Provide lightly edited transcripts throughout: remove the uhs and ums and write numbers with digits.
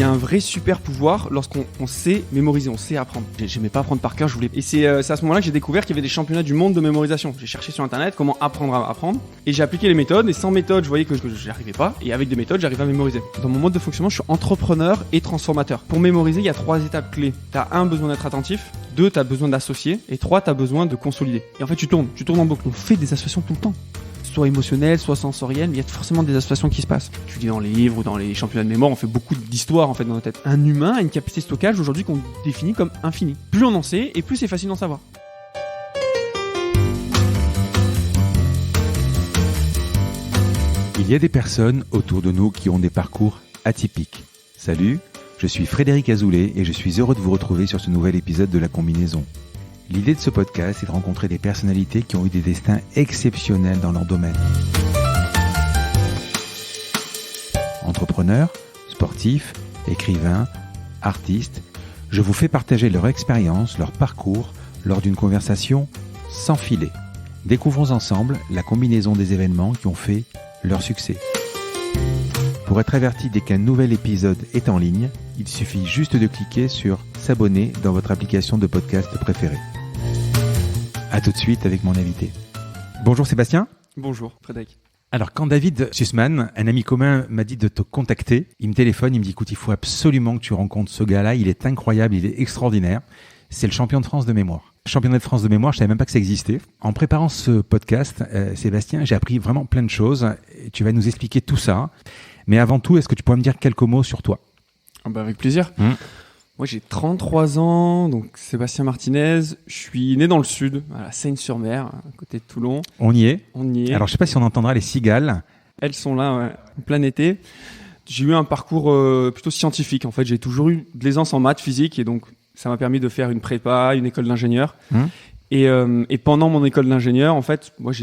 y a un vrai super pouvoir lorsqu'on sait mémoriser, on sait apprendre. J'aimais pas apprendre par cœur, je voulais. Et c'est à ce moment-là que j'ai découvert qu'il y avait des championnats du monde de mémorisation. J'ai cherché sur internet comment apprendre à apprendre et j'ai appliqué les méthodes. Et sans méthode, je voyais que j'y arrivais pas. Et avec des méthodes, j'arrivais à mémoriser. Dans mon mode de fonctionnement, je suis entrepreneur et transformateur. Pour mémoriser, il y a 3 étapes clés. T'as 1, besoin d'être attentif. 2, t'as besoin d'associer. Et 3, t'as besoin de consolider. Et en fait, tu tournes en boucle. On fait des associations tout le temps. Soit émotionnelles, soit sensorielles, mais il y a forcément des associations qui se passent. Tu lis dans les livres ou dans les championnats de mémoire, on fait beaucoup d'histoires en fait dans notre tête. Un humain a une capacité de stockage aujourd'hui qu'on définit comme infinie. Plus on en sait, et plus c'est facile d'en savoir. Il y a des personnes autour de nous qui ont des parcours atypiques. Salut, je suis Frédéric Azoulay et je suis heureux de vous retrouver sur ce nouvel épisode de La Combinaison. L'idée de ce podcast est de rencontrer des personnalités qui ont eu des destins exceptionnels dans leur domaine. Entrepreneurs, sportifs, écrivains, artistes, je vous fais partager leur expérience, leur parcours lors d'une conversation sans filet. Découvrons ensemble la combinaison des événements qui ont fait leur succès. Pour être averti dès qu'un nouvel épisode est en ligne, il suffit juste de cliquer sur s'abonner dans votre application de podcast préférée. A tout de suite avec mon invité. Bonjour Sébastien. Bonjour Frédéric. Alors quand David Sussman, un ami commun, m'a dit de te contacter, il me téléphone, il me dit écoute, il faut absolument que tu rencontres ce gars-là, il est incroyable, il est extraordinaire. C'est le champion de France de mémoire. Championnat de France de mémoire, je savais même pas que ça existait. En préparant ce podcast, Sébastien, j'ai appris vraiment plein de choses. Et tu vas nous expliquer tout ça. Mais avant tout, est-ce que tu pourrais me dire quelques mots sur toi ? Avec plaisir. Moi j'ai 33 ans, donc Sébastien Martinez. Je suis né dans le sud, à la Seine-sur-Mer, à côté de Toulon. On y est. Alors je sais pas si on entendra les cigales. Elles sont là, ouais, en plein été. J'ai eu un parcours plutôt scientifique. En fait, j'ai toujours eu de l'aisance en maths, physique, et donc ça m'a permis de faire une prépa, une école d'ingénieur. Et pendant mon école d'ingénieur, en fait, moi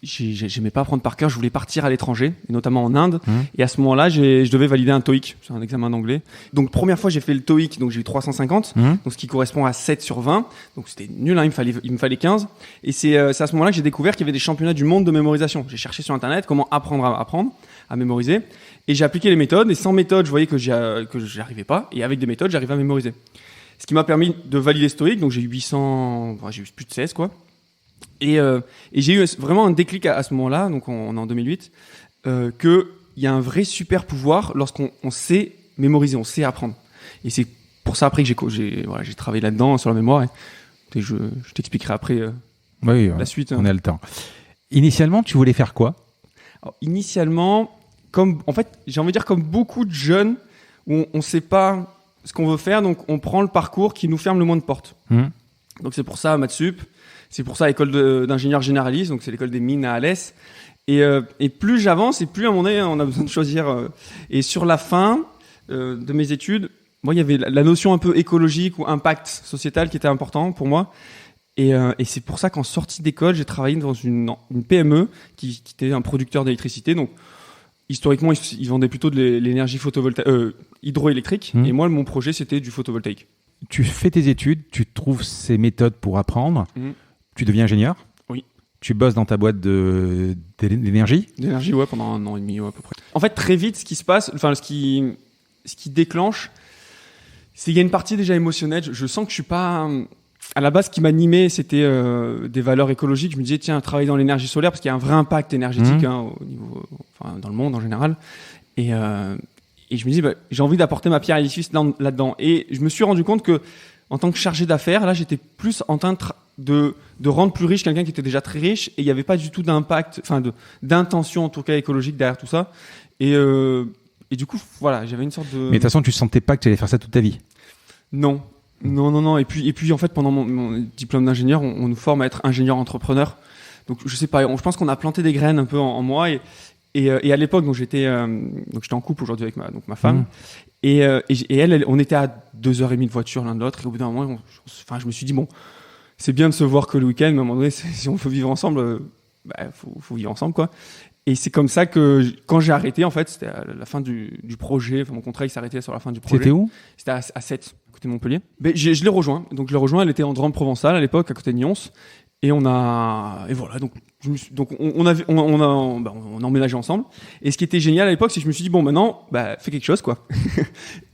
j'aimais pas apprendre par cœur, je voulais partir à l'étranger, et notamment en Inde. Et à ce moment-là, je devais valider un TOEIC, c'est un examen d'anglais. Donc première fois j'ai fait le TOEIC, donc j'ai eu 350, donc ce qui correspond à 7 sur 20. Donc c'était nul, hein, il me fallait 15. Et c'est à ce moment-là que j'ai découvert qu'il y avait des championnats du monde de mémorisation. J'ai cherché sur internet comment apprendre à mémoriser, et j'ai appliqué les méthodes. Et sans méthode, je voyais que j'y arrivais pas, et avec des méthodes, j'arrivais à mémoriser. Ce qui m'a permis de valider ce TOEIC, donc j'ai eu 800, j'ai eu plus de 16 quoi. Et j'ai eu vraiment un déclic à ce moment-là, donc on est en 2008, qu'il y a un vrai super pouvoir lorsqu'on sait mémoriser, on sait apprendre. Et c'est pour ça après que j'ai travaillé là-dedans sur la mémoire. Et je t'expliquerai après la suite. On a le temps. Initialement, tu voulais faire quoi ? Alors, initialement, j'ai envie de dire comme beaucoup de jeunes, où on ne sait pas ce qu'on veut faire, donc on prend le parcours qui nous ferme le moins de portes. Donc c'est pour ça Maths Sup. C'est pour ça école d'ingénieur généraliste, donc c'est l'école des mines à Alès. Et plus j'avance, et plus à un moment donné, on a besoin de choisir. Et sur la fin de mes études, moi, il y avait la notion un peu écologique ou impact sociétal qui était important pour moi. Et c'est pour ça qu'en sortie d'école, j'ai travaillé dans une PME qui était un producteur d'électricité. Donc historiquement, ils vendaient plutôt de l'énergie hydroélectrique. Et moi, mon projet, c'était du photovoltaïque. Tu fais tes études, tu trouves ces méthodes pour apprendre. Tu deviens ingénieur ? Oui. Tu bosses dans ta boîte d'énergie ? D'énergie, ouais, pendant 1 an et demi, ouais, à peu près. En fait, très vite, ce qui se passe, enfin, ce qui déclenche, c'est qu'il y a une partie déjà émotionnelle. Je sens que je suis pas... À la base, ce qui m'animait, c'était des valeurs écologiques. Je me disais, tiens, travailler dans l'énergie solaire, parce qu'il y a un vrai impact énergétique au niveau, dans le monde en général. Et je me dis, j'ai envie d'apporter ma pierre à l'édifice là-dedans. Et je me suis rendu compte que, en tant que chargé d'affaires, là, j'étais plus en train de rendre plus riche quelqu'un qui était déjà très riche, et il n'y avait pas du tout d'impact, d'intention en tout cas écologique derrière tout ça. Et du coup, voilà, j'avais une sorte de... Mais de toute façon, tu sentais pas que tu allais faire ça toute ta vie ? Non. Et puis en fait, pendant mon diplôme d'ingénieur, on nous forme à être ingénieur entrepreneur. Donc je sais pas, je pense qu'on a planté des graines un peu en moi. Et à l'époque, donc j'étais en couple aujourd'hui avec ma femme. Et elle, on était à 2h30 de voiture l'un de l'autre. Et au bout d'un moment, je me suis dit, bon, c'est bien de se voir que le week-end, mais à un moment donné, si on veut vivre ensemble, faut vivre ensemble, quoi. Et c'est comme ça que, quand j'ai arrêté, en fait, c'était à la fin du projet. Enfin, mon contrat, il s'arrêtait sur la fin du projet. C'était où ? C'était à 7, à côté de Montpellier. Mais je l'ai rejoint. Donc, je l'ai rejoint. Elle était en Drôme provençale à l'époque, à côté de Nyons. Et voilà, donc on a emménagé ensemble. Et ce qui était génial à l'époque, c'est que je me suis dit bon, maintenant, fais quelque chose, quoi.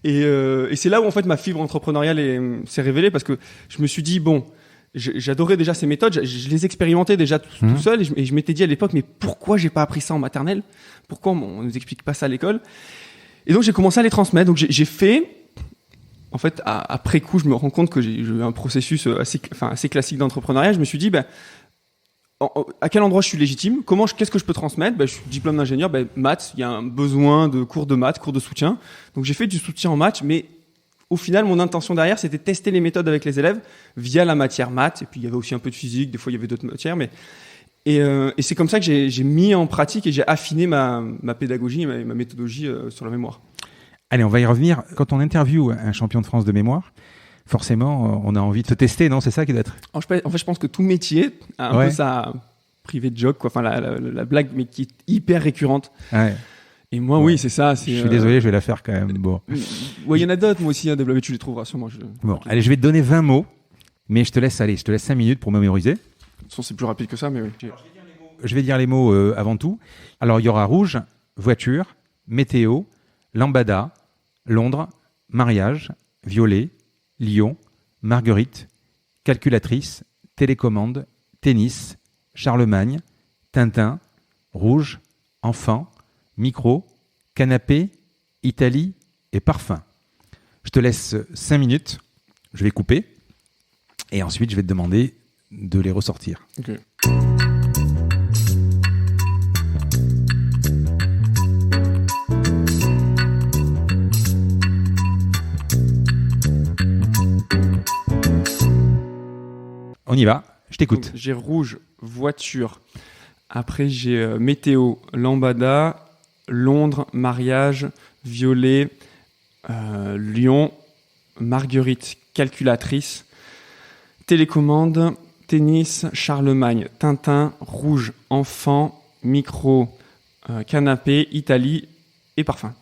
et c'est là où en fait ma fibre entrepreneuriale s'est révélée, parce que je me suis dit bon, j'adorais déjà ces méthodes, je les expérimentais déjà tout seul, et je m'étais dit à l'époque, mais pourquoi j'ai pas appris ça en maternelle? Pourquoi on nous explique pas ça à l'école? Et donc j'ai commencé à les transmettre. Donc j'ai fait, en fait, après coup, je me rends compte que j'ai eu un processus assez classique d'entrepreneuriat. Je me suis dit, à quel endroit je suis légitime? Qu'est-ce que je peux transmettre? Je suis diplôme d'ingénieur, maths, il y a un besoin de cours de maths, cours de soutien. Donc j'ai fait du soutien en maths, mais au final, mon intention derrière, c'était tester les méthodes avec les élèves via la matière maths. Et puis il y avait aussi un peu de physique, des fois il y avait d'autres matières, et c'est comme ça que j'ai mis en pratique et j'ai affiné ma pédagogie, ma méthodologie sur la mémoire. Allez, on va y revenir. Quand on interviewe un champion de France de mémoire, forcément, on a envie de se tester, non? C'est ça qui doit être. En fait, je pense que tout métier a un peu sa private joke, quoi. Enfin, la blague, mais qui est hyper récurrente. Ouais. Et moi, oui, c'est ça. Je suis désolé, je vais la faire quand même. Bon. Ouais, il y en a d'autres, moi aussi, développé, tu les trouveras sûrement. Bon, allez, je vais te donner 20 mots, mais je te laisse 5 minutes pour mémoriser. De toute façon, c'est plus rapide que ça, mais oui. Je vais dire les mots avant tout. Alors, il y aura rouge, voiture, météo, lambada, Londres, mariage, violet, lion, Marguerite, calculatrice, télécommande, tennis, Charlemagne, Tintin, rouge, enfant, micro, canapé, Italie et parfum. Je te laisse 5 minutes, je vais couper et ensuite je vais te demander de les ressortir. Ok. On y va, je t'écoute. Donc, j'ai rouge, voiture. Après, j'ai météo, lambada, Londres, mariage, violet, Lyon, Marguerite, calculatrice, télécommande, tennis, Charlemagne, Tintin, rouge, enfant, micro, canapé, Italie et parfum.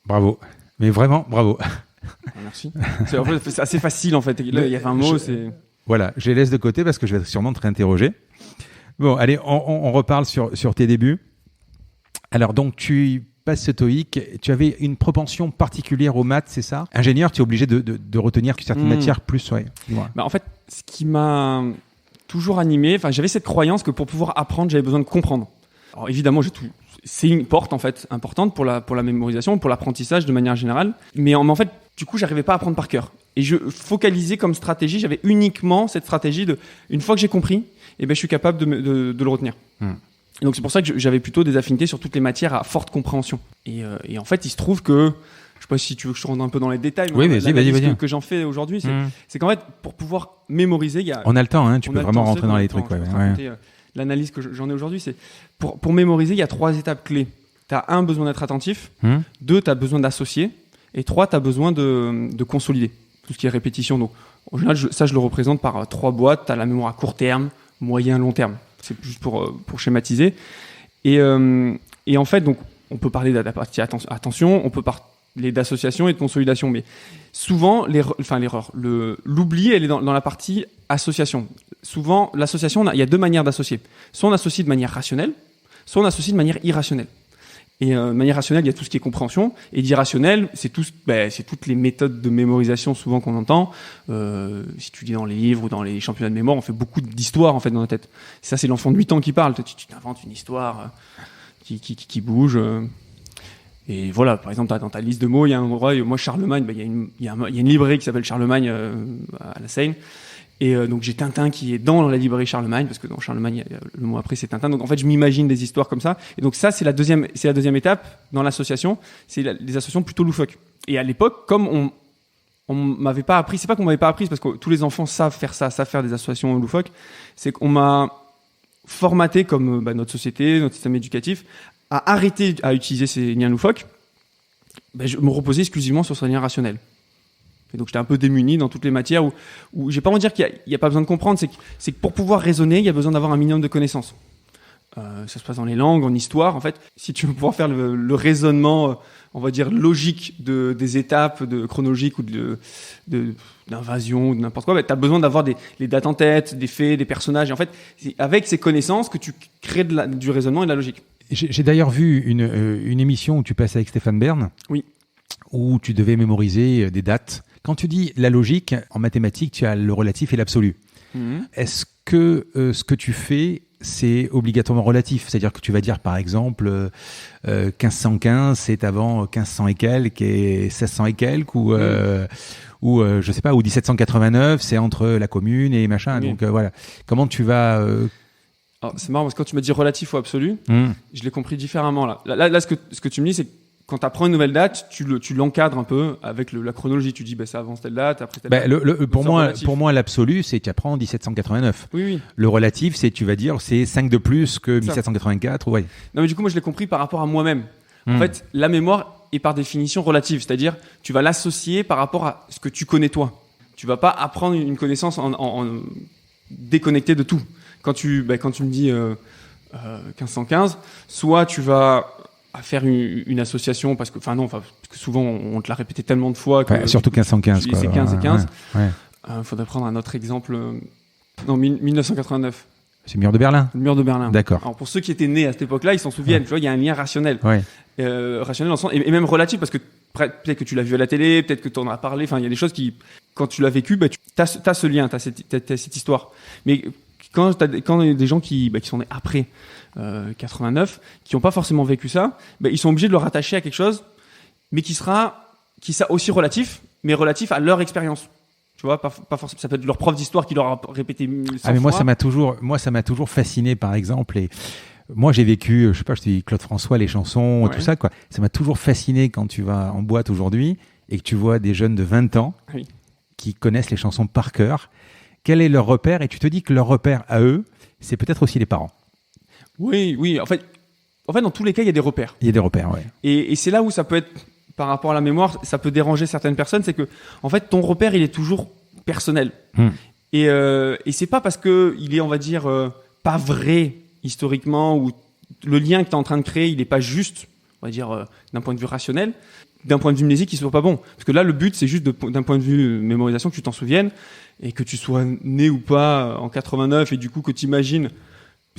Bravo, mais vraiment bravo. Merci. C'est assez facile en fait. Là, il y a 20 mots, c'est... Voilà, je les laisse de côté parce que je vais sûrement te réinterroger. Bon, allez, on reparle sur tes débuts. Alors, donc, tu passes ce TOEIC. Tu avais une propension particulière aux maths, c'est ça? Ingénieur, tu es obligé de retenir certaines matières plus, ouais. En fait, ce qui m'a toujours animé, j'avais cette croyance que pour pouvoir apprendre, j'avais besoin de comprendre. Alors, évidemment, c'est une porte en fait importante pour la mémorisation, pour l'apprentissage de manière générale. Mais en fait, du coup, j'arrivais pas à apprendre par cœur. Et je focalisais comme stratégie, j'avais uniquement cette stratégie une fois que j'ai compris, je suis capable de le retenir. Et donc c'est pour ça que j'avais plutôt des affinités sur toutes les matières à forte compréhension. Et en fait, il se trouve que, je sais pas si tu veux que je rentre un peu dans les détails, oui, vas-y. Que j'en fais aujourd'hui, c'est qu'en fait, pour pouvoir mémoriser, on a le temps, hein, tu peux vraiment rentrer dans les trucs. L'analyse que j'en ai aujourd'hui, c'est pour mémoriser, il y a 3 étapes clés. Tu as 1, besoin d'être attentif, 2, tu as besoin d'associer, et 3, tu as besoin de consolider tout ce qui est répétition. Donc, en général, je le représente par 3 boîtes. Tu as la mémoire à court terme, moyen, long terme. C'est juste pour schématiser. Et en fait, donc, on peut parler de la partie attention, on peut parler d'association et de consolidation, mais souvent, l'oubli, elle est dans la partie association. Souvent, l'association, il y a 2 manières d'associer. Soit on associe de manière rationnelle, soit on associe de manière irrationnelle. Et de manière rationnelle, il y a tout ce qui est compréhension. Et d'irrationnel, c'est toutes les méthodes de mémorisation souvent qu'on entend. Si tu lis dans les livres ou dans les championnats de mémoire, on fait beaucoup d'histoires en fait dans notre tête. Ça, c'est l'enfant de 8 ans qui parle. Tu t'inventes une histoire qui bouge. Et voilà, par exemple, dans ta liste de mots, il y a un endroit, moi Charlemagne, il y a une librairie qui s'appelle Charlemagne à la Seine. Et donc j'ai Tintin qui est dans la librairie Charlemagne, parce que dans Charlemagne, le mot après c'est Tintin. Donc en fait, je m'imagine des histoires comme ça. Et donc ça, c'est la deuxième étape dans l'association. C'est les associations plutôt loufoques. Et à l'époque, comme on m'avait pas appris, c'est pas qu'on m'avait pas appris, parce que tous les enfants savent faire ça, savent faire des associations loufoques. C'est qu'on m'a formaté, comme notre société, notre système éducatif, à arrêter à utiliser ces liens loufoques. Je me reposais exclusivement sur ces liens rationnels. Et donc j'étais un peu démuni dans toutes les matières où j'ai pas envie de dire qu'il y a pas besoin de comprendre, c'est que pour pouvoir raisonner, il y a besoin d'avoir un minimum de connaissances. Ça se passe dans les langues, en histoire, en fait. Si tu veux pouvoir faire le raisonnement on va dire, logique des étapes chronologiques ou d'invasion ou de n'importe quoi, tu as besoin d'avoir les dates en tête, des faits, des personnages. Et en fait, c'est avec ces connaissances que tu crées du raisonnement et de la logique. J'ai d'ailleurs vu une émission où tu passais avec Stéphane Bern, oui, où tu devais mémoriser des dates. Quand tu dis la logique, en mathématiques, tu as le relatif et l'absolu. Est-ce que ce que tu fais, c'est obligatoirement relatif? C'est-à-dire que tu vas dire, par exemple, 1515, c'est avant 1500 et quelques et 1600 et quelques, ou je sais pas, ou 1789, c'est entre la commune et machin. Oui. Donc voilà. Comment tu vas... Alors, c'est marrant parce que quand tu me dis relatif ou absolu, je l'ai compris différemment là. Là, ce que tu me dis, c'est que quand tu apprends une nouvelle date, tu l'encadres un peu avec la chronologie. Tu dis, ça avance telle date, après telle date. Pour moi, l'absolu, c'est que tu apprends 1789. Oui. Le relatif, c'est tu vas dire, c'est 5 de plus que 1784. Ouais. Non, mais du coup, moi, je l'ai compris par rapport à moi-même. En fait, la mémoire est par définition relative. C'est-à-dire, tu vas l'associer par rapport à ce que tu connais toi. Tu vas pas apprendre une connaissance en déconnecté de tout. Quand tu me dis 1515, soit tu vas faire une association parce que souvent on te l'a répété tellement de fois que surtout 1515 c'est 15 et 15. Ouais. Faudrait prendre un autre exemple. Non, 1989. C'est le mur de Berlin. Le mur de Berlin. D'accord. Alors pour ceux qui étaient nés à cette époque-là, ils s'en souviennent. Tu vois, il y a un lien rationnel. Ouais. Rationnel dans le sens, et même relatif parce que peut-être que tu l'as vu à la télé, peut-être que tu en as parlé. Enfin, il y a des choses qui, quand tu l'as vécu, tu as ce lien, t'as cette histoire. Mais quand il y a des gens qui sont nés après 89, qui n'ont pas forcément vécu ça, ils sont obligés de le rattacher à quelque chose, mais qui sera aussi relatif, mais relatif à leur expérience. Tu vois, pas forcément. Ça peut être leur prof d'histoire qui leur a répété 100 fois. Moi, ça m'a toujours fasciné, par exemple. Et moi, j'ai vécu, je sais pas, je te dis Claude François, les chansons, tout ça, quoi. Ça m'a toujours fasciné quand tu vas en boîte aujourd'hui et que tu vois des jeunes de 20 ans qui connaissent les chansons par cœur. Quel est leur repère? Et tu te dis que leur repère à eux, c'est peut-être aussi les parents. Oui. En fait, dans tous les cas, il y a des repères. Il y a des repères, ouais. Et c'est là où ça peut être, par rapport à la mémoire, ça peut déranger certaines personnes, c'est que, en fait, ton repère, il est toujours personnel. Et c'est pas parce que il est, on va dire, pas vrai historiquement, ou le lien que tu es en train de créer, il est pas juste, on va dire, d'un point de vue rationnel, d'un point de vue mnésique, il soit pas bon. Parce que là, le but, c'est juste d'un point de vue mémorisation, que tu t'en souviennes, et que tu sois né ou pas en 89, et du coup, que tu imagines,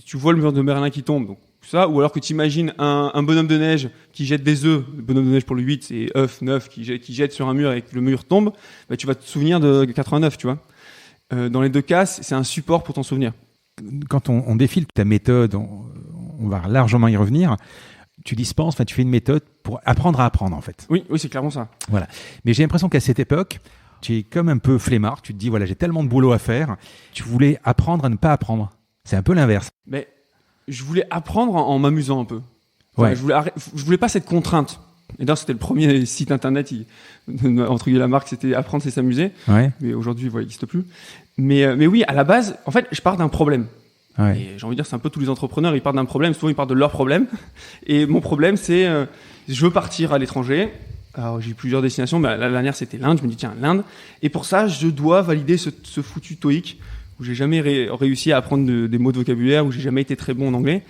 tu vois le mur de Berlin qui tombe, donc ça, ou alors que tu imagines un bonhomme de neige qui jette des œufs. Le bonhomme de neige pour le 8, c'est œuf, 9, qui jette sur un mur et que le mur tombe, tu vas te souvenir de 89, tu vois. Dans les deux cas, c'est un support pour t'en souvenir. Quand on défile ta méthode, on va largement y revenir. Tu dispenses, tu fais une méthode pour apprendre à apprendre, en fait. Oui, c'est clairement ça. Voilà. Mais j'ai l'impression qu'à cette époque, tu es comme un peu flemmard. Tu te dis, voilà, j'ai tellement de boulot à faire. Tu voulais apprendre à ne pas apprendre. C'est un peu l'inverse. Mais je voulais apprendre en m'amusant un peu. Enfin, je voulais pas cette contrainte. Et d'ailleurs, c'était le premier site internet, entre guillemets, la marque, c'était apprendre, c'est s'amuser. Ouais. Mais aujourd'hui, il n'existe plus. Mais oui, à la base, en fait, je pars d'un problème. Ouais. Et j'ai envie de dire, c'est un peu tous les entrepreneurs, ils partent d'un problème, souvent ils partent de leur problème. Et mon problème, c'est, je veux partir à l'étranger. Alors, j'ai eu plusieurs destinations, mais la dernière, c'était l'Inde. Je me dis, tiens, l'Inde. Et pour ça, je dois valider ce foutu TOEIC, où j'ai jamais réussi à apprendre des mots de vocabulaire, où j'ai jamais été très bon en anglais.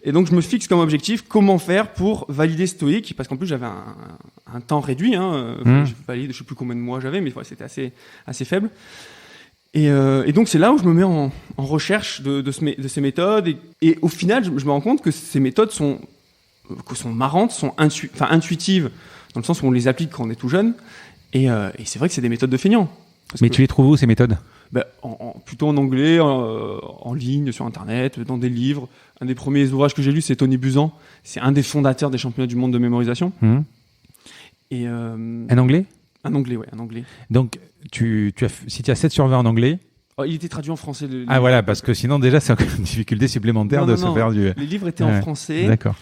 Et donc, je me fixe comme objectif comment faire pour valider ce TOEIC, parce qu'en plus, j'avais un temps réduit. Je valide, je sais plus combien de mois j'avais, mais c'était assez faible. Et donc, c'est là où je me mets en recherche de ces méthodes. Et au final, je me rends compte que ces méthodes sont marrantes, sont intuitives, dans le sens où on les applique quand on est tout jeune. Et c'est vrai que c'est des méthodes de feignants. Mais tu les trouves où, ces méthodes ? Plutôt en anglais, en ligne, sur Internet, dans des livres. Un des premiers ouvrages que j'ai lu, c'est Tony Buzan. C'est un des fondateurs des championnats du monde de mémorisation. Et, un anglais ? Un anglais, ouais, un anglais. Donc, si tu as 7 sur 20 en anglais... il était traduit en français. Voilà, parce que sinon, déjà, c'est encore une difficulté supplémentaire de se faire du... Les livres étaient en français. D'accord.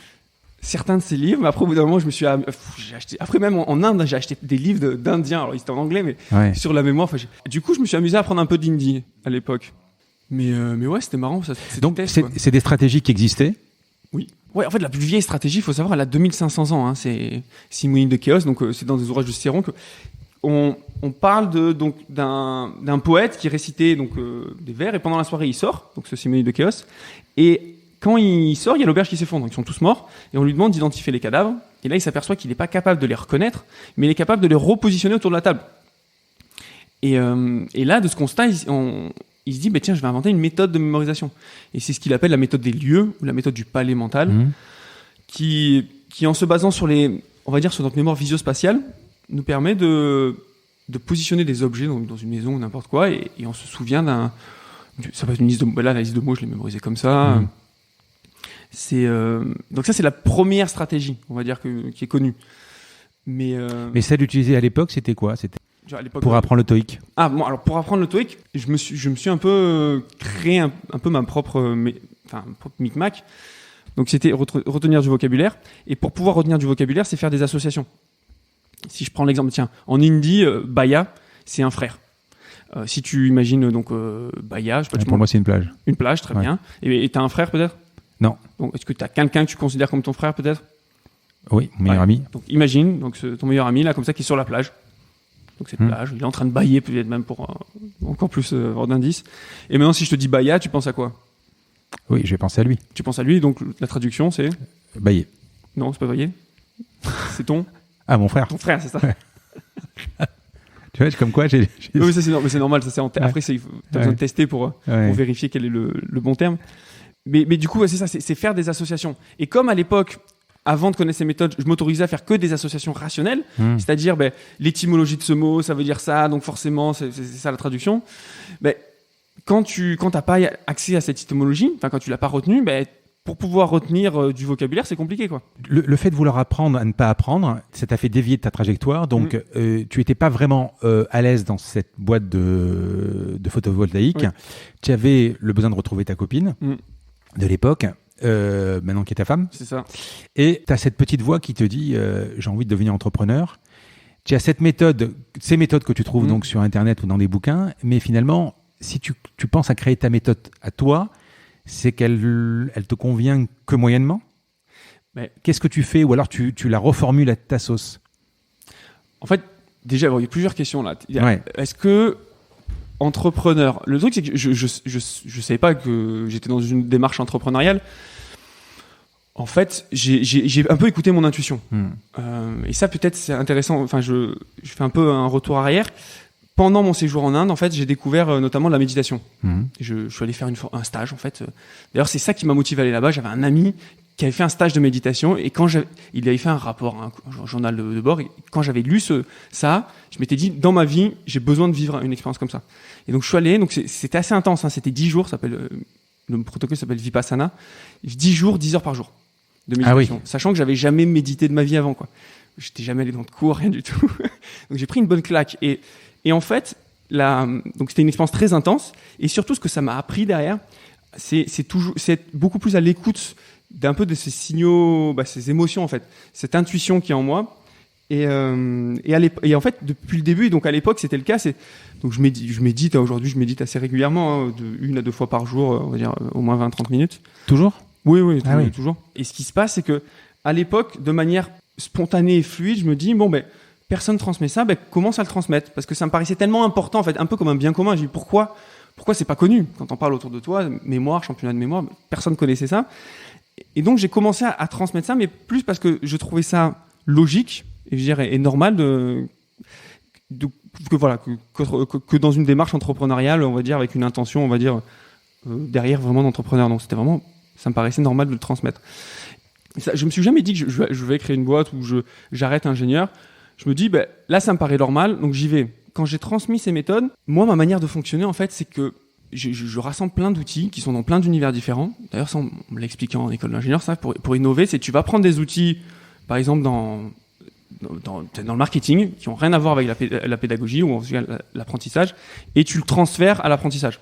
Certains de ces livres, mais après, au bout d'un moment, j'ai acheté. Après, même en Inde, j'ai acheté des livres d'indiens. Alors, ils étaient en anglais, mais sur la mémoire. Du coup, je me suis amusé à apprendre un peu d'hindi à l'époque. Mais ouais, c'était marrant. Donc, c'est des stratégies qui existaient ? Oui. Ouais, en fait, la plus vieille stratégie, il faut savoir, elle a 2500 ans. C'est Simonides de Chaos. Donc, c'est dans des ouvrages de Cicéron que on parle d'un poète qui récitait des vers, et pendant la soirée, il sort. Donc, ce Simonides de Chaos. Et quand il sort, il y a l'auberge qui s'effondre. Ils sont tous morts. Et on lui demande d'identifier les cadavres. Et là, il s'aperçoit qu'il n'est pas capable de les reconnaître, mais il est capable de les repositionner autour de la table. Et là, de ce constat, il se dit, tiens, je vais inventer une méthode de mémorisation. Et c'est ce qu'il appelle la méthode des lieux, ou la méthode du palais mental, qui, en se basant sur on va dire, sur notre mémoire visio-spatiale, nous permet de positionner des objets dans une maison ou n'importe quoi, et on se souvient ça peut être une liste de... Là, la liste de mots, je l'ai mémorisée comme ça. Donc ça, c'est la première stratégie, on va dire, qui est connue. Mais celle d'utiliser à l'époque, c'était quoi? C'était pour apprendre le TOEIC. Alors pour apprendre le TOEIC, je me suis un peu créé un peu ma propre micmac. Donc c'était retenir du vocabulaire. Et pour pouvoir retenir du vocabulaire, c'est faire des associations. Si je prends l'exemple, tiens, en hindi, Baya, c'est un frère. Si tu imagines donc Baya, je sais pas, pour moi c'est une plage. Une plage, très bien. Et t'as un frère peut-être? Non. Donc est-ce que t'as quelqu'un que tu considères comme ton frère peut-être? Oui, mon meilleur ami. Donc imagine ton meilleur ami là comme ça qui est sur la plage. Donc cette plage, il est en train de bailler peut-être même pour encore plus avoir d'indices. Et maintenant si je te dis Baya, tu penses à quoi? Oui, je vais penser à lui. Tu penses à lui, donc la traduction c'est? Bailler. Non, c'est pas bailler. C'est ton? Ah, mon frère. Ton frère, c'est ça. Ouais. Tu vois, comme quoi Oui, ça c'est normal. Ça, après, tu as besoin de tester pour vérifier quel est le bon terme. Mais du coup, c'est ça, c'est faire des associations. Et comme à l'époque, avant de connaître ces méthodes, je m'autorisais à faire que des associations rationnelles, c'est-à-dire l'étymologie de ce mot, ça veut dire ça, donc forcément, c'est ça la traduction. Quand tu n'as pas accès à cette étymologie, quand tu l'as pas retenue, pour pouvoir retenir du vocabulaire, c'est compliqué, quoi. Le fait de vouloir apprendre à ne pas apprendre, ça t'a fait dévier de ta trajectoire. Donc, tu n'étais pas vraiment à l'aise dans cette boîte de photovoltaïque. Oui. Tu avais le besoin de retrouver ta copine de l'époque, maintenant qui est ta femme. C'est ça. Et tu as cette petite voix qui te dit j'ai envie de devenir entrepreneur. Tu as ces méthodes que tu trouves donc sur Internet ou dans des bouquins. Mais finalement, si tu penses à créer ta méthode à toi, c'est qu'elle te convient que moyennement. Mais qu'est-ce que tu fais? Ou alors tu la reformules à ta sauce? En fait, déjà, il y a plusieurs questions là. Est-ce que entrepreneur... Le truc, c'est que je savais pas que j'étais dans une démarche entrepreneuriale. En fait, j'ai un peu écouté mon intuition. Et ça, peut-être, c'est intéressant. Enfin, je fais un peu un retour arrière. Pendant mon séjour en Inde, en fait, j'ai découvert notamment la méditation. Je suis allé faire un stage, en fait. D'ailleurs, c'est ça qui m'a motivé à aller là-bas. J'avais un ami qui avait fait un stage de méditation et il avait fait un rapport, un journal de bord. Et quand j'avais lu ça, je m'étais dit, dans ma vie, j'ai besoin de vivre une expérience comme ça. Et donc, je suis allé. Donc, c'était assez intense. C'était 10 jours. Le protocole s'appelle Vipassana. 10 jours, 10 heures par jour de méditation. Ah oui. Sachant que j'avais jamais médité de ma vie avant, quoi. J'étais jamais allé dans de cours, rien du tout. Donc, j'ai pris une bonne claque. Et en fait, donc c'était une expérience très intense. Et surtout, ce que ça m'a appris derrière, c'est être beaucoup plus à l'écoute d'un peu de ces signaux, ces émotions en fait, cette intuition qui est en moi. Et en fait, depuis le début, et donc à l'époque, c'était le cas. Donc je médite. Aujourd'hui, je médite assez régulièrement, de 1 à 2 fois par jour, on va dire au moins 20-30 minutes. Toujours? Oui, toujours. Et ce qui se passe, c'est que à l'époque, de manière spontanée et fluide, je me dis personne transmet ça, commence à le transmettre. Parce que ça me paraissait tellement important, en fait, un peu comme un bien commun. J'ai dit, pourquoi c'est pas connu? Quand on parle autour de toi, mémoire, championnat de mémoire, personne connaissait ça. Et donc, j'ai commencé à transmettre ça, mais plus parce que je trouvais ça logique, et je dirais, et normal que dans une démarche entrepreneuriale, on va dire, avec une intention, on va dire, derrière vraiment d'entrepreneur. Donc, ça me paraissait normal de le transmettre. Je me suis jamais dit que je vais créer une boîte où j'arrête ingénieur. Je me dis, là, ça me paraît normal, donc j'y vais. Quand j'ai transmis ces méthodes, moi, ma manière de fonctionner, en fait, c'est que je rassemble plein d'outils qui sont dans plein d'univers différents. D'ailleurs, ça, on me l'expliquait en école d'ingénieur, ça, pour innover, c'est que tu vas prendre des outils, par exemple, dans le marketing, qui n'ont rien à voir avec la pédagogie ou en tout cas l'apprentissage, et tu le transfères à l'apprentissage.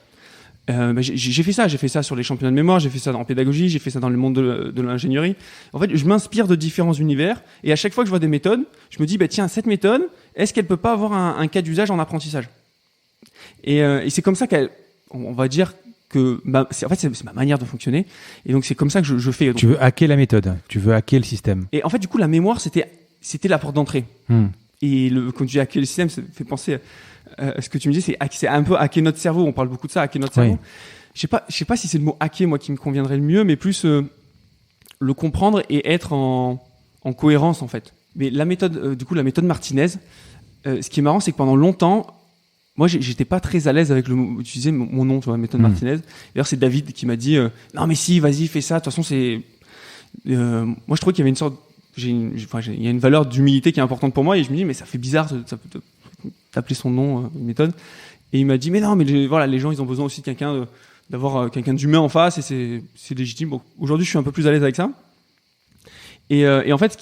J'ai fait ça sur les championnats de mémoire, j'ai fait ça en pédagogie, j'ai fait ça dans le monde de l'ingénierie. En fait, je m'inspire de différents univers et à chaque fois que je vois des méthodes, je me dis tiens, cette méthode, est-ce qu'elle peut pas avoir un cas d'usage en apprentissage? Et c'est comme ça on va dire que c'est ma manière de fonctionner et donc c'est comme ça que je fais. Donc, tu veux hacker la méthode, tu veux hacker le système. Et en fait, du coup, la mémoire c'était la porte d'entrée. Et quand tu dis hacker le système, ça fait penser ce que tu me dis, c'est un peu hacker notre cerveau. On parle beaucoup de ça, hacker notre cerveau. Je sais pas si c'est le mot hacker, moi, qui me conviendrait le mieux, mais plus le comprendre et être en en cohérence en fait. Mais la méthode, du coup, la méthode Martinez, ce qui est marrant, c'est que pendant longtemps, moi, j'étais pas très à l'aise avec utiliser mon nom, tu vois, méthode Martinez. D'ailleurs, c'est David qui m'a dit non, mais si, vas-y, fais ça. De toute façon, c'est. Moi, je trouvais qu'il y avait une sorte. Il y a une valeur d'humilité qui est importante pour moi, et je me dis, mais ça fait bizarre d'appeler son nom une méthode. Et il m'a dit, mais non, mais voilà, les gens, ils ont besoin aussi de d'avoir quelqu'un d'humain en face, et c'est légitime. Bon, aujourd'hui, je suis un peu plus à l'aise avec ça. Et en fait,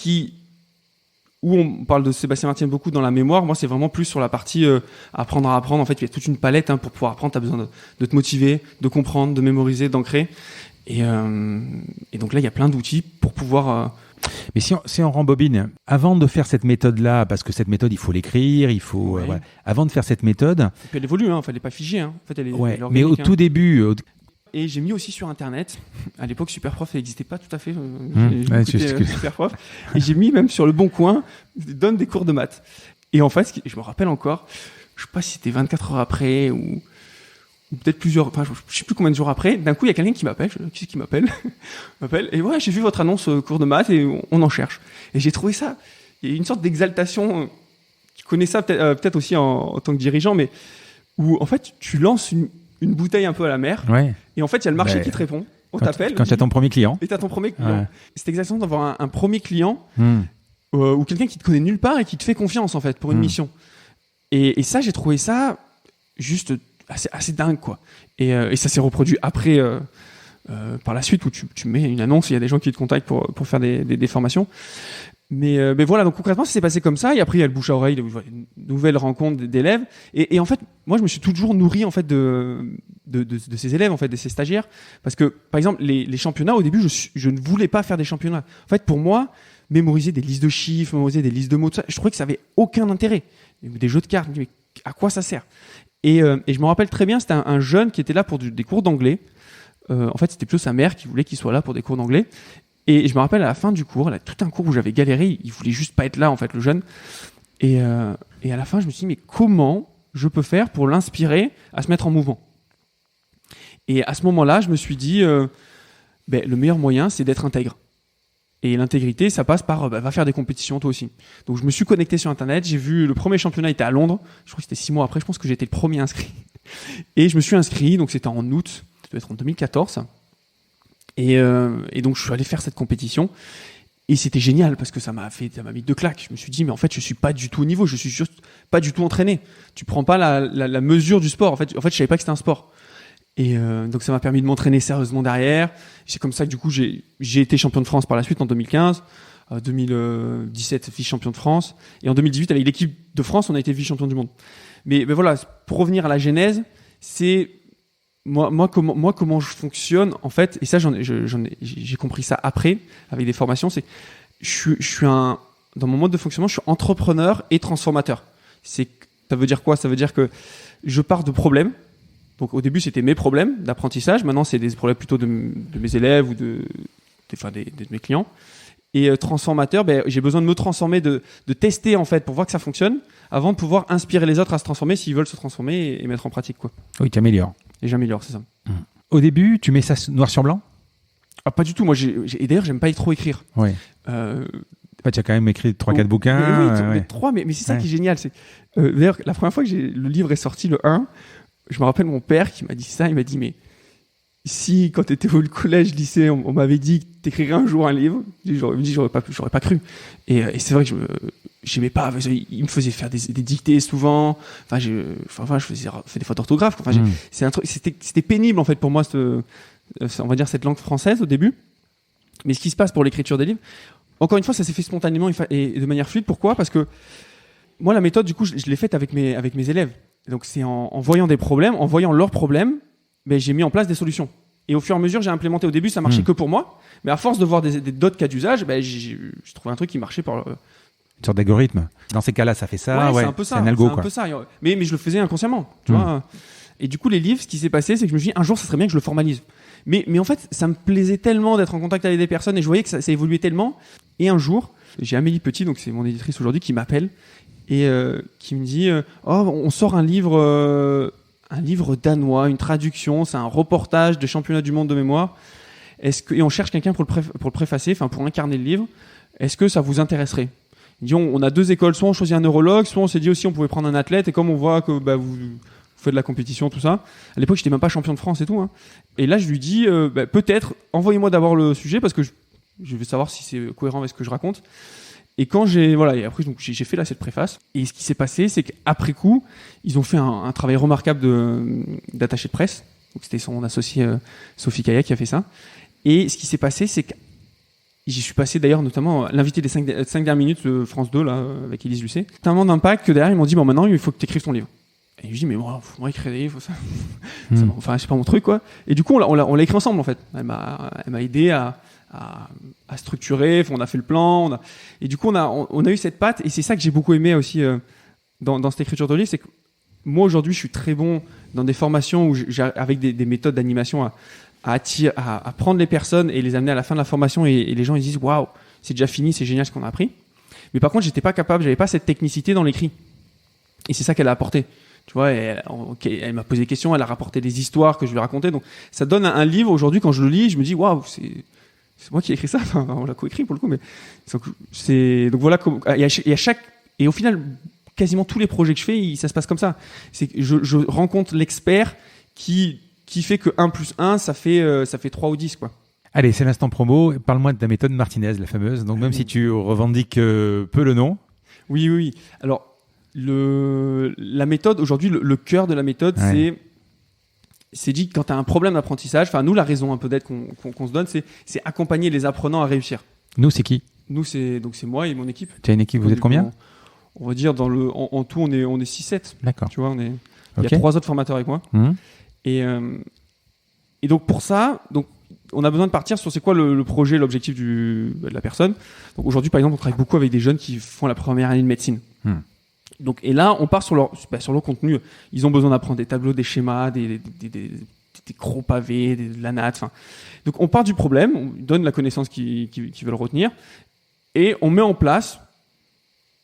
où on parle de Sébastien Martinez beaucoup dans la mémoire, moi c'est vraiment plus sur la partie apprendre à apprendre. En fait, il y a toute une palette pour pouvoir apprendre. Tu as besoin de te motiver, de comprendre, de mémoriser, d'ancrer. Et donc là, il y a plein d'outils pour pouvoir... Mais si on rembobine, avant de faire cette méthode-là, parce que cette méthode, il faut l'écrire, il faut... voilà. Avant de faire cette méthode... Et puis elle évolue, il ne fallait pas figer. En fait, elle est mais au tout début... Et j'ai mis aussi sur Internet, à l'époque Superprof n'existait pas tout à fait, Superprof, et j'ai mis même sur le Bon Coin, donne des cours de maths. Et en fait, je me rappelle encore, je ne sais pas si c'était 24 heures après ou peut-être plusieurs, enfin je ne sais plus combien de jours après, d'un coup il y a quelqu'un qui m'appelle, qui c'est qui m'appelle et ouais, j'ai vu votre annonce cours de maths et on en cherche. Et j'ai trouvé ça, il y a une sorte d'exaltation, tu connais ça peut-être aussi en tant que dirigeant, mais où en fait tu lances une bouteille un peu à la mer, et en fait il y a le marché qui te répond, on t'appelle. Quand tu as ton premier client. Et tu as ton premier client. Ouais. C'est exactement d'avoir un premier client ou quelqu'un qui te connaît nulle part et qui te fait confiance en fait pour une mission. Et ça, j'ai trouvé ça juste assez dingue quoi. Et ça s'est reproduit après par la suite où tu mets une annonce, il y a des gens qui te contactent pour faire des formations. Mais voilà, donc concrètement, ça s'est passé comme ça. Et après, il y a le bouche à oreille, une nouvelle rencontre d'élèves. Et en fait, moi, je me suis toujours nourri en fait de ces élèves, en fait, de ces stagiaires, parce que, par exemple, les championnats, au début, je ne voulais pas faire des championnats. En fait, pour moi, mémoriser des listes de chiffres, mémoriser des listes de mots, tout ça, je trouvais que ça avait aucun intérêt. Des jeux de cartes, mais à quoi ça sert ? Et je me rappelle très bien, c'était un jeune qui était là pour des cours d'anglais. En fait, c'était plutôt sa mère qui voulait qu'il soit là pour des cours d'anglais. Et je me rappelle à la fin du cours, là, tout un cours où j'avais galéré, il voulait juste pas être là en fait, le jeune. Et à la fin, je me suis dit mais comment je peux faire pour l'inspirer à se mettre en mouvement ? Et à ce moment-là, je me suis dit le meilleur moyen, c'est d'être intègre. Et l'intégrité, ça passe par va faire des compétitions toi aussi. Donc je me suis connecté sur Internet, j'ai vu le premier championnat était à Londres. Je crois que c'était 6 mois après. Je pense que j'étais le premier inscrit. Et je me suis inscrit, donc c'était en août, ça doit être en 2014. Et donc je suis allé faire cette compétition et c'était génial parce que ça m'a mis 2 claques. Je me suis dit mais en fait je suis pas du tout au niveau, je suis juste pas du tout entraîné. Tu prends pas la mesure du sport. En fait je savais pas que c'était un sport. Et donc ça m'a permis de m'entraîner sérieusement derrière. C'est comme ça que du coup j'ai été champion de France par la suite en 2015, 2017 vice-champion de France et en 2018 avec l'équipe de France on a été vice-champion du monde. Mais voilà, pour revenir à la genèse, c'est moi comment je fonctionne en fait, et ça j'ai compris ça après avec des formations, c'est je suis dans mon mode de fonctionnement, je suis entrepreneur et transformateur. Ça veut dire quoi ? Ça veut dire que je pars de problèmes. Donc au début c'était mes problèmes d'apprentissage, maintenant c'est des problèmes plutôt de mes élèves ou de mes clients. Et transformateur, j'ai besoin de me transformer, de tester en fait pour voir que ça fonctionne, avant de pouvoir inspirer les autres à se transformer s'ils veulent se transformer et mettre en pratique quoi. Oui, tu améliores. Et j'améliore, c'est ça. Au début, tu mets ça noir sur blanc ? Pas du tout. Moi, et d'ailleurs, j'aime pas trop écrire. Ouais. Tu as quand même écrit 3-4 bouquins. Oui, 3, mais c'est ça qui est génial. C'est, d'ailleurs, la première fois que le livre est sorti, le 1, je me rappelle mon père qui m'a dit ça. Il m'a dit, mais si, quand tu étais au collège, lycée, on m'avait dit que tu écrirais un jour un livre, j'aurais pas cru. Et c'est vrai que j'aimais pas. Il me faisait faire des dictées souvent. Je faisais des fautes d'orthographe. C'est un truc. C'était pénible en fait pour moi, on va dire cette langue française au début. Mais ce qui se passe pour l'écriture des livres, encore une fois, ça s'est fait spontanément et de manière fluide. Pourquoi ? Parce que moi, la méthode, du coup, je l'ai faite avec mes élèves. Donc c'est en voyant des problèmes, en voyant leurs problèmes, j'ai mis en place des solutions. Et au fur et à mesure, j'ai implémenté. Au début, ça marchait que pour moi. Mais à force de voir d'autres cas d'usage, j'ai trouvé un truc qui marchait par... Une sorte d'algorithme. Dans ces cas-là, ça fait ça. Ouais, c'est un peu ça. C'est un algo, c'est un peu ça. Mais je le faisais inconsciemment. Tu vois. Et du coup, les livres, ce qui s'est passé, c'est que je me suis dit, un jour, ça serait bien que je le formalise. Mais en fait, ça me plaisait tellement d'être en contact avec des personnes et je voyais que ça évoluait tellement. Et un jour, j'ai Amélie Petit, donc c'est mon éditrice aujourd'hui, qui m'appelle et qui me dit on sort un livre danois, une traduction, c'est un reportage de championnat du monde de mémoire. Et on cherche quelqu'un pour le préfacer, pour incarner le livre. Est-ce que ça vous intéresserait? Il dit, on a 2 écoles, soit on choisit un neurologue, soit on s'est dit aussi on pouvait prendre un athlète, et comme on voit que vous faites de la compétition, tout ça. À l'époque, j'étais même pas champion de France et tout. Hein. Et là, je lui dis, peut-être, envoyez-moi d'abord le sujet, parce que je veux savoir si c'est cohérent avec ce que je raconte. Et quand et après, donc, j'ai fait cette préface. Et ce qui s'est passé, c'est qu'après coup, ils ont fait un travail remarquable d'attaché de presse. Donc, c'était son associé Sophie Kaya qui a fait ça. Et ce qui s'est passé, c'est que j'y suis passé d'ailleurs notamment l'invité des 5 dernières minutes de France 2 là avec Élise Lucet. Tellement d'impact que derrière ils m'ont dit bon maintenant il faut que tu écrives ton livre. Et je dis mais moi faut écrire des livres ça. Enfin c'est pas mon truc quoi. Et du coup on l'a écrit ensemble en fait. Elle m'a aidé à structurer, on a fait le plan, et du coup on a eu cette patte et c'est ça que j'ai beaucoup aimé aussi dans cette écriture de livre, c'est que moi aujourd'hui je suis très bon dans des formations où avec des méthodes d'animation à prendre les personnes et les amener à la fin de la formation et les gens ils disent waouh c'est déjà fini, c'est génial ce qu'on a appris. Mais par contre j'étais pas capable, j'avais pas cette technicité dans l'écrit et c'est ça qu'elle a apporté. Tu vois, elle m'a posé des questions, elle a rapporté des histoires que je lui racontais, donc ça donne un livre aujourd'hui quand je le lis je me dis waouh c'est moi qui ai écrit ça, enfin, on l'a coécrit pour le coup, mais donc voilà, et au final quasiment tous les projets que je fais ça se passe comme ça, c'est que je rencontre l'expert qui fait que 1 + 1 ça fait 3 ou 10 quoi. Allez, c'est l'instant promo, parle-moi de ta méthode Martinez, la fameuse, donc même si tu revendiques peu le nom. Oui. Alors la méthode aujourd'hui, le cœur de la méthode c'est dit quand tu as un problème d'apprentissage, enfin nous la raison un peu d'être qu'on se donne c'est accompagner les apprenants à réussir. Nous c'est qui? Nous c'est moi et mon équipe. Tu as une équipe, vous êtes combien? On va dire en tout on est 6-7. D'accord. Tu vois, il y a 3 autres formateurs avec moi. Et donc pour ça, on a besoin de partir sur c'est quoi le projet, l'objectif de la personne. Donc aujourd'hui par exemple, on travaille beaucoup avec des jeunes qui font la première année de médecine. Donc et là, on part sur leur contenu. Ils ont besoin d'apprendre des tableaux, des schémas, des gros pavés, de la natte. Donc on part du problème, on donne la connaissance qu'ils veulent retenir, et on met en place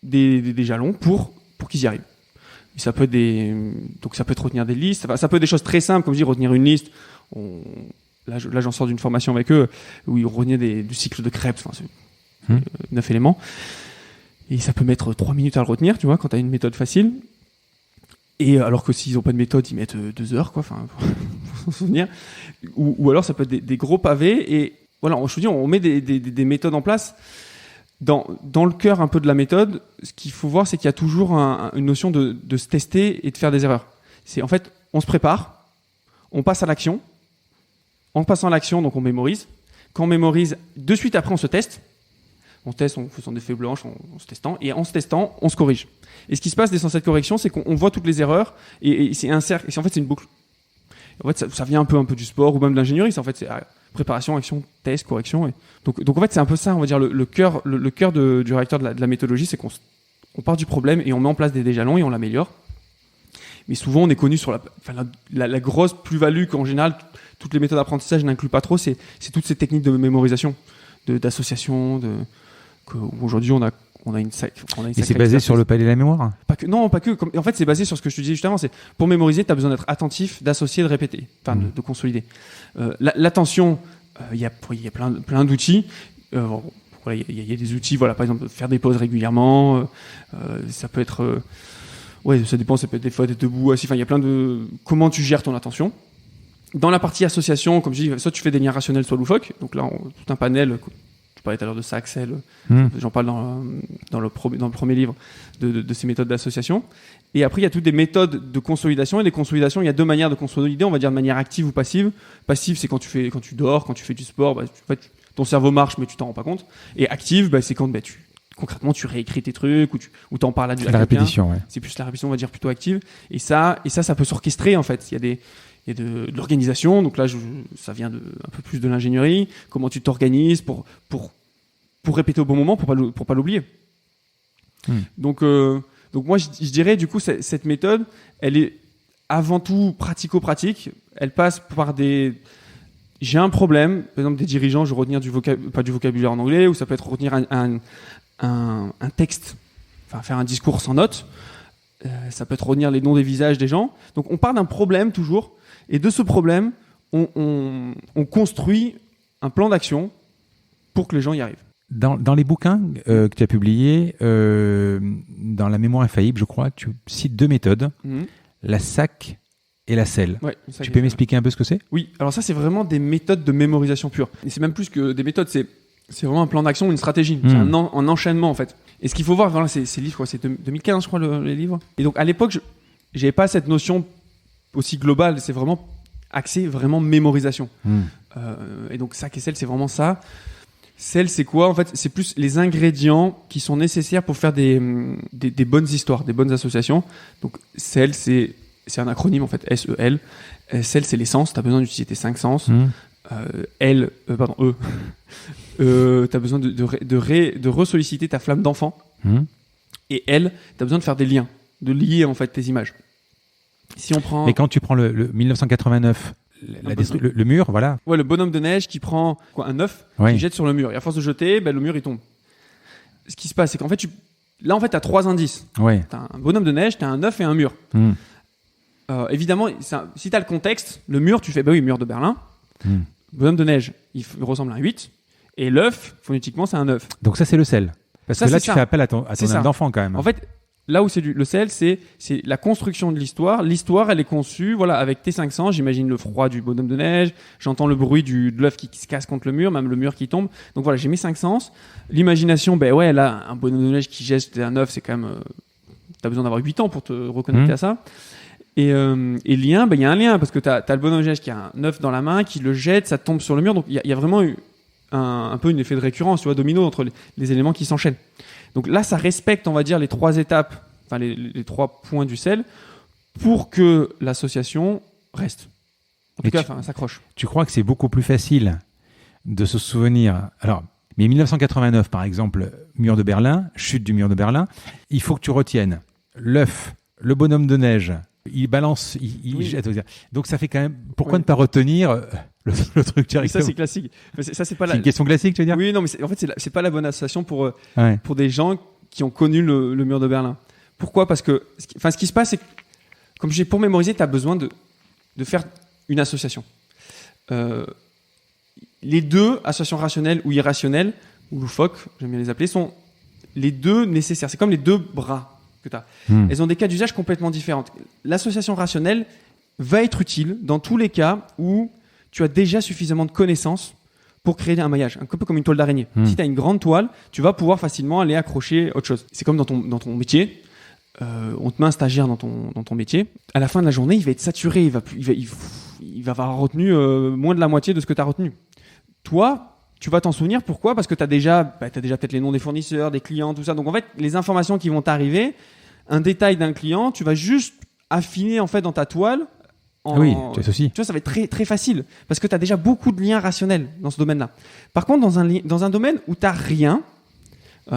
des jalons pour qu'ils y arrivent. Et ça peut être retenir des listes. Enfin, ça peut être des choses très simples, comme je dis, retenir une liste. Là, j'en sors d'une formation avec eux où ils retenaient du cycle de Krebs. Enfin, c'est 9 éléments. Et ça peut mettre 3 minutes à le retenir, tu vois, quand tu as une méthode facile. Et alors que s'ils n'ont pas de méthode, ils mettent 2 heures, quoi, enfin, pour s'en souvenir. Ou alors ça peut être des gros pavés. Et voilà, je te dis, on met des méthodes en place. Dans le cœur un peu de la méthode, ce qu'il faut voir, c'est qu'il y a toujours une notion de se tester et de faire des erreurs. C'est en fait, on se prépare, on passe à l'action. En passant à l'action, donc on mémorise. Quand on mémorise, de suite après, on se teste. On teste en faisant des feuilles blanches, en se testant. Et en se testant, on se corrige. Et ce qui se passe dans cette correction, c'est qu'on voit toutes les erreurs. Et c'est un cercle. Et en fait, c'est une boucle. En fait, ça vient un peu du sport ou même de l'ingénierie. En fait, c'est préparation, action, test, correction. Et donc en fait, c'est un peu ça, on va dire, le cœur du réacteur de la méthodologie, c'est qu'on part du problème et on met en place des jalons et on l'améliore. Mais souvent, on est connu sur la grosse plus-value qu'en général, toutes les méthodes d'apprentissage n'incluent pas trop, c'est toutes ces techniques de mémorisation, d'association, aujourd'hui on a une sacrée. Et c'est basé sur le palais de la mémoire? Pas que. En fait, c'est basé sur ce que je te disais juste avant. C'est pour mémoriser, tu as besoin d'être attentif, d'associer, de répéter, de consolider. L'attention, il y a plein d'outils. Il y a des outils, voilà, par exemple, faire des pauses régulièrement. Ça peut être, ça dépend. Ça peut être des fois d'être debout, assis. Enfin, il y a plein de comment tu gères ton attention. Dans la partie association, comme je dis, soit tu fais des liens rationnels, soit loufoques. Donc là, tout un panel. Je parlais tout à l'heure de ça, Axel. J'en parle dans le premier livre de ces méthodes d'association. Et après, il y a toutes des méthodes de consolidation. Et les consolidations, il y a 2 manières de consolider. On va dire de manière active ou passive. Passive, c'est quand tu dors, quand tu fais du sport. En fait, ton cerveau marche, mais tu t'en rends pas compte. Et active, c'est quand concrètement tu réécris tes trucs ou t'en parles à quelqu'un. La répétition, ouais. C'est plus la répétition, on va dire plutôt active. Et ça peut s'orchestrer en fait. Il y a de l'organisation, donc là ça vient un peu plus de l'ingénierie, comment tu t'organises pour répéter au bon moment, pour pas l'oublier. Donc moi je dirais du coup cette méthode, elle est avant tout pratico-pratique, elle passe par j'ai un problème, par exemple des dirigeants, je veux retenir pas du vocabulaire en anglais, ou ça peut être retenir un texte, enfin faire un discours sans notes, ça peut être retenir les noms des visages des gens. Donc on part d'un problème toujours. Et de ce problème, on construit un plan d'action pour que les gens y arrivent. Dans les bouquins que tu as publiés, dans La mémoire infaillible, je crois, tu cites 2 méthodes, la SAC et la SEL. Ouais, tu peux m'expliquer un peu ce que c'est ? Oui, alors ça, c'est vraiment des méthodes de mémorisation pure. Et c'est même plus que des méthodes, c'est vraiment un plan d'action, une stratégie. C'est un enchaînement, en fait. Et ce qu'il faut voir, voilà, c'est livres, quoi, c'est 2015, je crois, les livres. Et donc, à l'époque, j'avais pas cette notion aussi globale. C'est vraiment axé, vraiment mémorisation. Et donc, SAC et SEL, c'est vraiment ça. SEL, c'est quoi ? En fait, c'est plus les ingrédients qui sont nécessaires pour faire des bonnes histoires, des bonnes associations. Donc, SEL, c'est un acronyme, en fait, S-E-L. SEL, c'est les sens. Tu as besoin d'utiliser tes 5 sens. E. Tu as besoin de ressolliciter ta flamme d'enfant. Et L, tu as besoin de faire des liens, de lier, en fait, tes images. Si on prend... Mais quand tu prends le 1989... le mur, voilà. Ouais, le bonhomme de neige qui prend un œuf, qui jette sur le mur. Et à force de jeter, le mur, il tombe. Ce qui se passe, c'est qu'en fait, là, en fait, tu as 3 indices. Ouais. Tu as un bonhomme de neige, tu as un œuf et un mur. Évidemment, si tu as le contexte, le mur, tu fais, mur de Berlin. Bonhomme de neige, il ressemble à un 8. Et l'œuf, phonétiquement, c'est un 9. Donc ça, c'est le sel. Parce que là, tu fais appel à ton âme d'enfant, quand même. En fait, là où c'est le sel, c'est la construction de l'histoire. L'histoire, elle est conçue, voilà, avec tes 5 sens. J'imagine le froid du bonhomme de neige. J'entends le bruit de l'œuf qui se casse contre le mur, même le mur qui tombe. Donc voilà, j'ai mes 5 sens. L'imagination, là, un bonhomme de neige qui jette un œuf, c'est quand même... t'as besoin d'avoir 8 ans pour te reconnecter à ça. Et lien, il y a un lien, parce que t'as le bonhomme de neige qui a un œuf dans la main, qui le jette, ça tombe sur le mur. Donc il y a vraiment un peu un effet de récurrence, tu vois, domino entre les éléments qui s'enchaînent. Donc là, ça respecte, on va dire, les 3 étapes, enfin les 3 points du sel, pour que l'association reste. En tout cas, s'accroche. Tu crois que c'est beaucoup plus facile de se souvenir... Alors, mais 1989, par exemple, mur de Berlin, chute du mur de Berlin, il faut que tu retiennes l'œuf, le bonhomme de neige, il balance, il jette. Donc ça fait quand même... Pourquoi ne pas retenir le truc directement ? Ça, c'est classique. Ça, c'est une question classique, tu veux dire ? Oui, non, mais en fait, c'est pas la bonne association pour des gens qui ont connu le mur de Berlin. Pourquoi ? Parce que ce qui se passe, c'est que, comme je dis, pour mémoriser, tu as besoin de faire une association. Les deux, associations rationnelles ou irrationnelles, ou loufoques, j'aime bien les appeler, sont les deux nécessaires. C'est comme les 2 bras que tu as. Elles ont des cas d'usage complètement différents. L'association rationnelle va être utile dans tous les cas où tu as déjà suffisamment de connaissances pour créer un maillage, un peu comme une toile d'araignée. Si tu as une grande toile, tu vas pouvoir facilement aller accrocher autre chose. C'est comme dans ton métier. On te met un stagiaire dans ton métier. À la fin de la journée, il va être saturé. Il va avoir retenu moins de la moitié de ce que tu as retenu. Toi, tu vas t'en souvenir. Pourquoi ? Parce que tu as déjà peut-être les noms des fournisseurs, des clients, tout ça. Donc en fait, les informations qui vont t'arriver, un détail d'un client, tu vas juste affiner en fait dans ta toile. Oui, tu associes. Tu vois, ça va être très, très facile parce que tu as déjà beaucoup de liens rationnels dans ce domaine-là. Par contre, dans un domaine où tu n'as rien,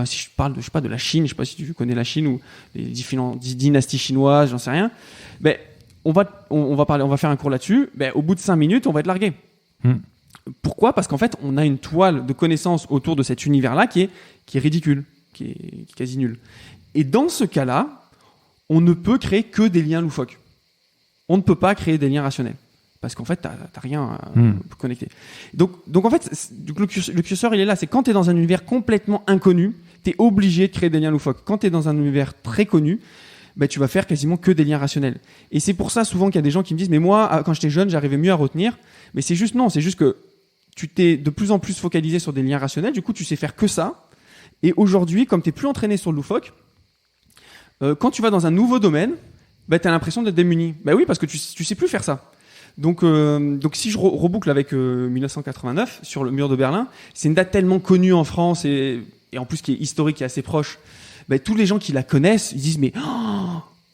si je parle de la Chine, je ne sais pas si tu connais la Chine ou les différentes dynasties chinoises, j'en sais rien, on va faire un cours là-dessus. Au bout de 5 minutes, on va être largué. Pourquoi ? Parce qu'en fait, on a une toile de connaissances autour de cet univers-là qui est ridicule, qui est quasi nul. Et dans ce cas-là, on ne peut créer que des liens loufoques. On ne peut pas créer des liens rationnels. Parce qu'en fait, tu n'as rien à connecter. Donc en fait, le curseur, il est là. C'est quand tu es dans un univers complètement inconnu, tu es obligé de créer des liens loufoques. Quand tu es dans un univers très connu, tu vas faire quasiment que des liens rationnels. Et c'est pour ça souvent qu'il y a des gens qui me disent « Mais moi, quand j'étais jeune, j'arrivais mieux à retenir. » Mais c'est juste que tu t'es de plus en plus focalisé sur des liens rationnels. Du coup, tu sais faire que ça. Et aujourd'hui, comme tu n'es plus entraîné sur le loufoque, quand tu vas dans un nouveau domaine, tu as l'impression d'être démuni. Oui, parce que tu sais plus faire ça. Donc si je reboucle avec 1989 sur le mur de Berlin, c'est une date tellement connue en France et en plus qui est historique et assez proche. Tous les gens qui la connaissent, ils disent mais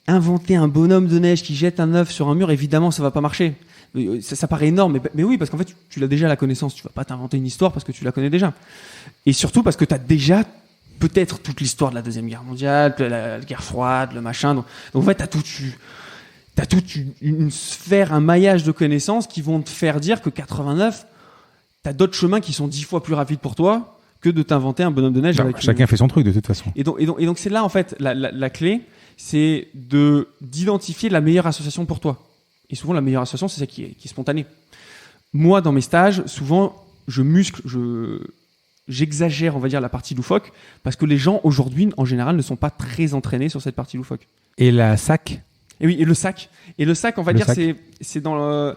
inventer un bonhomme de neige qui jette un œuf sur un mur, évidemment ça va pas marcher. Ça paraît énorme, mais oui, parce qu'en fait tu l'as déjà la connaissance. Tu vas pas t'inventer une histoire parce que tu la connais déjà. Et surtout parce que tu as déjà peut-être toute l'histoire de la Deuxième Guerre mondiale, la guerre froide, le machin. Donc en fait, t'as toute une sphère, un maillage de connaissances qui vont te faire dire que 89, t'as d'autres chemins qui sont 10 fois plus rapides pour toi que de t'inventer un bonhomme de neige. Chacun fait son truc de toute façon. Et donc c'est là en fait la clé, c'est d'identifier la meilleure association pour toi. Et souvent la meilleure association, c'est celle qui est spontanée. Moi, dans mes stages, souvent je muscle, j'exagère, on va dire, la partie loufoque, parce que les gens, aujourd'hui, en général, ne sont pas très entraînés sur cette partie loufoque. Et la SAC ? Et oui, et le sac. Et le sac, on va dire, c'est dans le...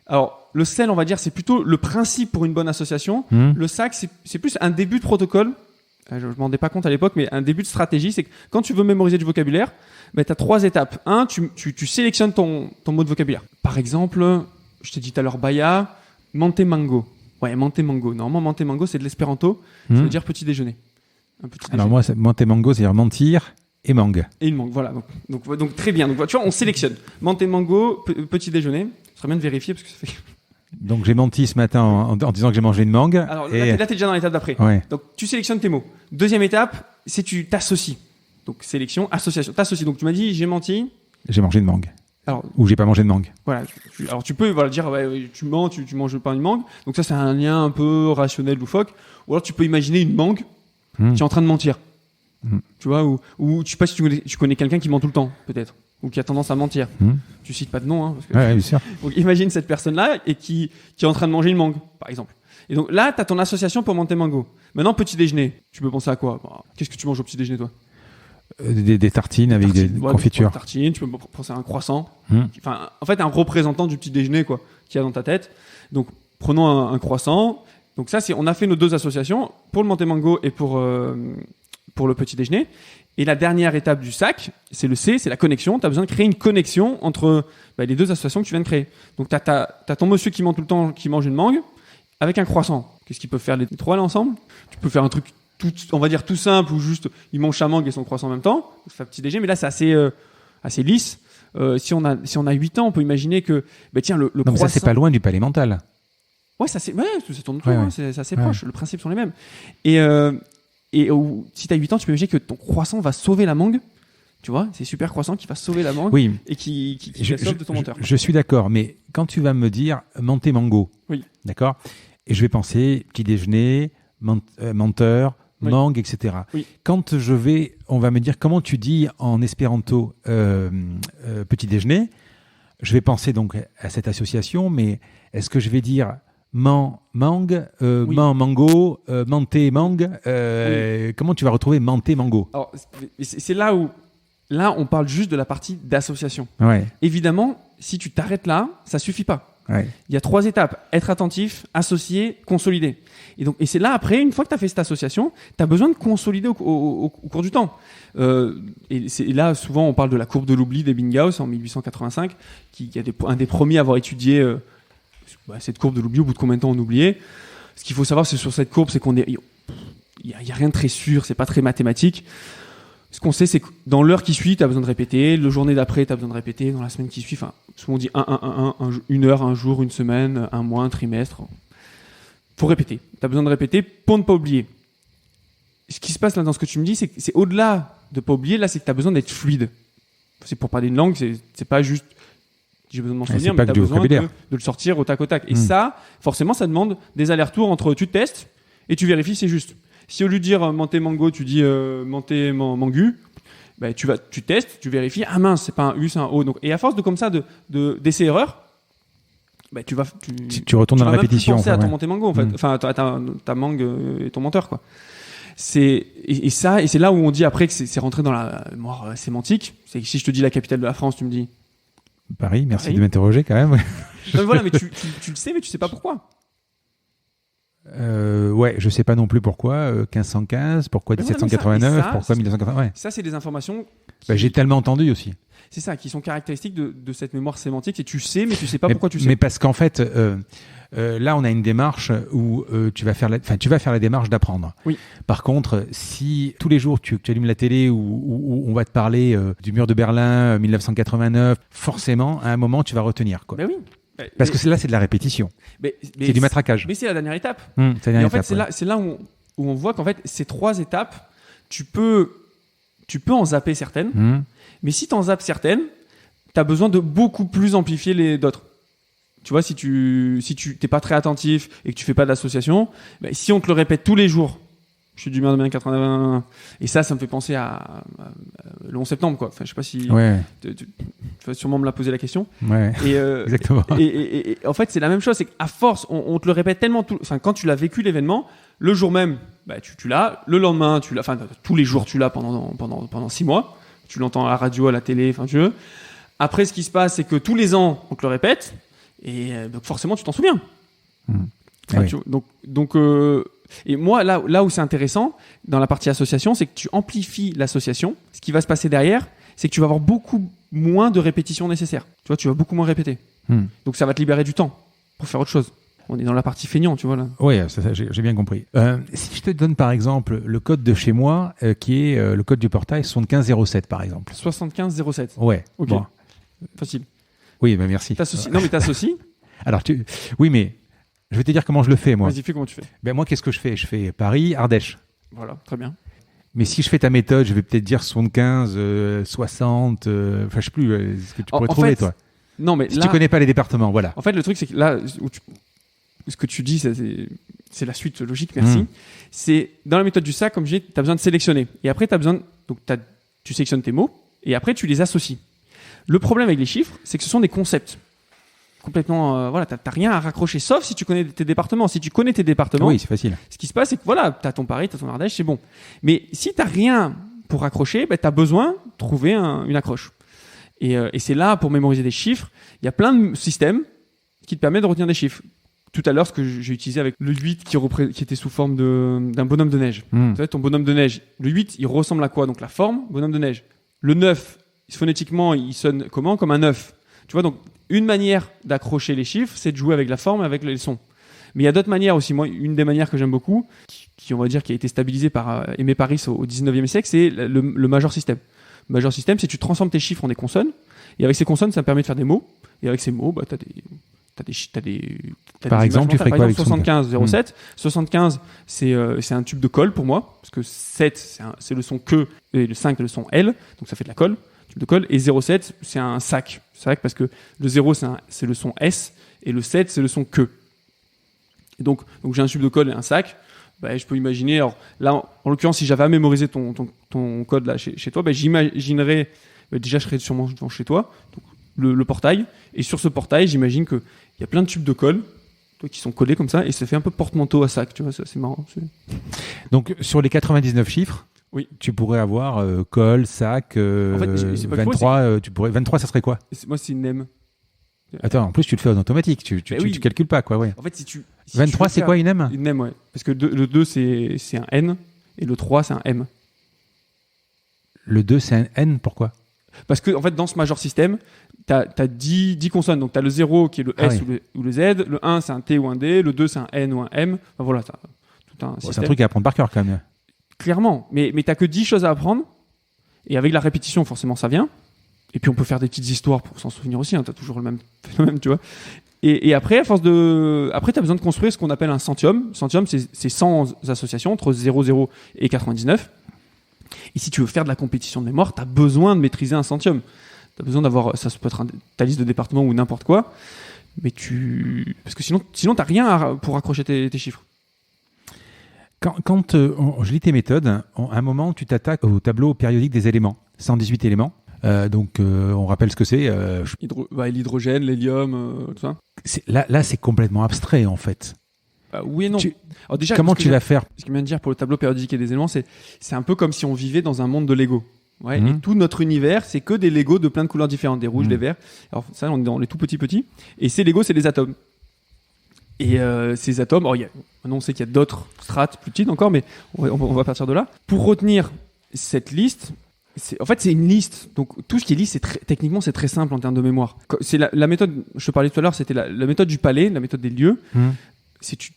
Alors, le sel, on va dire, c'est plutôt le principe pour une bonne association. Le sac, c'est plus un début de protocole. Je ne m'en rendais pas compte à l'époque, mais un début de stratégie, c'est que quand tu veux mémoriser du vocabulaire, tu as 3 étapes. Tu sélectionnes ton mot de vocabulaire. Par exemple, je t'ai dit tout à l'heure, Baya, Mantemango. Ouais, Mantemango. Normalement, Mantemango, c'est de l'espéranto. Ça veut dire petit déjeuner. Un petit déjeuner. Alors moi, Mantemango, c'est-à-dire mentir et mangue. Et une mangue, voilà. Donc très bien. Donc tu vois, on sélectionne. Mantemango, petit déjeuner. Ce serait bien de vérifier parce que ça fait... Donc j'ai menti ce matin en disant que j'ai mangé une mangue. Alors là, t'es déjà dans l'étape d'après. Ouais. Donc tu sélectionnes tes mots. Deuxième étape, c'est tu t'associes. Donc sélection, association. T'associes. Donc tu m'as dit j'ai menti. J'ai mangé une mangue. Alors, ou j'ai pas mangé de mangue. Voilà. Alors tu peux dire ouais, tu mens, tu manges pas une mangue. Donc ça c'est un lien un peu rationnel loufoque. Ou alors tu peux imaginer une mangue qui est en train de mentir. Tu vois, ou je sais pas si tu connais quelqu'un qui ment tout le temps, peut-être, ou qui a tendance à mentir. Tu cites pas de nom, hein. Parce que ouais, bien sûr. Donc imagine cette personne-là et qui est en train de manger une mangue, par exemple. Et donc là, t'as ton association pour Mantemango. Maintenant, petit déjeuner. Tu peux penser à quoi? Qu'est-ce que tu manges au petit déjeuner, toi? Des tartines avec des confitures. Des tartines, tu peux penser à un croissant. Enfin, en fait, un représentant du petit déjeuner, quoi, qu'il y a dans ta tête. Donc, prenons un croissant. Donc ça, on a fait nos 2 associations pour le Mantemango et pour le petit déjeuner. Et la dernière étape du sac, c'est le C, c'est la connexion. Tu as besoin de créer une connexion entre les 2 associations que tu viens de créer. Donc, tu as ton monsieur qui ment tout le temps, qui mange une mangue, avec un croissant. Qu'est-ce qu'ils peuvent faire les 3 là ensemble? Tu peux faire un truc on va dire tout simple, ou juste il mange sa mangue et son croissant en même temps. Ça fait un petit déjeuner, mais là c'est assez lisse. Si on a 8 ans, on peut imaginer que tiens, le non, croissant... mais ça c'est pas loin du palais mental. Ouais, ça tourne autour, hein, c'est assez proche. Les principes sont les mêmes. Et si tu as 8 ans, tu peux imaginer que ton croissant va sauver la mangue. Tu vois, c'est super croissant qui va sauver la mangue et qui la sauve de ton menteur. Je suis d'accord, mais quand tu vas me dire Mantemango, d'accord, et je vais penser petit déjeuner, menteur, mangue, etc. Quand on va me dire comment tu dis en espéranto petit déjeuner, je vais penser donc à cette association, mais est-ce que je vais dire mangue, mango, mangue, comment tu vas retrouver mango? Alors, c'est là où on parle juste de la partie d'association. Ouais. Évidemment, si tu t'arrêtes là, ça suffit pas. Ouais. Il y a 3 étapes. Être attentif, associer, consolider. Et c'est là, après, une fois que tu as fait cette association, tu as besoin de consolider au cours du temps. Et là, souvent, on parle de la courbe de l'oubli d'Ebbinghaus en 1885, qui est un des premiers à avoir étudié cette courbe de l'oubli, au bout de combien de temps on oubliait. Ce qu'il faut savoir, c'est sur cette courbe, c'est il y a rien de très sûr, c'est pas très mathématique. Ce qu'on sait, c'est que dans l'heure qui suit, tu as besoin de répéter. Le journée d'après, tu as besoin de répéter. Dans la semaine qui suit, souvent on dit 1 heure, un jour, une semaine, un mois, un trimestre. Faut répéter. Tu as besoin de répéter pour ne pas oublier. Ce qui se passe là dans ce que tu me dis, c'est que c'est au-delà de pas oublier. Là, c'est que tu as besoin d'être fluide. C'est pour parler une langue, c'est pas juste j'ai besoin de m'en souvenir, mais tu as besoin de le sortir au tac au tac. Et ça, forcément, ça demande des allers-retours entre tu testes et tu vérifies c'est juste. Si au lieu de dire Mantemango, tu dis mangu, tu testes, tu vérifies. Ah mince, c'est pas un U, c'est un O. Donc, et à force de comme ça d'essais erreurs, tu retournes dans la répétition. Tu penser à ton Mantemango en fait, enfin à ta mangue et ton menteur quoi. C'est là où on dit après que c'est rentré dans la mémoire sémantique. C'est que si je te dis la capitale de la France, tu me dis Paris. Merci de m'interroger quand même. Voilà, mais tu le sais, mais tu sais pas pourquoi. Ouais, je sais pas non plus pourquoi 1515, pourquoi 1789, pourquoi 1980. Ouais. Ça, c'est des informations. J'ai tellement entendu aussi. C'est ça, qui sont caractéristiques de cette mémoire sémantique. Et tu sais, mais tu sais pas pourquoi tu sais. Mais parce qu'en fait, là, on a une démarche où tu vas faire la démarche d'apprendre. Oui. Par contre, si tous les jours tu allumes la télé où on va te parler du mur de Berlin 1989, forcément, à un moment, tu vas retenir quoi. Ben oui. Parce que là, c'est de la répétition. C'est du matraquage. Mais c'est la dernière étape. C'est la dernière étape. En fait, c'est là où on voit qu'en fait, ces 3 étapes, tu peux en zapper certaines. Mais si tu en zappes certaines, tu as besoin de beaucoup plus amplifier les d'autres. Tu vois, si tu t'es pas très attentif et que tu fais pas d'association, si on te le répète tous les jours, je suis du mur de 1980, et ça me fait penser à le 11 septembre, quoi. Enfin, je sais pas si tu vas sûrement me la poser la question. Ouais. Exactement. Et en fait, c'est la même chose, c'est qu'à force, on te le répète tellement quand tu l'as vécu l'événement, le jour même, tu l'as. Le lendemain, tu l'as. Enfin, tous les jours, tu l'as pendant 6 mois. Tu l'entends à la radio, à la télé, enfin, tu veux. Après, ce qui se passe, c'est que tous les ans, on te le répète. Et donc, forcément, tu t'en souviens. Enfin, et moi, là où c'est intéressant, dans la partie association, c'est que tu amplifies l'association. Ce qui va se passer derrière, c'est que tu vas avoir beaucoup moins de répétitions nécessaires. Tu vois, tu vas beaucoup moins répéter. Donc, ça va te libérer du temps pour faire autre chose. On est dans la partie feignant, tu vois là. Oui, j'ai bien compris. Si je te donne par exemple le code de chez moi, qui est le code du portail 7507 par exemple. 7507. Ouais. Ok. Bon. Facile. Oui, bah merci. Non, mais t'associes. Alors, oui, mais je vais te dire comment je le fais, moi. Vas-y, fais comment tu fais. Ben, moi, qu'est-ce que je fais ? Je fais Paris, Ardèche. Voilà, très bien. Mais si je fais ta méthode, je vais peut-être dire 75, 60, enfin, je sais plus ce que tu pourrais trouver, toi. Non, mais si là, tu connais pas les départements, voilà. En fait, le truc, c'est que là, ce que tu dis, c'est la suite logique, merci. C'est dans la méthode du sac, comme je dis, tu as besoin de sélectionner. Et après, tu sélectionnes tes mots et après, tu les associes. Le problème avec les chiffres, c'est que ce sont des concepts. Complètement, voilà, t'as rien à raccrocher, sauf si tu connais tes départements. Si tu connais tes départements, oui, c'est facile. Ce qui se passe, c'est que voilà, t'as ton Paris, t'as ton Ardèche, c'est bon. Mais si t'as rien pour raccrocher, t'as besoin de trouver une accroche. Et c'est là, pour mémoriser des chiffres, il y a plein de systèmes qui te permettent de retenir des chiffres. Tout à l'heure, ce que j'ai utilisé avec le 8 qui était sous forme d'un bonhomme de neige. Tu sais, ton bonhomme de neige, le 8, il ressemble à quoi ? Donc la forme, bonhomme de neige. Le 9, phonétiquement, il sonne comment ? Comme un 9. Tu vois, donc une manière d'accrocher les chiffres, c'est de jouer avec la forme, avec les sons. Mais il y a d'autres manières aussi. Moi, une des manières que j'aime beaucoup, qui on va dire qui a été stabilisée par Aimé Paris au 19e siècle, c'est le major system. Le major system, c'est que tu transformes tes chiffres en des consonnes. Et avec ces consonnes, ça permet de faire des mots. Et avec ces mots, par exemple, tu ferais quoi avec 75, 07. 75, c'est un tube de colle pour moi, parce que 7, c'est le son que, et le 5, c'est le son L, donc ça fait de la colle, tube de colle. Et 07, c'est un sac. C'est vrai que parce que le 0, c'est le son S, et le 7, c'est le son que. Et donc j'ai un tube de colle et un sac. Je peux imaginer, alors là, en l'occurrence, si j'avais à mémoriser ton code là chez toi, j'imaginerais, déjà je serais sûrement devant chez toi, donc, le portail, et sur ce portail, j'imagine qu'il y a plein de tubes de colle qui sont collés comme ça, et ça fait un peu porte-manteau à sac, tu vois, c'est marrant. Donc sur les 99 chiffres, oui. Tu pourrais avoir colle, sac, en fait, c'est pas 23, tu pourrais, 23, ça serait quoi ? Moi, c'est une NEM. Attends, en plus, tu le fais en automatique, tu calcules pas, quoi, ouais. En fait, si 23, c'est quoi une M ? Une NEM, ouais. Parce que le 2, c'est un N, et le 3, c'est un M. Le 2, c'est un N, pourquoi ? Parce que, en fait, dans ce major system, t'as 10 consonnes. Donc, t'as le 0 qui est le S ou le Z, le 1, c'est un T ou un D, le 2, c'est un N ou un M. Enfin, voilà, t'as tout un système. C'est un truc à apprendre par cœur, quand même. Clairement. Mais t'as que 10 choses à apprendre. Et avec la répétition, forcément, ça vient. Et puis, on peut faire des petites histoires pour s'en souvenir aussi. T'as toujours le même phénomène, tu vois. Et après, après, t'as besoin de construire ce qu'on appelle un centium. Centium, c'est 100 associations entre 0, 0 et 99. Et si tu veux faire de la compétition de mémoire, tu as besoin de maîtriser un centium. Tu as besoin d'avoir, ça peut être ta liste de départements ou n'importe quoi, mais parce que sinon tu n'as rien pour accrocher tes chiffres. Quand je lis tes méthodes, à un moment, tu t'attaques au tableau périodique des éléments, 118 éléments. Donc, on rappelle ce que c'est. L'hydrogène, l'hélium, tout ça. Là, c'est complètement abstrait, en fait. Oui et non. Alors déjà, comment tu vas faire ? Ce que je viens de dire pour le tableau périodique et des éléments, c'est un peu comme si on vivait dans un monde de Lego. Ouais, et tout notre univers, c'est que des Legos de plein de couleurs différentes, des rouges, des verts. Alors ça, on est dans les tout petits. Et ces Legos, c'est des atomes. Et ces atomes, maintenant on sait qu'il y a d'autres strates plus petites encore, mais on va partir de là. Pour retenir cette liste, en fait, c'est une liste. Donc tout ce qui est liste, techniquement, c'est très simple en termes de mémoire. C'est la méthode, je te parlais tout à l'heure, c'était la méthode du palais, la méthode des lieux. C'est tu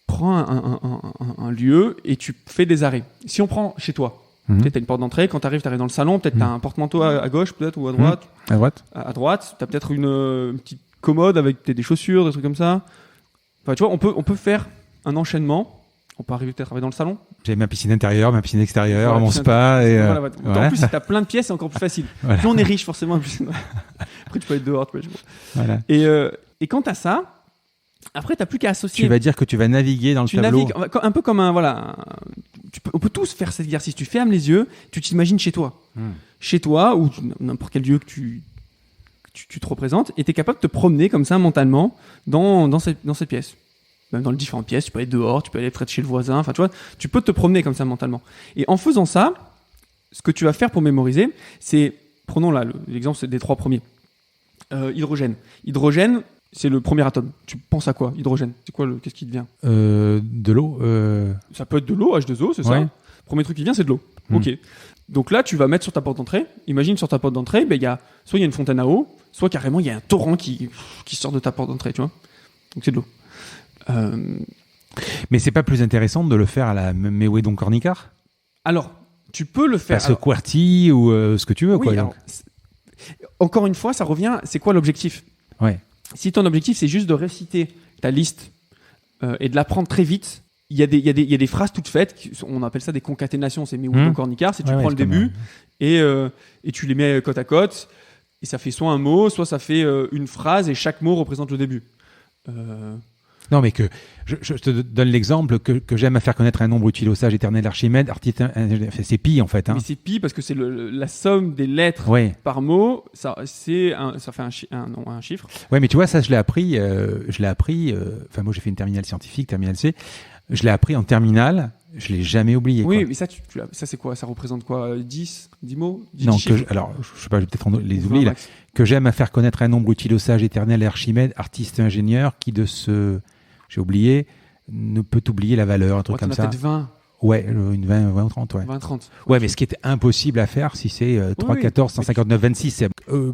prends un lieu et tu fais des arrêts. Si on prend chez toi, peut-être tu as une porte d'entrée, quand tu arrives dans le salon, peut-être tu as un porte-manteau à gauche peut-être ou à droite. À droite. À droite, tu as peut-être une petite commode avec des chaussures, des trucs comme ça. Enfin, tu vois, on peut faire un enchaînement. On peut arriver peut-être dans le salon. J'ai ma piscine intérieure, ma piscine extérieure, mon spa. Et En plus, si tu as plein de pièces, c'est encore plus facile. Plus on est riche, forcément. Après, tu peux être dehors. Voilà. Et quand tu as ça, après, tu n'as plus qu'à associer. Tu vas dire que tu vas naviguer dans le tableau. Tu navigues un peu comme on peut tous faire cet exercice. Tu fermes les yeux, tu t'imagines chez toi. Chez toi, ou n'importe quel lieu que tu te représentes, et tu es capable de te promener comme ça mentalement dans cette pièce. même dans les différentes pièces. Tu peux aller dehors, tu peux aller près de chez le voisin. Enfin, tu vois, tu peux te promener comme ça mentalement. Et en faisant ça, ce que tu vas faire pour mémoriser, c'est, prenons là l'exemple des 3 premiers. Hydrogène. Hydrogène, c'est le premier atome. Tu penses à quoi, hydrogène? C'est quoi qu'est-ce qui te vient? De l'eau. Ça peut être de l'eau, H2O, c'est ça. Premier truc qui vient, c'est de l'eau. Ok. Donc là, tu vas mettre sur ta porte d'entrée. Imagine sur ta porte d'entrée, soit il y a une fontaine à eau, soit carrément il y a un torrent qui sort de ta porte d'entrée, tu vois. Donc c'est de l'eau. Mais c'est pas plus intéressant de le faire à la Mewedon Cornicar? Alors, tu peux le faire. Parce que QWERTY ou ce que tu veux, oui, quoi. Alors, encore une fois, ça revient. C'est quoi l'objectif? Ouais. Si ton objectif c'est juste de réciter ta liste et de l'apprendre très vite, il y a des phrases toutes faites. On appelle ça des concaténations. C'est Mewedon Cornicar. C'est tu prends le début et tu les mets côte à côte. Et ça fait soit un mot, soit ça fait une phrase et chaque mot représente le début. Non, mais que je te donne l'exemple que j'aime à faire connaître un nombre utile au sage éternel Archimède. C'est pi en fait. Hein. Mais c'est pi parce que c'est la somme des lettres par mot. Ça fait un chiffre. Ouais, mais tu vois, ça je l'ai appris. Enfin, moi j'ai fait une terminale scientifique, terminale C. Je l'ai appris en terminale. Je l'ai jamais oublié. Oui, quoi. mais ça c'est quoi? Ça représente quoi? 10 mots? 10 non, chiffres. Alors, je sais pas, je vais peut-être les oublier là. Que j'aime à faire connaître un nombre utile au sage éternel Archimède, artiste ingénieur, qui de ce, j'ai oublié, ne peut oublier la valeur, un truc comme ça. Peut-être 20. Ouais, une 20 ou 30, ouais. 20-30. Ouais, mais ce qui est impossible à faire si c'est 3, 14, 159, 26.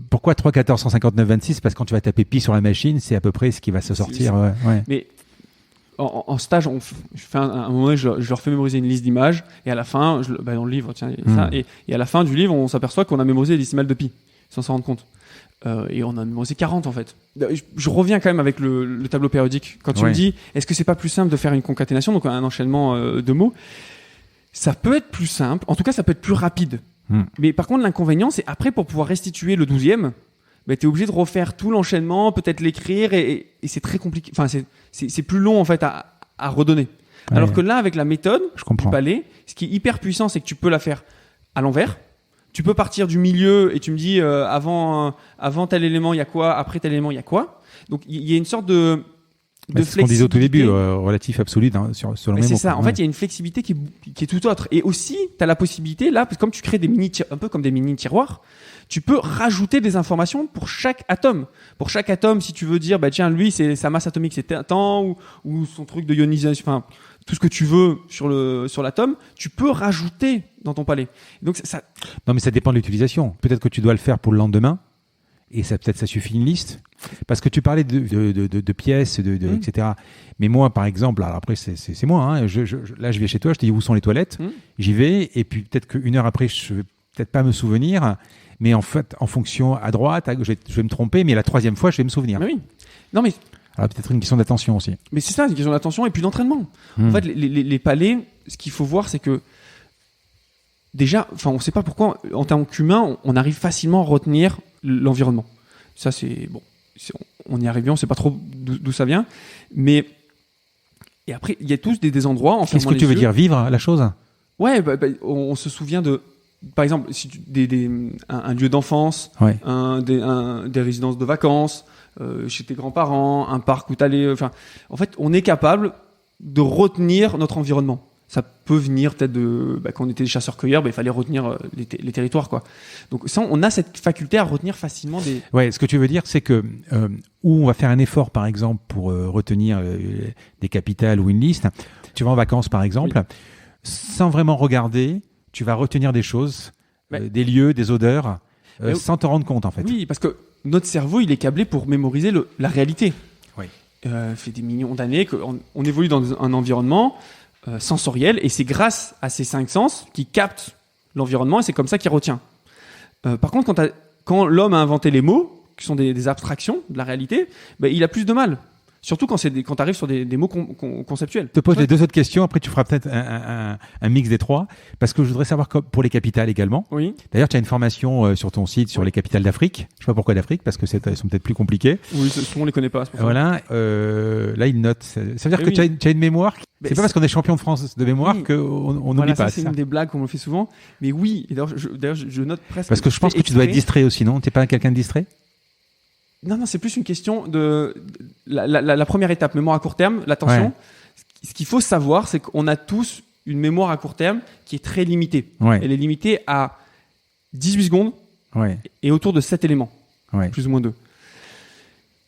Pourquoi 3, 14, 159, 26? Parce que quand tu vas taper pi sur la machine, c'est à peu près ce qui va se sortir. Ouais. Mais en stage, je fais un moment donné, je leur fais mémoriser une liste d'images et à la fin, dans le livre, tiens, ça, et à la fin du livre, on s'aperçoit qu'on a mémorisé les décimales de pi, sans s'en rendre compte. Et on a mémorisé 40 en fait. Je reviens quand même avec le tableau périodique. Quand tu me dis, est-ce que c'est pas plus simple de faire une concaténation, donc un enchaînement de mots? Ça peut être plus simple, en tout cas ça peut être plus rapide. Mais par contre l'inconvénient, c'est après pour pouvoir restituer le 12e, tu es obligé de refaire tout l'enchaînement, peut-être l'écrire, et c'est très compliqué. Enfin, c'est plus long en fait à redonner. Ouais. Alors que là, avec la méthode du palais, ce qui est hyper puissant, c'est que tu peux la faire à l'envers. Tu peux partir du milieu et tu me dis avant tel élément il y a quoi, après tel élément il y a quoi. Donc il y a une sorte de c'est ce qu'on disait au tout début, relatif absolu sur le même mot. C'est ça. En fait, il y a une flexibilité qui est tout autre. Et aussi, tu as la possibilité là, parce que comme tu crées un peu comme des mini tiroirs, tu peux rajouter des informations pour chaque atome. Pour chaque atome, si tu veux dire, tiens, lui, c'est sa masse atomique, c'est tant, ou son truc de ionisation, enfin, tout ce que tu veux sur l'atome, tu peux rajouter dans ton palais. Donc ça. Non, mais ça dépend de l'utilisation. Peut-être que tu dois le faire pour le lendemain, et ça suffit une liste. Parce que tu parlais de pièces, etc. Mais moi, par exemple, alors après, c'est moi. Hein, là, je vais chez toi, je te dis où sont les toilettes. J'y vais, et puis peut-être qu'une heure après, je vais peut-être pas me souvenir. Mais en fait, en fonction à droite, je vais me tromper, mais la 3e fois, je vais me souvenir. Mais oui. Non, mais. Alors peut-être une question d'attention aussi. Mais c'est ça, une question d'attention et puis d'entraînement. En fait, les palais, ce qu'il faut voir, c'est que déjà, on ne sait pas pourquoi, en tant qu'humain, on arrive facilement à retenir l'environnement. Ça, c'est bon. On y arrive bien, on ne sait pas trop d'où ça vient. Mais et après, il y a tous des endroits. Qu'est-ce que tu veux dire, vivre la chose? Ouais, on se souvient de. Par exemple, si un lieu d'enfance, des résidences de vacances, chez tes grands-parents, un parc où t'allais. En fait, on est capable de retenir notre environnement. Ça peut venir peut-être quand on était des chasseurs-cueilleurs, il fallait retenir les territoires, quoi. Donc ça, on a cette faculté à retenir facilement des. Ouais, ce que tu veux dire, c'est que où on va faire un effort, par exemple, pour retenir des capitales ou une liste. Tu vas en vacances, par exemple, sans vraiment regarder. Tu vas retenir des choses, des lieux, des odeurs, sans te rendre compte en fait. Oui, parce que notre cerveau, il est câblé pour mémoriser la réalité. Oui. Fait des millions d'années qu'on évolue dans un environnement sensoriel, et c'est grâce à ces 5 sens qu'il capte l'environnement, et c'est comme ça qu'il retient. Par contre, quand l'homme a inventé les mots, qui sont des abstractions de la réalité, il a plus de mal. Surtout quand tu arrives sur des mots conceptuels. Je te pose les 2 autres questions, après tu feras peut-être un mix des 3, parce que je voudrais savoir pour les capitales également. Oui. D'ailleurs, tu as une formation sur ton site sur les capitales d'Afrique. Je ne sais pas pourquoi d'Afrique, parce que elles sont peut-être plus compliquées. Oui, souvent on ne les connaît pas. Voilà, là il note. Ça veut dire que tu as une mémoire. C'est pas parce qu'on est champion de France de mémoire qu'on n'oublie pas. C'est une des blagues qu'on me fait souvent. Mais oui, et d'ailleurs je note presque. Parce que je pense que tu dois être distrait aussi, non? Tu n'es pas quelqu'un de distrait? Non, c'est plus une question de la première étape, mémoire à court terme, l'attention. Ouais. Ce qu'il faut savoir, c'est qu'on a tous une mémoire à court terme qui est très limitée. Ouais. Elle est limitée à 18 secondes Ouais. et autour de 7 éléments, Ouais. plus ou moins 2.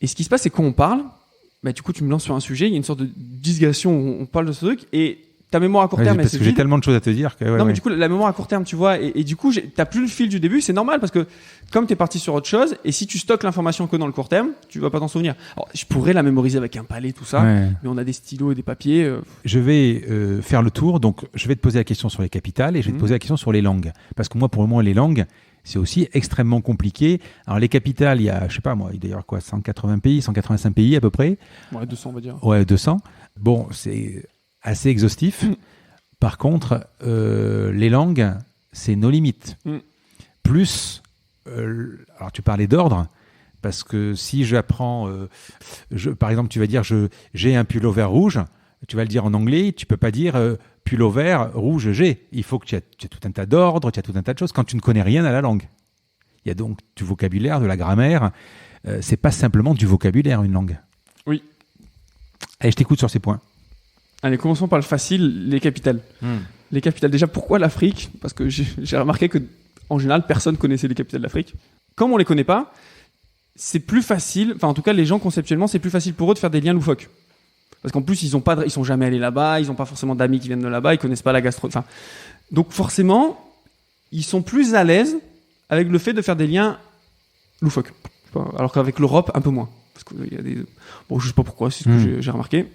Et ce qui se passe, c'est quand on parle, bah, du coup, tu me lances sur un sujet, il y a une sorte de digression où on parle de ce truc, et ta mémoire à court terme, Parce que j'ai tellement de choses à te dire que. non, mais du coup, la mémoire à court terme, tu vois, et du coup, t'as plus le fil du début, c'est normal parce que comme t'es parti sur autre chose, et si tu stockes l'information que dans le court terme, tu vas pas t'en souvenir. Alors, je pourrais la mémoriser avec un palais, tout ça, Ouais. mais on a des stylos et des papiers. Je vais faire le tour. Donc, je vais te poser la question sur les capitales et je vais te poser la question sur les langues. Parce que moi, pour le moment, les langues, c'est aussi extrêmement compliqué. Alors, les capitales, il y a, je sais pas moi, il doit y avoir quoi, 180 pays, 185 pays à peu près. Ouais, 200, on va dire. Ouais, 200. Bon, c'est assez exhaustif. Par contre, les langues, c'est nos limites. Plus, alors tu parlais d'ordre, parce que si j'apprends, par exemple, tu vas dire j'ai un pullover rouge, tu vas le dire en anglais, tu peux pas dire pullover rouge j'ai. Il faut que tu aies tout un tas d'ordres, tu as tout un tas de choses quand tu ne connais rien à la langue. Il y a donc du vocabulaire, de la grammaire. C'est pas simplement du vocabulaire, une langue. Oui. Allez, je t'écoute sur ces points. Allez, commençons par le facile, les capitales. Les capitales, déjà, pourquoi l'Afrique ? Parce que j'ai remarqué que, en général, personne connaissait les capitales d'Afrique. Comme on les connaît pas, c'est plus facile, enfin, en tout cas, les gens, conceptuellement, c'est plus facile pour eux de faire des liens loufoques. Parce qu'en plus, ils sont jamais allés là-bas, ils n'ont pas forcément d'amis qui viennent de là-bas, ils connaissent pas la gastronomie. Enfin, donc, forcément, ils sont plus à l'aise avec le fait de faire des liens loufoques. Alors qu'avec l'Europe, un peu moins. Parce qu'il y a des. Bon, je sais pas pourquoi, c'est ce que j'ai remarqué.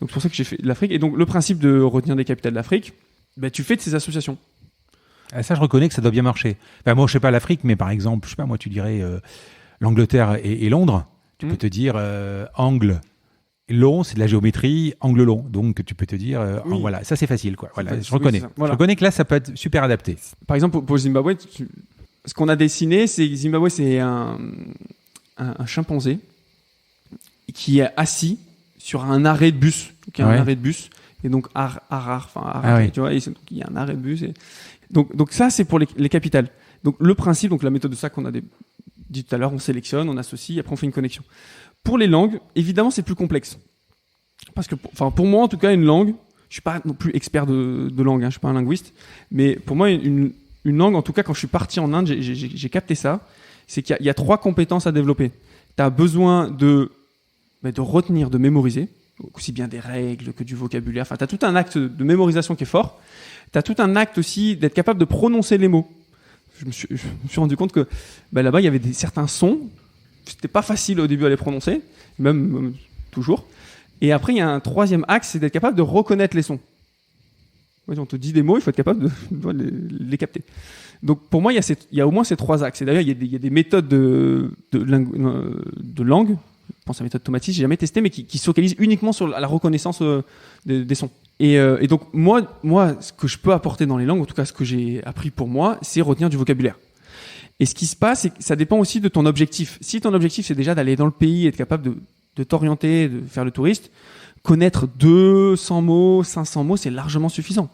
Donc c'est pour ça que j'ai fait de l'Afrique. Et donc le principe de retenir des capitales d'Afrique, bah, tu fais de ces associations. Ah, ça, je reconnais que ça doit bien marcher. Enfin, moi, je sais pas l'Afrique, mais par exemple, je sais pas, moi, tu dirais l'Angleterre et Londres. Tu peux te dire angle long, c'est de la géométrie, angle long. Donc tu peux te dire, voilà, ça c'est facile, quoi. Voilà, je reconnais. Voilà. Je reconnais que là, ça peut être super adapté. Par exemple, pour le Zimbabwe, ce qu'on a dessiné, c'est Zimbabwe, c'est un chimpanzé qui est assis sur un arrêt de bus. Donc, il y a un arrêt de bus. Et donc, tu vois, donc, il y a un arrêt de bus. Donc ça, c'est pour les capitales. Donc, le principe, donc la méthode de ça qu'on a dit tout à l'heure, on sélectionne, on associe, après on fait une connexion. Pour les langues, évidemment, c'est plus complexe. Parce que, pour moi, en tout cas, une langue, je suis pas non plus expert de langue, hein, je suis pas un linguiste, mais pour moi, une langue, en tout cas, quand je suis parti en Inde, j'ai capté ça, c'est qu'il y a 3 compétences à développer. Tu as besoin de retenir, de mémoriser, aussi bien des règles que du vocabulaire. Enfin, tu as tout un acte de mémorisation qui est fort. Tu as tout un acte aussi d'être capable de prononcer les mots. Je me suis rendu compte que là-bas, il y avait certains sons, c'était pas facile au début à les prononcer, même toujours. Et après, il y a un 3e axe, c'est d'être capable de reconnaître les sons. On te dit des mots, il faut être capable de les capter. Donc pour moi, il y a au moins ces 3 axes. Et d'ailleurs, il y a des méthodes de langue. Je pense à la méthode Tomatis, j'ai jamais testé, mais qui se focalise uniquement sur la reconnaissance des sons. Et donc moi, ce que je peux apporter dans les langues, en tout cas ce que j'ai appris pour moi, c'est retenir du vocabulaire. Et ce qui se passe, c'est que ça dépend aussi de ton objectif. Si ton objectif c'est déjà d'aller dans le pays, être capable de t'orienter, de faire le touriste, connaître 200 mots, 500 mots, c'est largement suffisant.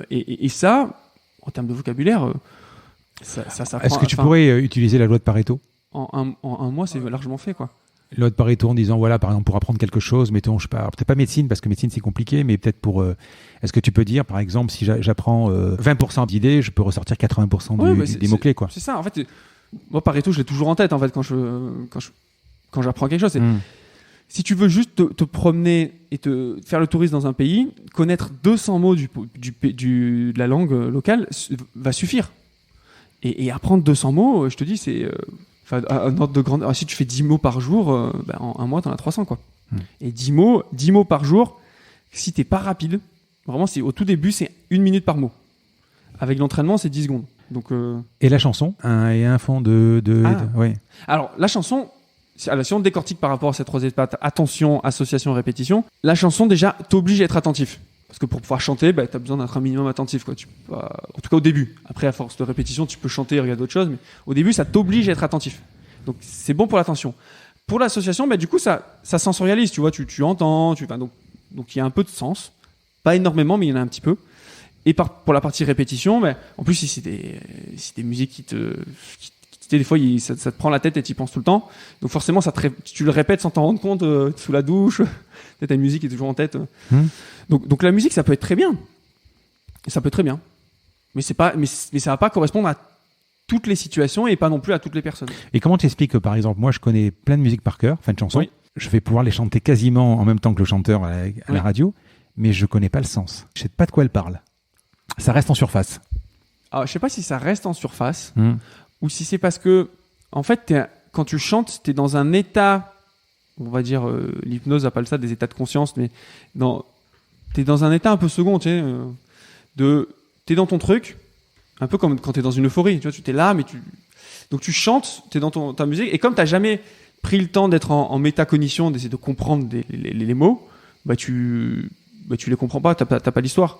Et ça, en termes de vocabulaire, ça prend. Est-ce que tu pourrais utiliser la loi de Pareto ? En un mois, c'est largement fait, quoi. La loi de Pareto en disant, voilà, par exemple, pour apprendre quelque chose, mettons, je sais pas, alors, peut-être pas médecine, parce que médecine c'est compliqué, mais peut-être pour. Est-ce que tu peux dire, par exemple, si j'apprends 20% d'idées, je peux ressortir 80% des mots-clés, quoi. C'est ça, en fait. Moi, Pareto, je l'ai toujours en tête, en fait, quand j'apprends quelque chose. Si tu veux juste te promener et te faire le touriste dans un pays, connaître 200 mots de la langue locale va suffire. Et apprendre 200 mots, je te dis, c'est un ordre de grandeur. Si tu fais 10 mots par jour, en un mois, tu en as 300, quoi. Et 10 mots par jour, si tu n'es pas rapide, vraiment, au tout début, c'est 1 minute par mot. Avec l'entraînement, c'est 10 secondes. Donc, Et la chanson, un fond ouais. Alors, la chanson, si on décortique par rapport à ces 3 étapes, attention, association, répétition, la chanson, déjà, t'oblige à être attentif. Parce que pour pouvoir chanter, tu as besoin d'être un minimum attentif, quoi. En tout cas au début. Après, à force de répétition, tu peux chanter et regarder d'autres choses, mais au début, ça t'oblige à être attentif. Donc c'est bon pour l'attention. Pour l'association, du coup, ça sensorialise, tu vois, tu entends, donc il y a un peu de sens. Pas énormément, mais il y en a un petit peu. Et pour la partie répétition, en plus, si c'est des musiques qui te Des fois, ça te prend la tête et tu y penses tout le temps. Donc forcément, tu le répètes sans t'en rendre compte sous la douche. Ta musique est toujours en tête. Donc la musique, ça peut être très bien. Ça peut être très bien. Mais ça va pas correspondre à toutes les situations et pas non plus à toutes les personnes. Et comment tu expliques que, par exemple, moi, je connais plein de musiques par cœur, de chansons. Oui. Je vais pouvoir les chanter quasiment en même temps que le chanteur à la radio, mais je connais pas le sens. Je sais pas de quoi elle parle. Ça reste en surface. Alors, je sais pas si ça reste en surface ou si c'est parce que, en fait, quand tu chantes, tu es dans un état, on va dire, l'hypnose appelle ça des états de conscience, mais tu es dans un état un peu second, tu sais, tu es dans ton truc, un peu comme quand tu es dans une euphorie, tu vois, tu es là, mais donc tu chantes, tu es dans ta musique, et comme tu n'as jamais pris le temps d'être en métacognition, d'essayer de comprendre les mots, tu les comprends pas, t'as pas l'histoire.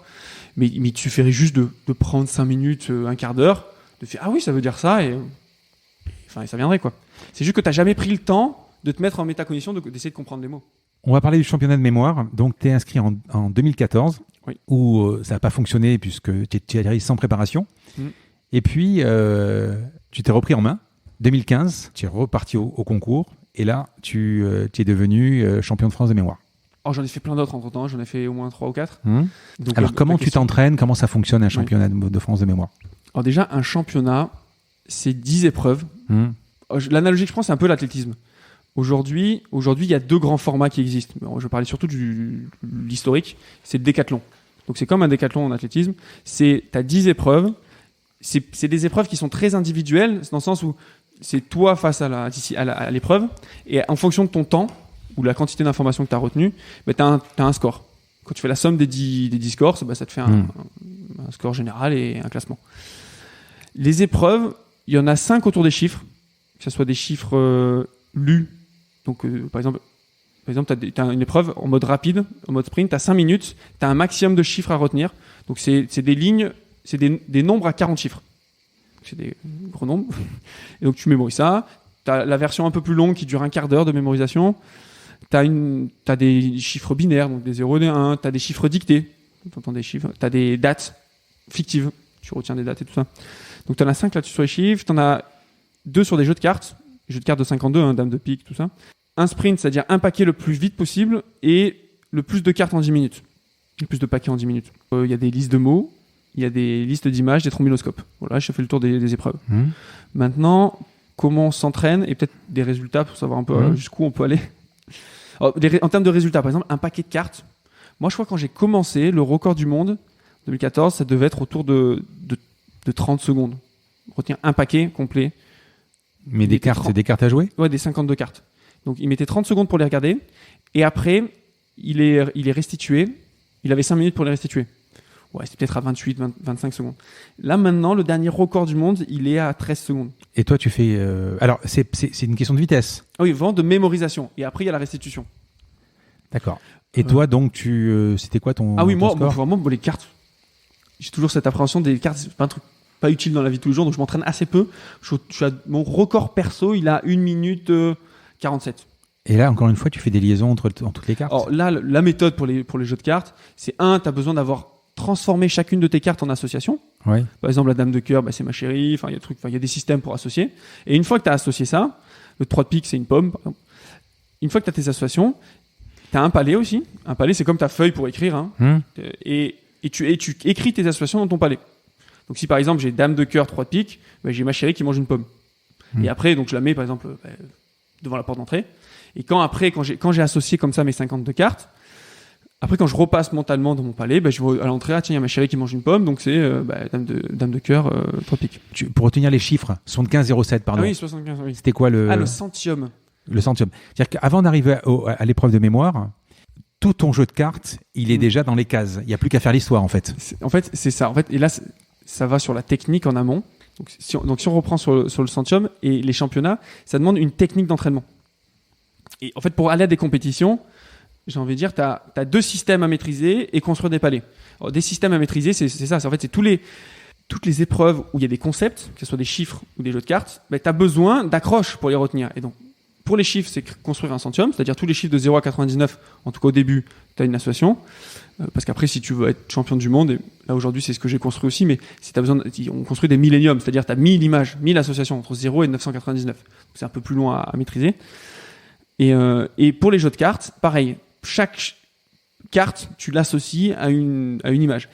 Mais tu suffirait juste de prendre 5 minutes, un quart d'heure, de faire ah oui, ça veut dire ça, et ça viendrait quoi. C'est juste que tu n'as jamais pris le temps de te mettre en métacognition, d'essayer de comprendre les mots. On va parler du championnat de mémoire. Donc, tu es inscrit en 2014, où ça n'a pas fonctionné puisque tu es arrivé sans préparation. Et puis, tu t'es repris en main. 2015, tu es reparti au concours. Et là, tu es devenu champion de France de mémoire. Oh, j'en ai fait plein d'autres entre-temps. J'en ai fait au moins 3 ou 4. Donc, alors, comment tu t'entraînes? Comment ça fonctionne un championnat de France de mémoire? Alors déjà, un championnat, c'est 10 épreuves. L'analogie que je prends, c'est un peu l'athlétisme. Aujourd'hui, il y a 2 grands formats qui existent. Je parlais surtout de l'historique. C'est le décathlon. Donc, c'est comme un décathlon en athlétisme. Tu as 10 épreuves. C'est des épreuves qui sont très individuelles, dans le sens où c'est toi face à l'épreuve. Et en fonction de ton temps, ou la quantité d'informations que tu as retenues, tu as un score. Quand tu fais la somme des 10 scores, ça te fait un score général et un classement. Les épreuves, il y en a 5 autour des chiffres, que ce soit des chiffres lus. Donc, par exemple, tu as une épreuve en mode rapide, en mode sprint, tu as 5 minutes, tu as un maximum de chiffres à retenir. Donc, c'est des lignes, c'est des nombres à 40 chiffres. C'est des gros nombres. Et donc, tu mémorises ça. Tu as la version un peu plus longue qui dure un quart d'heure de mémorisation. T'as des chiffres binaires, donc des 0 et des 1, t'as des chiffres dictés, t'entends des chiffres, t'as des dates fictives, tu retiens des dates et tout ça. Donc t'en as 5 là-dessus sur les chiffres, t'en as 2 sur des jeux de cartes de 52, dame de pique, tout ça. Un sprint, c'est-à-dire un paquet le plus vite possible et le plus de cartes en 10 minutes. Le plus de paquets en 10 minutes. Il y a des listes de mots, il y a des listes d'images, des trombinoscopes. Voilà, je fais le tour des épreuves. Maintenant, comment on s'entraîne et peut-être des résultats pour savoir un peu jusqu'où on peut aller. Alors, en termes de résultats, par exemple, un paquet de cartes. Moi, je crois que quand j'ai commencé, le record du monde, 2014, ça devait être autour de 30 secondes. Retenir un paquet complet. Mais des cartes, c'est des cartes à jouer? Ouais, des 52 cartes. Donc, il mettait 30 secondes pour les regarder. Et après, il est restitué. Il avait 5 minutes pour les restituer. Ouais, c'était peut-être à 28, 25 secondes. Là, maintenant, le dernier record du monde, il est à 13 secondes. Et toi, tu fais... Alors, c'est une question de vitesse. Oui, vraiment de mémorisation. Et après, il y a la restitution. D'accord. Et toi, donc, c'était quoi ton oui, ton score? vraiment, les cartes. J'ai toujours cette appréhension des cartes. C'est pas un truc pas utile dans la vie de tous les jours, donc je m'entraîne assez peu. Mon record perso, il a 1 minute 47. Et là, encore une fois, tu fais des liaisons entre toutes les cartes? Alors là, la méthode pour les jeux de cartes, c'est tu as besoin d'avoir transformé chacune de tes cartes en association. Ouais. Par exemple, la dame de cœur, c'est ma chérie. Enfin, il y a des systèmes pour associer. Et une fois que tu as associé ça, le 3 de pique, c'est une pomme, par exemple. Une fois que tu as tes associations, tu as un palais aussi. Un palais, c'est comme ta feuille pour écrire. Et tu écris tes associations dans ton palais. Donc, si par exemple, j'ai dame de cœur, 3 de pique, j'ai ma chérie qui mange une pomme. Et après, donc, je la mets, par exemple, devant la porte d'entrée. Et quand j'ai associé comme ça mes 52 cartes, après, quand je repasse mentalement dans mon palais, je vois à l'entrée, tiens, il y a ma chérie qui mange une pomme, donc c'est dame de cœur, 3 piques. Pour retenir les chiffres, 75,07, pardon. Ah oui, 75, oui. C'était quoi le centième. Le centième. C'est-à-dire qu'avant d'arriver à l'épreuve de mémoire, tout ton jeu de cartes, il est déjà dans les cases. Il n'y a plus qu'à faire l'histoire, en fait. En fait, c'est ça. En fait, et là, ça va sur la technique en amont. Donc, si on reprend sur le centième et les championnats, ça demande une technique d'entraînement. Et en fait, pour aller à des compétitions, j'ai envie de dire, tu as 2 systèmes à maîtriser et construire des palais. Alors, des systèmes à maîtriser, c'est ça. En fait, c'est toutes les épreuves où il y a des concepts, que ce soit des chiffres ou des jeux de cartes, tu as besoin d'accroches pour les retenir. Et donc, pour les chiffres, c'est construire un centium, c'est-à-dire tous les chiffres de 0 à 99, en tout cas au début, tu as une association. Parce qu'après, si tu veux être champion du monde, et là aujourd'hui, c'est ce que j'ai construit aussi, mais si tu as besoin, on construit des milléniums, c'est-à-dire tu as 1000 images, 1000 associations entre 0 et 999. Donc, c'est un peu plus loin à maîtriser. Et pour les jeux de cartes, pareil, chaque carte, tu l'associes à une image.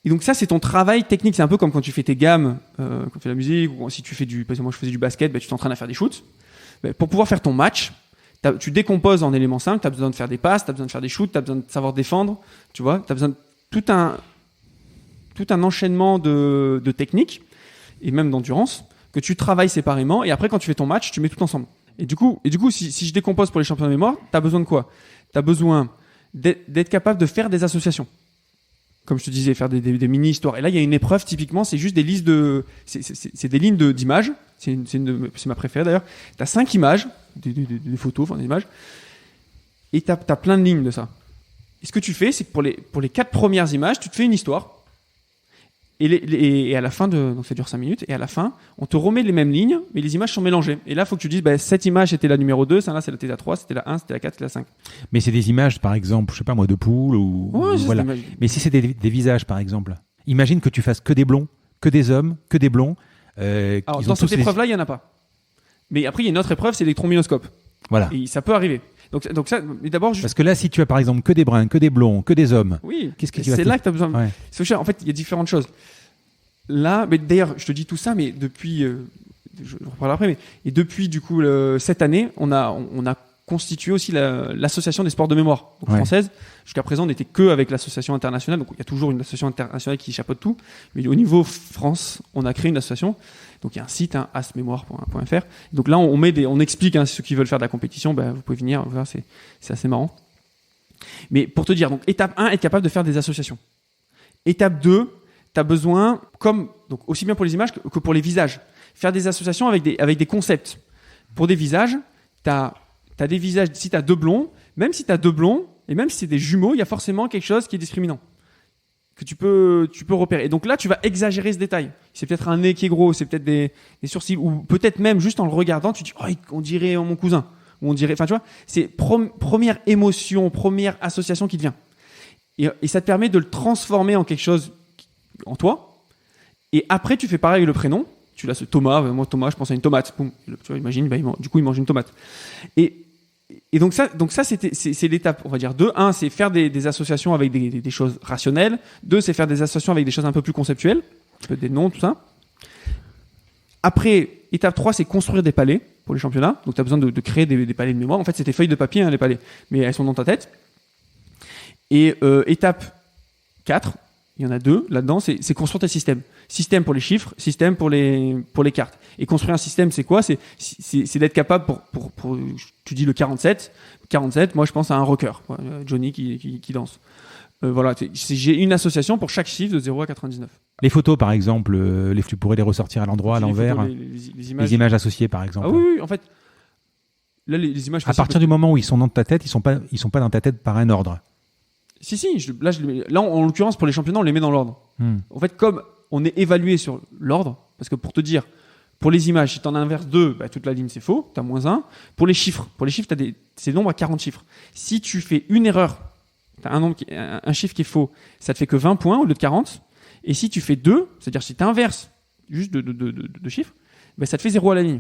Et donc ça, c'est ton travail technique. C'est un peu comme quand tu fais tes gammes, quand tu fais la musique, ou si tu fais par exemple, moi je faisais du basket, tu t'entraînes à faire des shoots. Pour pouvoir faire ton match, tu décomposes en éléments simples, tu as besoin de faire des passes, tu as besoin de faire des shoots, tu as besoin de savoir défendre, tu vois, tu as besoin de tout un enchaînement de techniques, et même d'endurance, que tu travailles séparément, et après quand tu fais ton match, tu mets tout ensemble. Et du coup si je décompose pour les championnats de mémoire, tu as besoin de quoi ? Tu as besoin d'être capable de faire des associations. Comme je te disais, faire des mini-histoires. Et là, il y a une épreuve, typiquement, c'est juste des listes c'est des lignes d'images. C'est ma préférée d'ailleurs. Tu as 5 images, des photos, enfin des images. Et tu as plein de lignes de ça. Et ce que tu fais, c'est que pour les 4 premières images, tu te fais une histoire. Et à la fin donc ça dure 5 minutes. Et à la fin, on te remet les mêmes lignes, mais les images sont mélangées. Et là, il faut que tu dises, cette image, c'était la numéro 2, celle-là, c'était la 3, c'était la 1, c'était la 4, c'était la 5. Mais c'est des images, par exemple, je sais pas moi, de poules ou voilà. Mais si c'est des visages, par exemple, imagine que tu fasses que des blonds, que des hommes, que des blonds. Alors, dans cette épreuve-là, il n'y en a pas. Mais après, il y a une autre épreuve, c'est l'électrominoscope. Voilà. Et ça peut arriver. Donc ça, mais d'abord, parce que là, si tu as par exemple que des bruns, que des blonds, que des hommes, oui, qu'est-ce que c'est là que tu as besoin. Ouais. C'est cher. En fait, il y a différentes choses. Là, mais d'ailleurs, je te dis tout ça, mais depuis, je reparlerai après, et depuis du coup cette année, on a constitué aussi l'association des sports de mémoire française. Jusqu'à présent, on n'était que avec l'association internationale, donc il y a toujours une association internationale qui chapeaute tout. Mais au niveau France, on a créé une association. Donc il y a un site, asmémoire.fr. Donc là, on explique ceux qui veulent faire de la compétition, vous pouvez venir, voir, c'est assez marrant. Mais pour te dire, donc étape 1, être capable de faire des associations. Étape 2, tu as besoin, donc aussi bien pour les images que pour les visages, faire des associations avec des concepts. Pour des visages, tu as des visages, si tu as 2 blonds, même si tu as 2 blonds, et même si c'est des jumeaux, il y a forcément quelque chose qui est discriminant, que tu peux repérer. Et donc là, tu vas exagérer ce détail. C'est peut-être un nez qui est gros, c'est peut-être des sourcils, ou peut-être même juste en le regardant, tu te dis, on dirait mon cousin. Ou on dirait, enfin tu vois, c'est première émotion, première association qui te vient. Et ça te permet de le transformer en quelque chose en toi, et après tu fais pareil avec le prénom. Tu l'as ce Thomas, moi Thomas, je pense à une tomate. Boum, tu vois, imagine, du coup il mange une tomate. Et donc ça c'est l'étape, on va dire 2. 1, c'est faire des associations avec des choses rationnelles. 2, c'est faire des associations avec des choses un peu plus conceptuelles, des noms, tout ça. Après, étape 3, c'est construire des palais pour les championnats. Donc tu as besoin de créer des palais de mémoire. En fait, c'est des feuilles de papier, les palais, mais elles sont dans ta tête. Et étape 4, il y en a 2 là-dedans, c'est construire tes systèmes. Système pour les chiffres, système pour les cartes. Et construire un système, c'est quoi ? C'est d'être capable pour tu dis le 47, moi je pense à un rocker, Johnny qui danse. Voilà, j'ai une association pour chaque chiffre de 0 à 99. Les photos, par exemple, tu pourrais les ressortir à l'endroit, à l'envers. Les images associées, par exemple. Ah oui, en fait. Là, les images. À partir du moment où ils sont dans ta tête, ils sont pas dans ta tête par un ordre. Si, là, en l'occurrence, pour les championnats, on les met dans l'ordre. En fait, comme on est évalué sur l'ordre, parce que pour te dire, pour les images, si tu en inverses 2, toute la ligne, c'est faux, tu as -1. Pour les chiffres, c'est nombre à 40 chiffres. Si tu fais une erreur, tu as un chiffre qui est faux, ça te fait que 20 points au lieu de 40. Et si tu fais 2, c'est-à-dire si tu inverses juste de chiffres, ça te fait 0 à la ligne.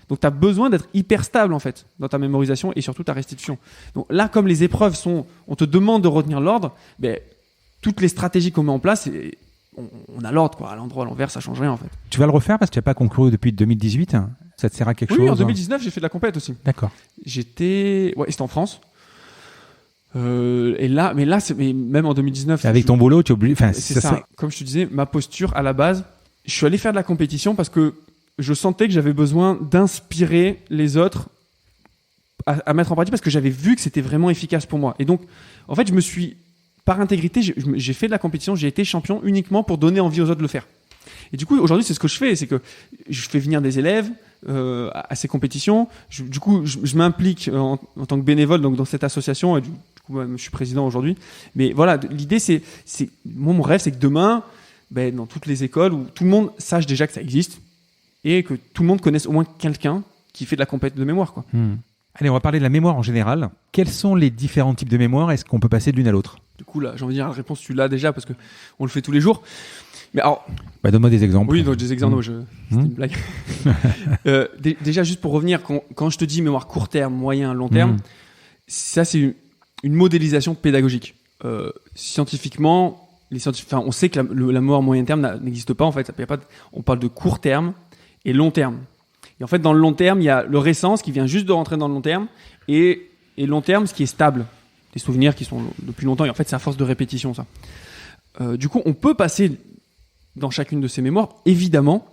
Donc, tu as besoin d'être hyper stable, en fait, dans ta mémorisation et surtout ta restitution. Donc là, comme les épreuves on te demande de retenir l'ordre, toutes les stratégies qu'on met en place, on a l'ordre, quoi. À l'endroit, à l'envers, ça change rien, en fait. Tu vas le refaire parce que tu n'as pas concouru depuis 2018, hein. Ça te sert à quelque chose? Oui, en 2019, j'ai fait de la compète aussi. D'accord. C'était en France. Et là, mais même en 2019. Avec ton boulot, tu es obligé. C'est ça. Comme je te disais, ma posture, à la base, je suis allé faire de la compétition parce que je sentais que j'avais besoin d'inspirer les autres à mettre en pratique parce que j'avais vu que c'était vraiment efficace pour moi. Et donc, en fait, par intégrité, j'ai fait de la compétition, j'ai été champion uniquement pour donner envie aux autres de le faire. Et du coup, aujourd'hui, c'est ce que je fais, c'est que je fais venir des élèves à ces compétitions. Du coup, je m'implique en tant que bénévole donc dans cette association. Et du coup, je suis président aujourd'hui. Mais voilà, l'idée, c'est mon rêve, c'est que demain, dans toutes les écoles, où tout le monde sache déjà que ça existe et que tout le monde connaisse au moins quelqu'un qui fait de la compétition de mémoire, quoi. Allez, on va parler de la mémoire en général. Quels sont les différents types de mémoire? Est-ce qu'on peut passer de l'une à l'autre? Du coup, là, j'ai envie de dire la réponse, tu l'as déjà parce qu'on le fait tous les jours. Mais alors, donne-moi des exemples. oui, donc des exemples, non, c'était une blague. Déjà, juste pour revenir, quand je te dis mémoire court terme, moyen, long terme, ça, c'est une modélisation pédagogique. Scientifiquement, on sait que la mémoire moyen terme n'existe pas. En fait, on parle de court terme et long terme. Et en fait, dans le long terme, il y a le récent, ce qui vient juste de rentrer dans le long terme, et long terme, ce qui est stable. Des souvenirs qui sont depuis longtemps, et en fait, c'est à force de répétition, ça. Du coup, on peut passer dans chacune de ces mémoires, évidemment.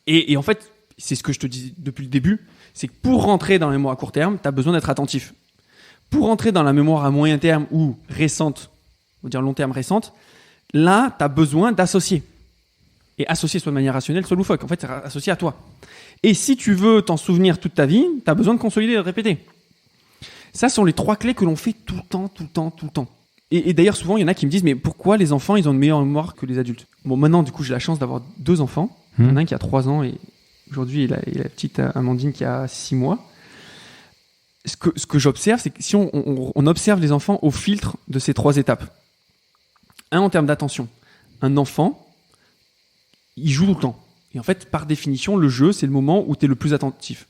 Et en fait, c'est ce que je te dis depuis le début, c'est que pour rentrer dans la mémoire à court terme, tu as besoin d'être attentif. Pour rentrer dans la mémoire à moyen terme ou récente, on va dire long terme récente, là, tu as besoin d'associer. Et associer soit de manière rationnelle, soit loufoque. En fait, c'est associé à toi. Et si tu veux t'en souvenir toute ta vie, tu as besoin de consolider et de répéter. Ça sont les 3 clés que l'on fait tout le temps. Et d'ailleurs, souvent, il y en a qui me disent, mais pourquoi les enfants, ils ont une meilleure mémoire que les adultes? Bon, maintenant, du coup, j'ai la chance d'avoir 2 enfants. Il y en a un qui a 3 ans et aujourd'hui, il a la petite Amandine qui a 6 mois. Ce que j'observe, c'est que si on observe les enfants au filtre de ces 3 étapes. En termes d'attention. Un enfant, il joue tout le temps. Et en fait, par définition, le jeu, c'est le moment où tu es le plus attentif.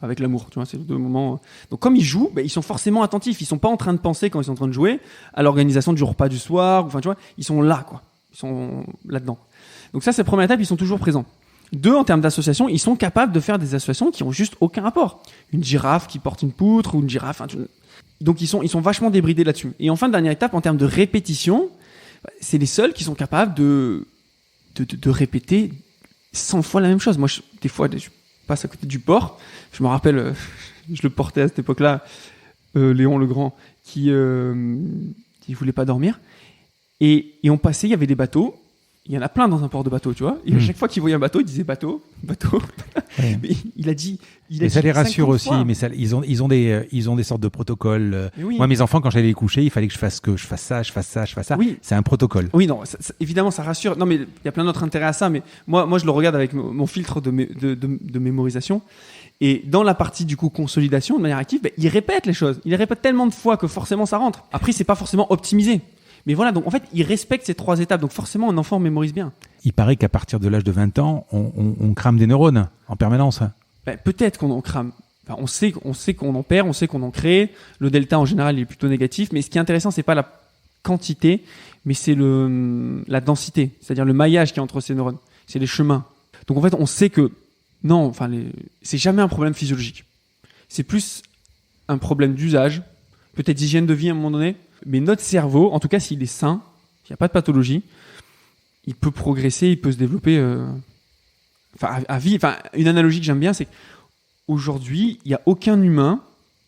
Avec l'amour, tu vois, c'est le moment. Donc, comme ils jouent, ils sont forcément attentifs. Ils sont pas en train de penser quand ils sont en train de jouer à l'organisation du repas du soir. Enfin, tu vois, ils sont là, quoi. Ils sont là-dedans. Donc ça, c'est la première étape. Ils sont toujours présents. 2, en termes d'association, ils sont capables de faire des associations qui ont juste aucun rapport. Une girafe qui porte une poutre ou une girafe. Donc, ils sont vachement débridés là-dessus. Et enfin, dernière étape, en termes de répétition, c'est les seuls qui sont capables de répéter 100 fois la même chose. Moi, des fois, je passe à côté du port. Je me rappelle, je le portais à cette époque-là, Léon le Grand, qui voulait pas dormir. Et on passait, il y avait des bateaux. Il y en a plein dans un port de bateau, tu vois. Et à chaque fois qu'il voyait un bateau, il disait bateau. Ouais. Mais il a dit. Et ça les rassure aussi. Mais ça, ils ont des sortes de protocoles. Oui. Moi, mes enfants, quand j'allais les coucher, il fallait que je fasse ça. Oui. C'est un protocole. Oui, non. Évidemment, ça rassure. Non, mais il y a plein d'autres intérêts à ça. Mais moi, je le regarde avec mon filtre de mémorisation. Et dans la partie du coup consolidation, de manière active, il répète les choses. Il les répète tellement de fois que forcément ça rentre. Après, c'est pas forcément optimisé. Mais voilà, donc en fait, il respecte ces 3 étapes. Donc forcément, un enfant mémorise bien. Il paraît qu'à partir de l'âge de 20 ans, on crame des neurones en permanence. Peut-être qu'on en crame. Enfin, on sait qu'on en perd, on sait qu'on en crée. Le delta, en général, il est plutôt négatif. Mais ce qui est intéressant, c'est pas la quantité, mais c'est la densité. C'est-à-dire le maillage qu'il y a entre ces neurones. C'est les chemins. Donc en fait, on sait que non, c'est jamais un problème physiologique. C'est plus un problème d'usage, peut-être d'hygiène de vie à un moment donné. Mais notre cerveau, en tout cas s'il est sain, s'il n'y a pas de pathologie, il peut progresser, il peut se développer à vie. Une analogie que j'aime bien, c'est qu'aujourd'hui, il n'y a aucun humain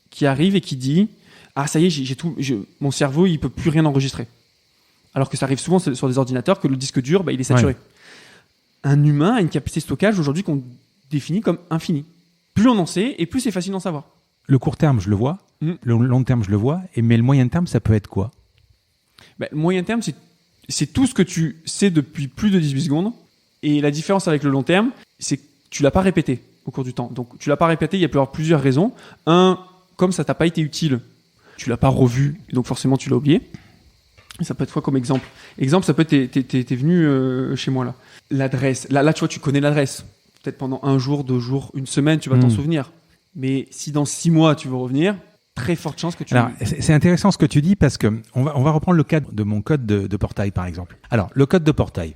qui arrive et qui dit « Ah, ça y est, mon cerveau, il ne peut plus rien enregistrer. » Alors que ça arrive souvent sur des ordinateurs, que le disque dur, il est saturé. Ouais. Un humain a une capacité de stockage aujourd'hui qu'on définit comme infinie. Plus on en sait, et plus c'est facile d'en savoir. Le court terme, je le vois. Le long terme, je le vois. Mais le moyen terme, ça peut être quoi? Le moyen terme, c'est tout ce que tu sais depuis plus de 18 secondes. Et la différence avec le long terme, c'est que tu l'as pas répété au cours du temps. Donc, tu l'as pas répété, il y a plusieurs raisons. Comme ça t'a pas été utile, tu l'as pas revu, et donc forcément, tu l'as oublié. Et ça peut être quoi comme exemple? Exemple, ça peut être, t'es venu chez moi là. L'adresse. Là, tu vois, tu connais l'adresse. Peut-être pendant 1 jour, 2 jours, 1 semaine, tu vas t'en souvenir. Mais si dans 6 mois, tu veux revenir, très forte chance que tu... Alors, c'est intéressant ce que tu dis parce que on va reprendre le cas de mon code de portail, par exemple. Alors, le code de portail.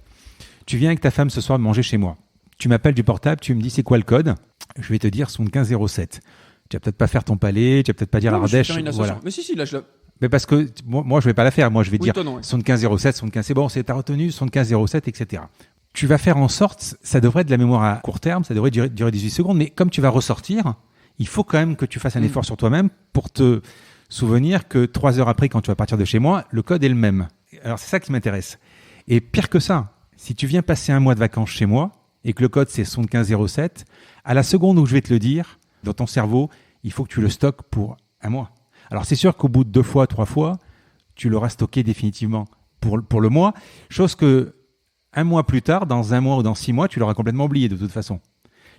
Tu viens avec ta femme ce soir manger chez moi. Tu m'appelles du portable, tu me dis c'est quoi le code? Je vais te dire 7507. Tu vas peut-être pas faire ton palais, tu vas peut-être pas dire l'Ardèche. Voilà. Mais si, là, je l'ai... Mais parce que moi, je vais pas la faire. Moi, je vais dire 7507, 75, c'est bon, c'est ta retenue, 7507, etc. Tu vas faire en sorte, ça devrait être de la mémoire à court terme, ça devrait durer 18 secondes, mais comme tu vas ressortir, il faut quand même que tu fasses un effort sur toi-même pour te souvenir que 3 heures après, quand tu vas partir de chez moi, le code est le même. Alors, c'est ça qui m'intéresse. Et pire que ça, si tu viens passer 1 mois de vacances chez moi et que le code c'est 7507, à la seconde où je vais te le dire, dans ton cerveau, il faut que tu le stockes pour 1 mois. Alors, c'est sûr qu'au bout de 2 fois, 3 fois, tu l'auras stocké définitivement pour le mois, chose que 1 mois plus tard, dans 1 mois ou dans 6 mois, tu l'auras complètement oublié de toute façon.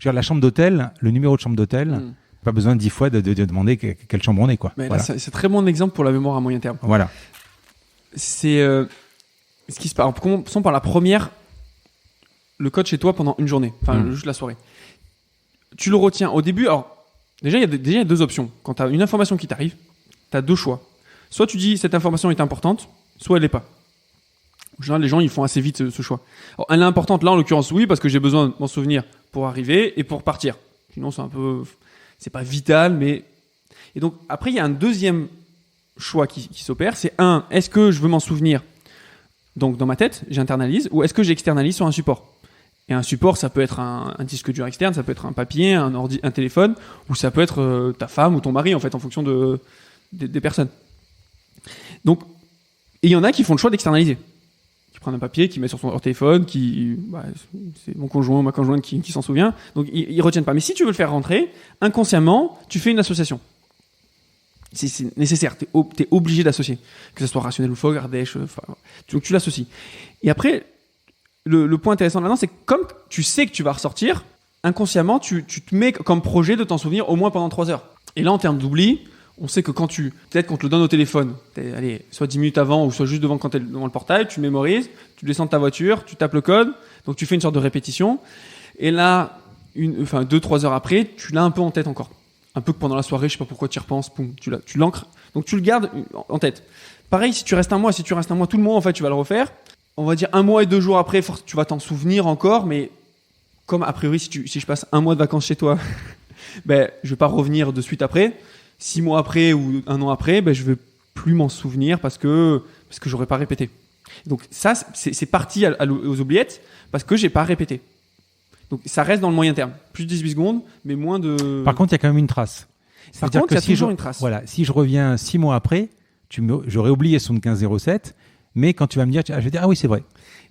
Je veux dire, la chambre d'hôtel, le numéro de chambre d'hôtel, Pas besoin 10 fois de demander quelle chambre on est, quoi. Mais là, c'est très bon exemple pour la mémoire à moyen terme. Voilà. C'est ce qui se passe. Commençons par la première. Le code chez toi pendant une journée, juste la soirée. Tu le retiens au début. Alors, déjà, il y a deux options. Quand tu as une information qui t'arrive, tu as deux choix. Soit tu dis cette information est importante, soit elle l'est pas. En général, les gens ils font assez vite ce choix. Alors, elle est importante là en l'occurrence, oui, parce que j'ai besoin de m'en souvenir pour arriver et pour partir. Sinon, c'est pas vital, mais. Et donc après, il y a un deuxième choix qui s'opère. C'est est-ce que je veux m'en souvenir donc dans ma tête, j'internalise, ou est-ce que j'externalise sur un support? Et un support, ça peut être un disque dur externe, ça peut être un papier, un téléphone, ou ça peut être ta femme ou ton mari, en fait, en fonction des personnes. Donc, et il y en a qui font le choix d'externaliser. Qui prennent un papier, qui mettent sur leur téléphone, c'est mon conjoint ou ma conjointe qui s'en souvient. Donc, ils retiennent pas. Mais si tu veux le faire rentrer, inconsciemment, tu fais une association. C'est nécessaire. T'es obligé d'associer. Que ce soit Rationnel ou Fogg, Ardèche, donc tu l'associes. Et après, le point intéressant là-dedans, c'est que comme tu sais que tu vas ressortir, inconsciemment, tu te mets comme projet de t'en souvenir au moins pendant 3 heures. Et là, en termes d'oubli, on sait que peut-être qu'on te le donne au téléphone, soit 10 minutes avant ou soit juste quand t'es devant le portail, tu mémorises, tu descends de ta voiture, tu tapes le code, donc tu fais une sorte de répétition. Et là, 2-3 heures après, tu l'as un peu en tête encore. Un peu que pendant la soirée, je sais pas pourquoi tu y repenses, tu l'ancres. Donc tu le gardes en tête. Pareil, si tu restes un mois, tout le mois, en fait, tu vas le refaire. On va dire 1 mois et 2 jours après, tu vas t'en souvenir encore, mais comme a priori, si je passe 1 mois de vacances chez toi, je vais pas revenir de suite après. 6 mois après ou 1 an après, je vais plus m'en souvenir parce que j'aurais pas répété. Donc ça, c'est parti aux oubliettes parce que j'ai pas répété. Donc ça reste dans le moyen terme. Plus de 18 secondes, mais moins de... Par contre, il y a quand même une trace. Par contre, il y a toujours une trace. Voilà, si je reviens 6 mois après, j'aurais oublié 7507, mais quand tu vas me dire, je vais dire, ah oui, c'est vrai.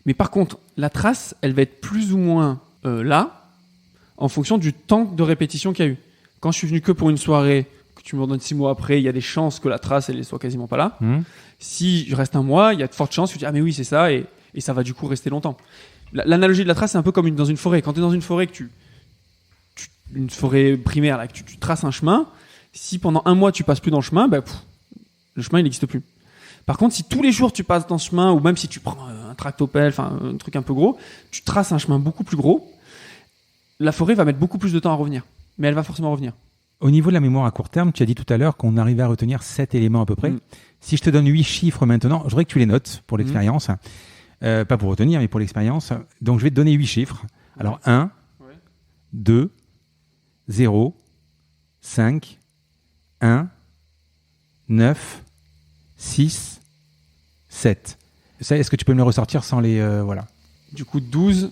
Mais par contre, la trace, elle va être plus ou moins là, en fonction du temps de répétition qu'il y a eu. Quand je suis venu que pour une soirée, que tu me redonnes 6 mois après, il y a des chances que la trace, elle soit quasiment pas là. Si je reste 1 mois, il y a de fortes chances que tu dis, ah mais oui, c'est ça, et ça va du coup rester longtemps. L'analogie de la trace, c'est un peu comme dans une forêt. Quand tu es dans une forêt, une forêt primaire, là, que tu traces un chemin, si pendant 1 mois tu passes plus dans le chemin, le chemin il n'existe plus. Par contre, si tous les jours tu passes dans ce chemin, ou même si tu prends un tractopelle, enfin un truc un peu gros, tu traces un chemin beaucoup plus gros, la forêt va mettre beaucoup plus de temps à revenir. Mais elle va forcément revenir. Au niveau de la mémoire à court terme, tu as dit tout à l'heure qu'on arrivait à retenir 7 éléments à peu près. Si je te donne 8 chiffres maintenant, je voudrais que tu les notes pour l'expérience. Pas pour retenir, mais pour l'expérience. Donc je vais te donner 8 chiffres. Alors 1, 2, 0, 5, 1, 9, 6, 7. Est-ce que tu peux me les ressortir sans les... voilà. Du coup, 12,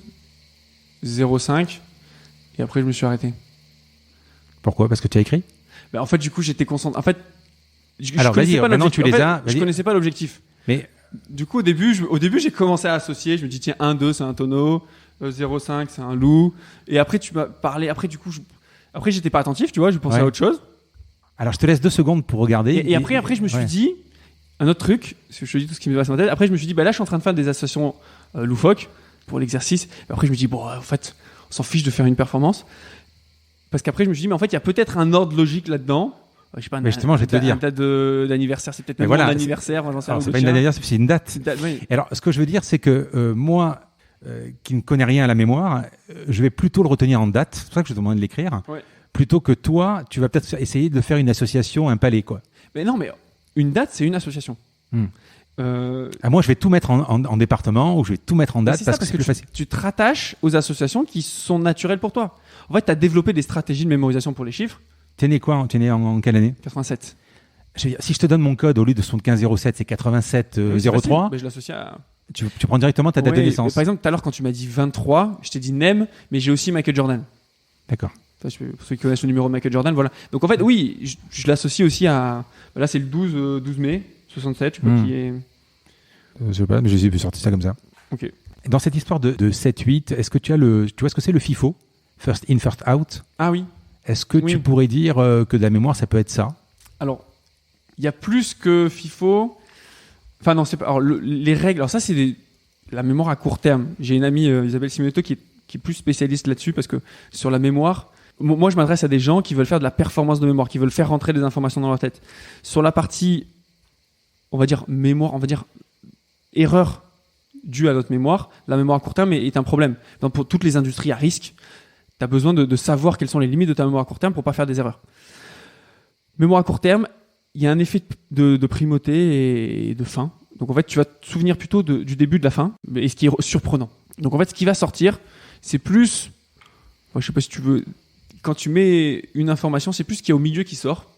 0,5, et après je me suis arrêté. Pourquoi? Parce que tu as écrit? En fait, du coup, j'étais concentré. En fait, alors vas-y, maintenant tu les as. Je connaissais pas l'objectif. Mais du coup, au début, j'ai commencé à associer. Je me dis, tiens, 1, 2, c'est un tonneau. 0,5, c'est un loup. Et après, tu m'as parlé. Après, du coup, après, j'étais pas attentif, tu vois, je pensais à autre chose. Alors, je te laisse 2 secondes pour regarder. Et après, je me suis dit, un autre truc, parce que je te dis tout ce qui me passe dans ma tête. Après, je me suis dit, là, je suis en train de faire des associations loufoques pour l'exercice. Et après, je me dis, en fait, on s'en fiche de faire une performance. Parce qu'après, je me suis dit, mais en fait, il y a peut-être un ordre logique là-dedans. Je sais pas, justement, je vais te le dire. Une date d'anniversaire, c'est peut-être même un anniversaire. C'est pas une date d'anniversaire, c'est une date. Oui. Alors, ce que je veux dire, c'est que moi, qui ne connais rien à la mémoire, je vais plutôt le retenir en date. C'est pour ça que je te demande de l'écrire. Ouais. Plutôt que toi, tu vas peut-être essayer de faire une association, un palais, quoi. Mais non, mais une date, c'est une association. Moi, je vais tout mettre en département ou je vais tout mettre en date parce que c'est plus facile. Tu te rattaches aux associations qui sont naturelles pour toi. En fait, tu as développé des stratégies de mémorisation pour les chiffres. T'es né quoi? T'es né en quelle année? 87. Si je te donne mon code, au lieu de 7507, c'est 8703. Je l'associe à... Tu prends directement ta date de naissance. Par exemple, tout à l'heure, quand tu m'as dit 23, je t'ai dit Nem, mais j'ai aussi Michael Jordan. D'accord. Pour ceux qui connaissent le numéro de Michael Jordan, voilà. Donc en fait, oui, je l'associe aussi à... Là, c'est le 12 mai 67, je sais pas qui est... Je sais pas, mais j'ai sorti ça comme ça. Ok. Dans cette histoire de 7-8, est-ce que tu vois ce que c'est le FIFO? First in, first out. Ah oui. Est-ce que tu pourrais dire que de la mémoire, ça peut être ça? Alors, il y a plus que FIFO. Enfin non, c'est pas. Alors les règles. Alors ça, c'est la mémoire à court terme. J'ai une amie, Isabelle Simonetto, qui est plus spécialiste là-dessus parce que sur la mémoire, moi, je m'adresse à des gens qui veulent faire de la performance de mémoire, qui veulent faire rentrer des informations dans leur tête. Sur la partie, on va dire mémoire, on va dire erreur due à notre mémoire, la mémoire à court terme est un problème. Donc, pour toutes les industries à risque, tu as besoin de savoir quelles sont les limites de ta mémoire à court terme pour pas faire des erreurs. Mémoire à court terme, il y a un effet de primauté et de fin. Donc en fait, tu vas te souvenir plutôt du début de la fin, et ce qui est surprenant. Donc en fait, ce qui va sortir, c'est plus, je sais pas si tu veux, quand tu mets une information, c'est plus ce qui est au milieu qui sort,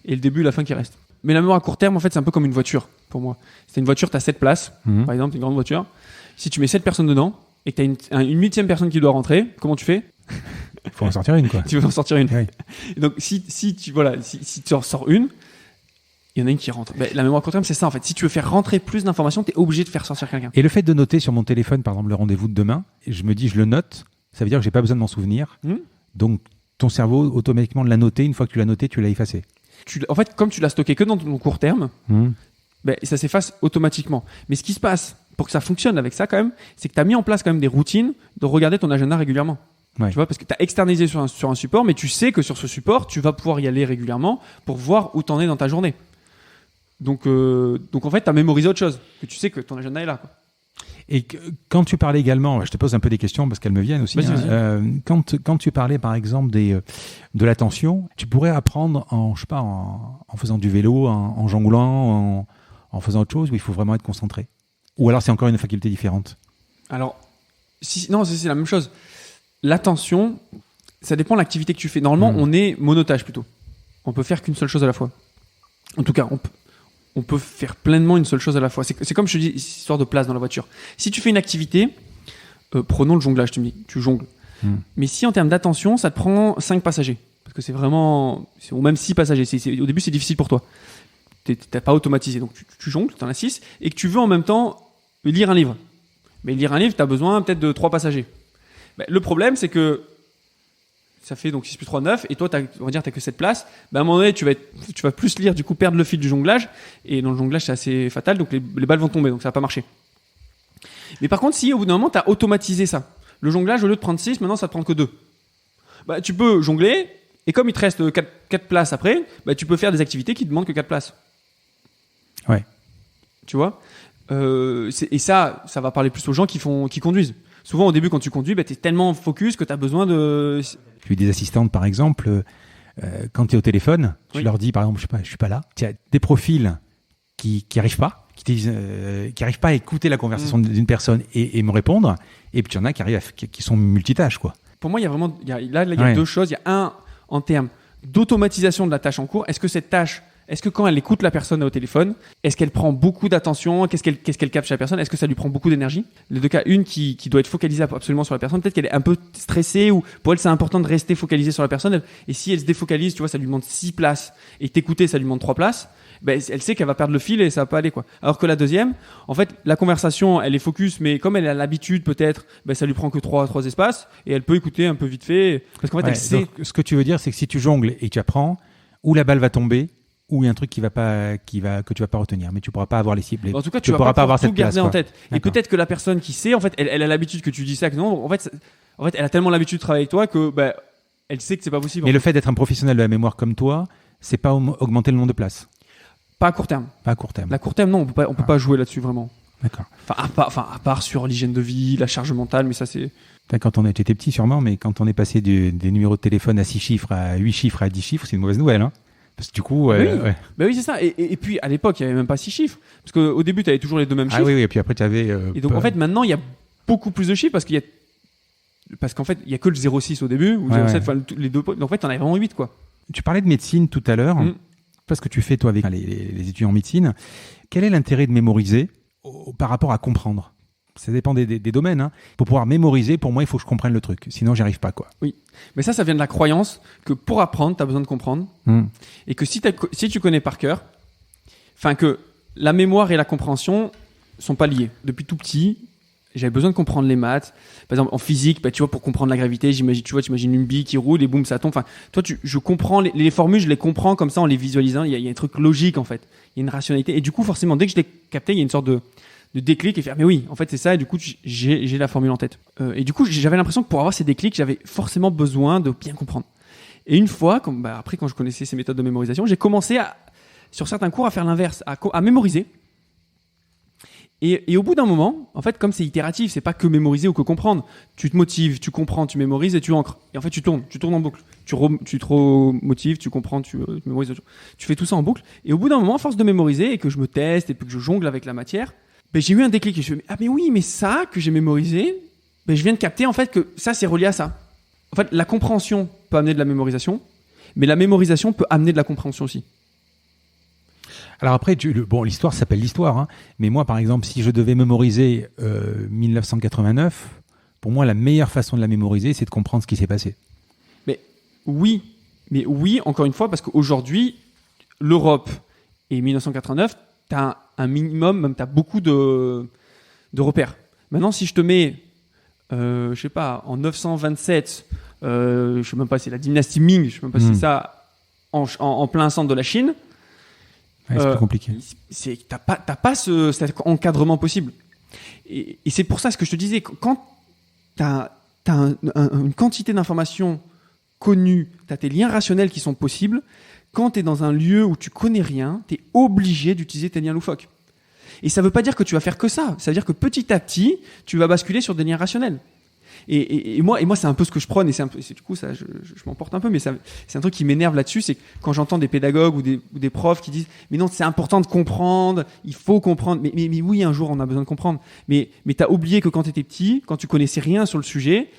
et le début et la fin qui reste. Mais la mémoire à court terme, en fait, c'est un peu comme une voiture, pour moi. C'est une voiture, tu as 7 places, par exemple, une grande voiture. Si tu mais 7 personnes dedans, et que tu as une 8e personne qui doit rentrer, comment tu fais ? Il faut en sortir une, quoi. Tu veux en sortir une. Oui. Et donc, si tu en sors une, il y en a une qui rentre. La mémoire à court terme, c'est ça en fait. Si tu veux faire rentrer plus d'informations, tu es obligé de faire sortir quelqu'un. Et le fait de noter sur mon téléphone, par exemple, le rendez-vous de demain, je me dis, je le note, ça veut dire que j'ai pas besoin de m'en souvenir. Donc, ton cerveau, automatiquement, l'a noté. Une fois que tu l'as noté, tu l'as effacé. En fait, comme tu l'as stocké que dans ton court terme, ça s'efface automatiquement. Mais ce qui se passe pour que ça fonctionne avec ça, quand même, c'est que tu as mis en place quand même des routines de regarder ton agenda régulièrement. Ouais. Tu vois, parce que tu as externalisé sur un support, mais tu sais que sur ce support, tu vas pouvoir y aller régulièrement pour voir où tu en es dans ta journée. Donc en fait, tu as mémorisé autre chose, que tu sais que ton agenda est là, quoi. Et quand tu parlais également, je te pose un peu des questions parce qu'elles me viennent aussi. Vas-y. Quand tu parlais par exemple de l'attention, tu pourrais apprendre en faisant du vélo, en jonglant, en faisant autre chose où il faut vraiment être concentré. Ou alors c'est encore une faculté différente. Alors, non, c'est la même chose. L'attention, ça dépend de l'activité que tu fais. Normalement, on est monotage plutôt. On peut faire qu'une seule chose à la fois. En tout cas, on peut faire pleinement une seule chose à la fois. C'est comme je te dis, histoire de place dans la voiture. Si tu fais une activité, prenons le jonglage, tu jongles. Mais si en termes d'attention, ça te prend 5 passagers, parce que c'est vraiment, ou même 6 passagers, au début c'est difficile pour toi. T'as pas automatisé, donc tu jongles, t'en as 6, et que tu veux en même temps lire un livre. Mais lire un livre, t'as besoin peut-être de 3 passagers. Le problème, c'est que ça fait donc 6 plus 3, 9, et toi, on va dire, t'as que 7 places. À un moment donné, tu vas plus lire, du coup, perdre le fil du jonglage, et dans le jonglage, c'est assez fatal, donc les balles vont tomber, donc ça va pas marcher. Mais par contre, si au bout d'un moment, t'as automatisé ça, le jonglage, au lieu de prendre 6, maintenant, ça te prend que 2. Tu peux jongler, et comme il te reste 4 places après, tu peux faire des activités qui demandent que 4 places. Ouais. Tu vois, et ça va parler plus aux gens qui conduisent. Souvent, au début, quand tu conduis, tu es tellement focus que tu as besoin de... J'ai eu des assistantes, par exemple, quand tu es au téléphone, tu leur dis, par exemple, je suis pas là. Tu as des profils qui arrivent pas, qui arrivent pas à écouter la conversation d'une personne et me répondre. Et puis, il y en a qui sont multitâches, quoi. Pour moi, il y a vraiment... Il y a deux choses. Il y a un, en termes d'automatisation de la tâche en cours. Est-ce que quand elle écoute la personne au téléphone, est-ce qu'elle prend beaucoup d'attention ? Qu'est-ce qu'elle capte chez la personne ? Est-ce que ça lui prend beaucoup d'énergie ? Les deux cas, une qui doit être focalisée absolument sur la personne, peut-être qu'elle est un peu stressée ou pour elle c'est important de rester focalisée sur la personne. Et si elle se défocalise, tu vois, ça lui demande 6 places et t'écouter, ça lui demande 3 places. Elle sait qu'elle va perdre le fil et ça va pas aller, quoi. Alors que la deuxième, en fait, la conversation, elle est focus, mais comme elle a l'habitude peut-être, ça lui prend que 3 espaces et elle peut écouter un peu vite fait parce qu'en fait, elle sait. Donc, ce que tu veux dire, c'est que si tu jongles et que tu apprends, ou la balle va tomber, ou il y a un truc que tu vas pas retenir, mais tu pourras pas avoir les cibles. En tout cas, tu pourras pas avoir tout garder en tête. Et peut-être que la personne qui sait, en fait, elle a l'habitude que tu dis ça, que non, en fait, elle a tellement l'habitude de travailler avec toi que elle sait que c'est pas possible. Mais le fait d'être un professionnel de la mémoire comme toi, c'est pas augmenter le nombre de places. Pas à court terme. Pas à court terme. À court terme, non, on peut pas jouer là-dessus vraiment. D'accord. À part sur l'hygiène de vie, la charge mentale, mais ça c'est. Quand on était petit sûrement, mais quand on est passé des numéros de téléphone à 6 chiffres, à 8 chiffres, à 10 chiffres, c'est une mauvaise nouvelle, hein. Parce que du coup, oui, c'est ça. Et puis à l'époque, il n'y avait même pas 6 chiffres. Parce qu'au début, tu avais toujours les deux mêmes chiffres. Ah oui, et puis après, tu avais. Et donc en fait, maintenant, il y a beaucoup plus de chiffres parce qu'en fait, il n'y a que le 0,6 au début, ou 0,7, enfin, les deux. Donc en fait, tu en avais vraiment 8, quoi. Tu parlais de médecine tout à l'heure, parce que tu fais, toi, avec les étudiants en médecine. Quel est l'intérêt de mémoriser par rapport à comprendre ? Ça dépend des domaines, hein. Pour pouvoir mémoriser, pour moi, il faut que je comprenne le truc. Sinon, j'y arrive pas, quoi. Oui. Mais ça vient de la croyance que pour apprendre, tu as besoin de comprendre. Et que si tu connais par cœur, enfin que la mémoire et la compréhension sont pas liées. Depuis tout petit, j'avais besoin de comprendre les maths. Par exemple, en physique, tu vois, pour comprendre la gravité, tu imagines une bille qui roule et boum, ça tombe. Enfin, toi, je comprends les formules, je les comprends comme ça en les visualisant. Il y a un truc logique, en fait. Il y a une rationalité. Et du coup, forcément, dès que je l'ai capté, il y a une sorte de déclic et faire mais oui, en fait c'est ça, et du coup j'ai la formule en tête. Et du coup j'avais l'impression que pour avoir ces déclics, j'avais forcément besoin de bien comprendre. Et une fois, après quand je connaissais ces méthodes de mémorisation, j'ai commencé sur certains cours à faire l'inverse, à mémoriser. Et au bout d'un moment, en fait, comme c'est itératif, c'est pas que mémoriser ou que comprendre. Tu te motives, tu comprends, tu mémorises et tu ancres. Et en fait, tu tournes en boucle. Tu te remotives, tu comprends, tu mémorises. Tu fais tout ça en boucle. Et au bout d'un moment, à force de mémoriser et que je me teste et puis que je jongle avec la matière, j'ai eu un déclic. Et je me suis dit, mais oui, mais ça que j'ai mémorisé, je viens de capter en fait que ça, c'est relié à ça. En fait, la compréhension peut amener de la mémorisation, mais la mémorisation peut amener de la compréhension aussi. Alors après, l'histoire s'appelle l'histoire, hein, mais moi, par exemple, si je devais mémoriser 1989, pour moi, la meilleure façon de la mémoriser, c'est de comprendre ce qui s'est passé. Mais oui, encore une fois, parce qu'aujourd'hui, l'Europe et 1989, tu as un minimum, même tu as beaucoup de repères. Maintenant, si je te mets, je sais pas, en 927, je sais même pas, c'est la dynastie Ming, je sais même pas si c'est ça, en plein centre de la Chine. Ouais, c'est plus compliqué. T'as pas cet encadrement possible. Et c'est pour ça ce que je te disais, quand t'as une quantité d'informations connues, t'as tes liens rationnels qui sont possibles, quand t'es dans un lieu où tu connais rien, t'es obligé d'utiliser tes liens loufoques. Et ça veut pas dire que tu vas faire que ça. Ça veut dire que petit à petit, tu vas basculer sur des liens rationnels. Et moi, c'est un peu ce que je prône, et du coup, ça, je m'emporte un peu, mais c'est un truc qui m'énerve là-dessus, c'est que quand j'entends des pédagogues ou des profs qui disent, mais non, c'est important de comprendre, il faut comprendre, mais oui, un jour, on a besoin de comprendre. Mais t'as oublié que quand t'étais petit, quand tu connaissais rien sur le sujet,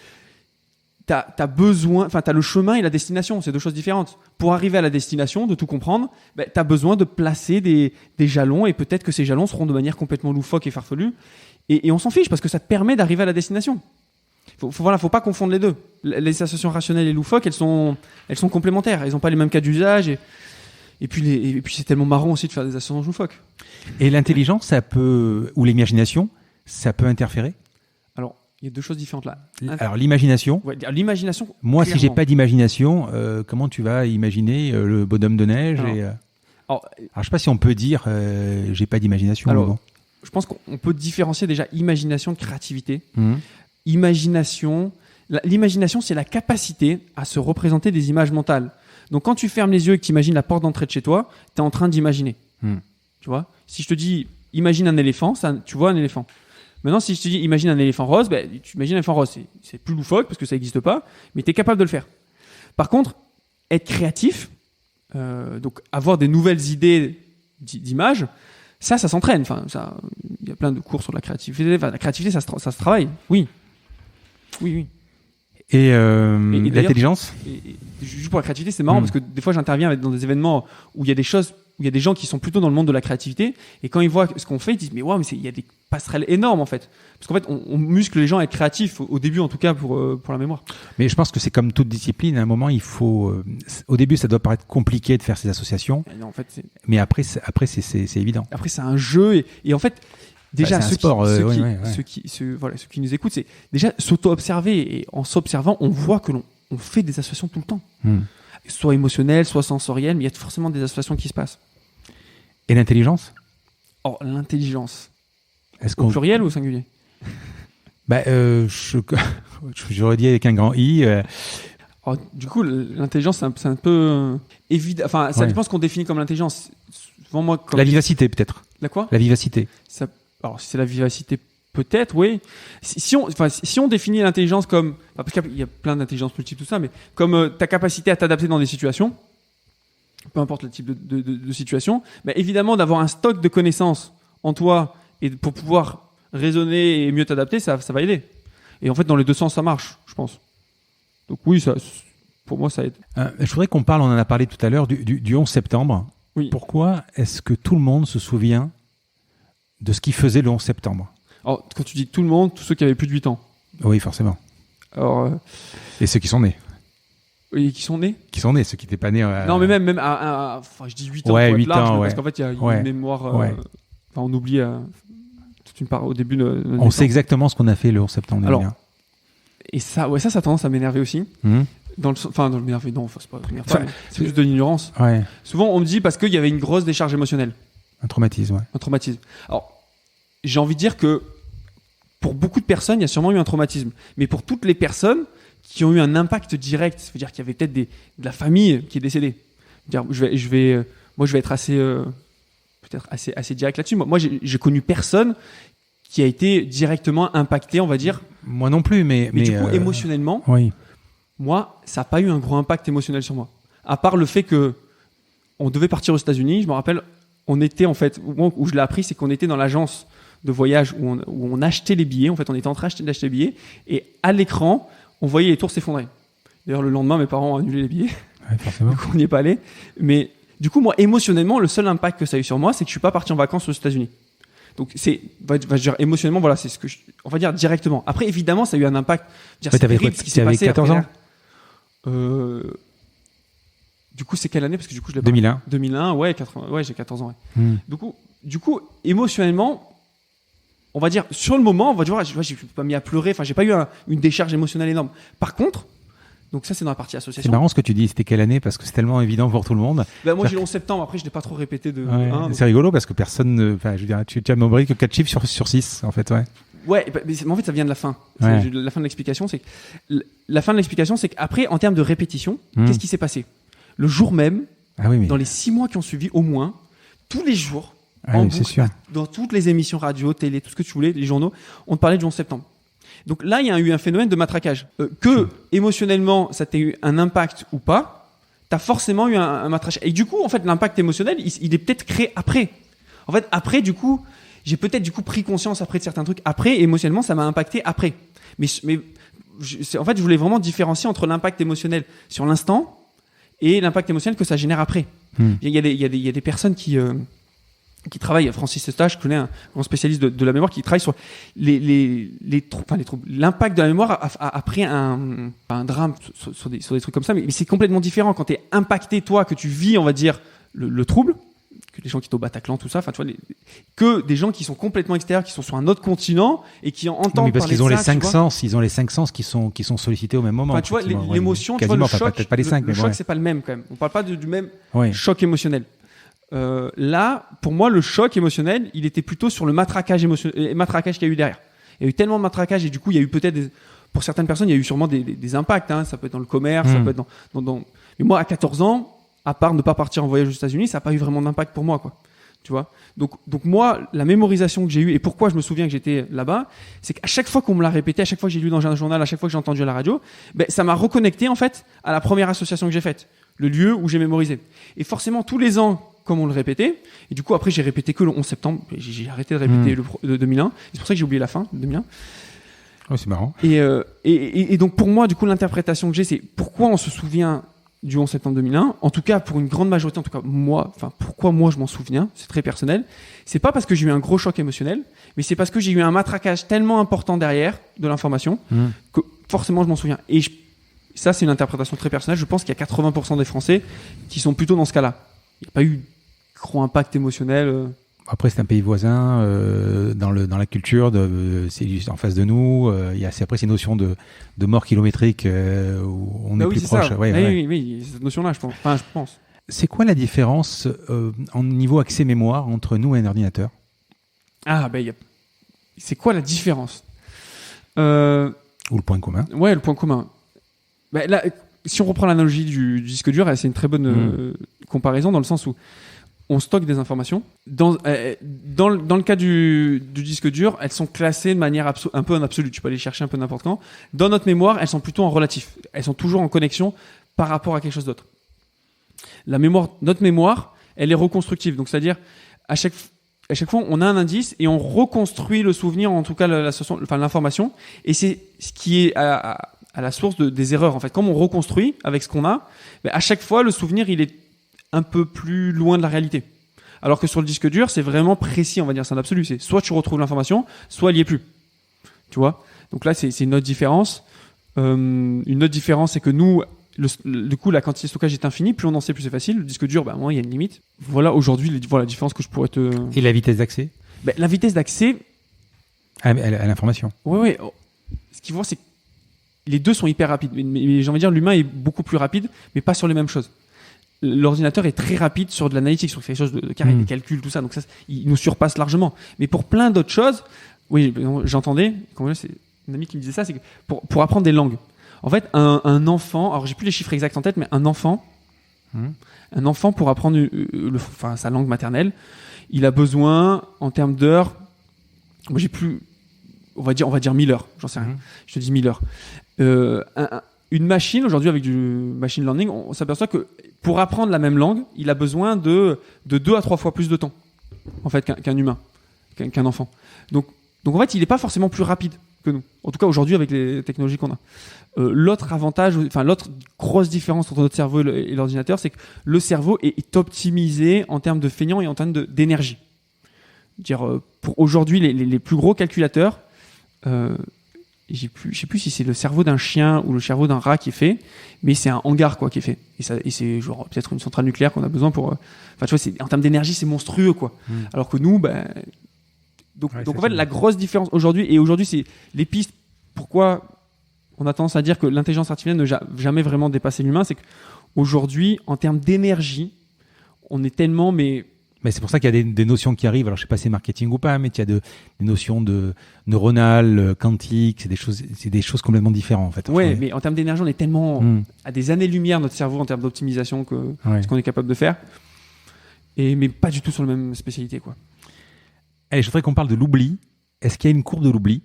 t'as le chemin et la destination, c'est deux choses différentes. Pour arriver à la destination, de tout comprendre, t'as besoin de placer des jalons, et peut-être que ces jalons seront de manière complètement loufoque et farfelue, et on s'en fiche, parce que ça te permet d'arriver à la destination. Faut pas confondre les deux. Les associations rationnelles et loufoques, elles sont complémentaires. Elles n'ont pas les mêmes cas d'usage. Et puis c'est tellement marrant aussi de faire des associations loufoques. Et l'intelligence, ou l'imagination, ça peut interférer ? Alors, il y a deux choses différentes là. Alors, l'imagination. Ouais, l'imagination. Moi, clairement. Si j'ai pas d'imagination, comment tu vas imaginer le bonhomme de neige ? Alors, je sais pas si on peut dire j'ai pas d'imagination. Alors, non. Je pense qu'on peut différencier déjà imagination de créativité. Imagination, l'imagination, c'est la capacité à se représenter des images mentales. Donc, quand tu fermes les yeux et que tu imagines la porte d'entrée de chez toi, tu es en train d'imaginer. Tu vois ? Si je te dis, imagine un éléphant, tu vois un éléphant. Maintenant, si je te dis, imagine un éléphant rose, tu imagines un éléphant rose. C'est plus loufoque parce que ça n'existe pas, mais tu es capable de le faire. Par contre, être créatif, donc avoir des nouvelles idées d'images, ça s'entraîne. Enfin, il y a plein de cours sur la créativité. Enfin, la créativité, ça se travaille. Oui. Et l'intelligence ? Juste pour la créativité, c'est marrant parce que des fois j'interviens dans des événements où il y a des gens qui sont plutôt dans le monde de la créativité, et quand ils voient ce qu'on fait, ils disent mais waouh, mais il y a des passerelles énormes en fait. Parce qu'en fait, on muscle les gens à être créatifs au début, en tout cas pour la mémoire. Mais je pense que c'est comme toute discipline. À un moment, il faut. Au début, ça doit paraître compliqué de faire ces associations. Non, en fait, mais après, c'est évident. Après, c'est un jeu, et en fait. Déjà, ceux qui nous écoutent, c'est déjà s'auto-observer, et en s'observant, on voit que on fait des associations tout le temps. Soit émotionnelles, soit sensorielles, mais il y a forcément des associations qui se passent. Et l'intelligence ? L'intelligence. Au pluriel ou au singulier ? J'aurais dit avec un grand I. Du coup, l'intelligence, c'est un peu évident. Enfin, ça dépend ce qu'on définit comme l'intelligence. Souvent, moi, la vivacité, peut-être. La quoi ? La vivacité. Alors, si c'est la vivacité, peut-être, oui. Si on définit l'intelligence comme... Parce qu'il y a plein d'intelligences multiples, tout ça, mais comme ta capacité à t'adapter dans des situations, peu importe le type de situation, évidemment, d'avoir un stock de connaissances en toi, et pour pouvoir raisonner et mieux t'adapter, ça va aider. Et en fait, dans les deux sens, ça marche, je pense. Donc oui, pour moi, ça aide. Je voudrais qu'on parle, on en a parlé tout à l'heure, du 11 septembre. Oui. Pourquoi est-ce que tout le monde se souvient de ce qu'il faisait le 11 septembre ? Alors, quand tu dis tout le monde, tous ceux qui avaient plus de 8 ans. Oui, forcément. Alors, et ceux qui sont nés. Oui, qui sont nés ? Qui sont nés, ceux qui n'étaient pas nés. Non, mais même à je dis 8 ans. Ouais, 8 large, ans, parce qu'en fait, il y a une mémoire. On oublie toute une part au début de. On sait exactement ce qu'on a fait le 11 septembre. Alors, et ça a tendance à m'énerver aussi. Dans le m'énerver, non, c'est pas c'est juste de l'ignorance. Ouais. Souvent, on me dit parce qu'il y avait une grosse décharge émotionnelle. Un traumatisme, ouais. Un traumatisme. Alors, j'ai envie de dire que pour beaucoup de personnes, il y a sûrement eu un traumatisme. Mais pour toutes les personnes qui ont eu un impact direct, ça veut dire qu'il y avait peut-être de la famille qui est décédée. Je vais être assez direct là-dessus. Moi, j'ai connu personne qui a été directement impacté, on va dire. Moi non plus, mais du coup, émotionnellement, oui. Moi, ça n'a pas eu un gros impact émotionnel sur moi. À part le fait que on devait partir aux États-Unis, je me rappelle, on était en fait, où je l'ai appris, c'est qu'on était dans l'agence de voyage où on achetait les billets. En fait, on était en train d'acheter les billets et à l'écran, on voyait les tours s'effondrer. D'ailleurs, le lendemain, mes parents ont annulé les billets. Ouais, forcément. Du coup, on n'y est pas allé. Mais du coup, moi, émotionnellement, le seul impact que ça a eu sur moi, c'est que je suis pas parti en vacances aux États-Unis. Donc, émotionnellement, voilà, c'est ce que on va dire directement. Après, évidemment, ça a eu un impact. C'est terrible ce qui s'est passé. 14 ans. Du coup, c'est quelle année? Parce que du coup, je l'ai 2001. 2001, ouais, j'ai 14 ans. Ouais. Du coup, émotionnellement, on va dire, sur le moment, j'ai pas mis à pleurer. Enfin, j'ai pas eu une décharge émotionnelle énorme. Par contre, donc ça, c'est dans la partie association. C'est marrant ce que tu dis. C'était quelle année? Parce que c'est tellement évident pour tout le monde. Moi, j'ai le 11 septembre. Après, je l'ai pas trop répété de. Ouais, c'est rigolo parce que personne. Enfin, je veux dire, tu as membré que 4 chiffres sur 6, en fait, ouais. Ouais, mais en fait, ça vient de la fin. Ouais. La fin de l'explication, c'est qu'après, en termes de répétition, qu'est-ce qui s'est passé? Le jour même, dans les 6 mois qui ont suivi, au moins, tous les jours, en boucle, dans toutes les émissions radio, télé, tout ce que tu voulais, les journaux, on te parlait du 11 septembre. Donc là, il y a eu un phénomène de matraquage. Émotionnellement, ça t'a eu un impact ou pas, t'as forcément eu un matraquage. Et du coup, en fait, l'impact émotionnel, il est peut-être créé après. En fait, après, du coup, j'ai peut-être pris conscience après de certains trucs. Après, émotionnellement, ça m'a impacté après. Mais en fait, je voulais vraiment différencier entre l'impact émotionnel sur l'instant et l'impact émotionnel que ça génère après. Il y a des personnes qui travaillent, Francis Eustache, je connais un grand spécialiste de la mémoire, qui travaille sur les troubles. L'impact de la mémoire après un drame, sur des trucs comme ça, mais c'est complètement différent quand tu es impacté, toi, que tu vis, on va dire, le trouble, que les gens qui sont au Bataclan, tout ça, enfin, tu vois, que des gens qui sont complètement extérieurs, qui sont sur un autre continent et qui entendent parler de ça. Parce qu'ils ont les 5 sens, ils ont les 5 sens qui sont sollicités au même moment. Enfin, tu vois, l'émotion, tu vois, le choc, peut-être pas les 5, le choc, c'est pas le même quand même. On parle pas du même choc émotionnel. Là, pour moi, le choc émotionnel, il était plutôt sur le matraquage qu'il y a eu derrière. Il y a eu tellement de matraquage et du coup, il y a eu peut-être pour certaines personnes, il y a eu sûrement des impacts. Hein. Ça peut être dans le commerce, ça peut être dans. Mais moi, à 14 ans, à part ne pas partir en voyage aux États-Unis, ça n'a pas eu vraiment d'impact pour moi, quoi. Tu vois. Donc moi, la mémorisation que j'ai eue et pourquoi je me souviens que j'étais là-bas, c'est qu'à chaque fois qu'on me l'a répété, à chaque fois que j'ai lu dans un journal, à chaque fois que j'ai entendu à la radio, ça m'a reconnecté en fait à la première association que j'ai faite, le lieu où j'ai mémorisé. Et forcément, tous les ans, comme on le répétait, et du coup après j'ai répété que le 11 septembre, j'ai arrêté de répéter le 2001. C'est pour ça que j'ai oublié la fin, 2001. Oh, c'est marrant. Et donc pour moi, du coup, l'interprétation que j'ai, c'est pourquoi on se souvient du 11 septembre 2001, en tout cas pour une grande majorité, en tout cas moi, pourquoi moi je m'en souviens, c'est très personnel, c'est pas parce que j'ai eu un gros choc émotionnel, mais c'est parce que j'ai eu un matraquage tellement important derrière de l'information que forcément je m'en souviens. Et ça c'est une interprétation très personnelle, je pense qu'il y a 80% des Français qui sont plutôt dans ce cas-là. Il n'y a pas eu gros impact émotionnel. Après, c'est un pays voisin, dans la culture, c'est juste en face de nous. Il y a après ces notions de mort kilométrique où on est plus proche. Oui, cette notion-là, je pense. Enfin, je pense. C'est quoi la différence en niveau accès mémoire entre nous et un ordinateur? C'est quoi la différence Ou le point commun? Ouais, le point commun. Là, si on reprend l'analogie du disque dur, c'est une très bonne comparaison dans le sens où on stocke des informations. Dans le cas du disque dur, elles sont classées de manière un peu en absolu. Tu peux aller chercher un peu n'importe quand. Dans notre mémoire, elles sont plutôt en relatif. Elles sont toujours en connexion par rapport à quelque chose d'autre. Notre mémoire, elle est reconstructive. Donc, c'est-à-dire, à chaque fois, on a un indice et on reconstruit le souvenir, en tout cas l'information. Et c'est ce qui est à la source des erreurs. En fait, comme on reconstruit avec ce qu'on a, à chaque fois, le souvenir, il est un peu plus loin de la réalité. Alors que sur le disque dur, c'est vraiment précis, on va dire, c'est un absolu. C'est soit tu retrouves l'information, soit elle n'y est plus. Tu vois ? Donc là, c'est une autre différence. Une autre différence, c'est que nous, du coup, la quantité de stockage est infinie. Plus on en sait, plus c'est facile. Le disque dur, il y a une limite. Voilà, aujourd'hui, la différence que je pourrais te... Et la vitesse d'accès ? La vitesse d'accès... À l'information. Oui. Ce qu'il faut voir, c'est que les deux sont hyper rapides. Mais j'ai envie de dire, l'humain est beaucoup plus rapide, mais pas sur les mêmes choses. l'ordinateur est très rapide sur de l'analytique, sur quelque chose de carré, des calculs, tout ça. Donc ça, il nous surpasse largement. Mais pour plein d'autres choses, oui, j'entendais, c'est un ami qui me disait ça, c'est que pour apprendre des langues, en fait, un enfant, alors j'ai plus les chiffres exacts en tête, mais un enfant pour apprendre sa langue maternelle, il a besoin, en termes d'heures, moi j'ai plus, on va dire 1000 heures, j'en sais rien, je te dis 1000 heures. Une machine, aujourd'hui, avec du machine learning, on s'aperçoit que pour apprendre la même langue, il a besoin de 2 à 3 fois plus de temps, en fait, qu'un humain, qu'un enfant. Donc en fait, il n'est pas forcément plus rapide que nous. En tout cas, aujourd'hui, avec les technologies qu'on a. L'autre grosse différence entre notre cerveau et l'ordinateur, c'est que le cerveau est optimisé en termes de feignant et en termes d'énergie. Pour aujourd'hui, les plus gros calculateurs, je sais plus si c'est le cerveau d'un chien ou le cerveau d'un rat qui est fait, mais c'est un hangar qui est fait. Et c'est genre peut-être une centrale nucléaire qu'on a besoin pour. Tu vois, en termes d'énergie, c'est monstrueux quoi. Alors que nous, donc en fait, la grosse différence aujourd'hui, c'est les pistes. Pourquoi on a tendance à dire que l'intelligence artificielle ne jamais vraiment dépassé l'humain, c'est qu'aujourd'hui, en termes d'énergie, on est tellement mais c'est pour ça qu'il y a des notions qui arrivent. Alors, je sais pas si c'est marketing ou pas, mais il y a des notions de neuronales, quantiques. C'est des choses complètement différentes, en fait. Ouais, mais en termes d'énergie, on est tellement à des années-lumière, notre cerveau, en termes d'optimisation, que ce qu'on est capable de faire. Mais pas du tout sur la même spécialité, quoi. Allez, je voudrais qu'on parle de l'oubli. Est-ce qu'il y a une courbe de l'oubli ?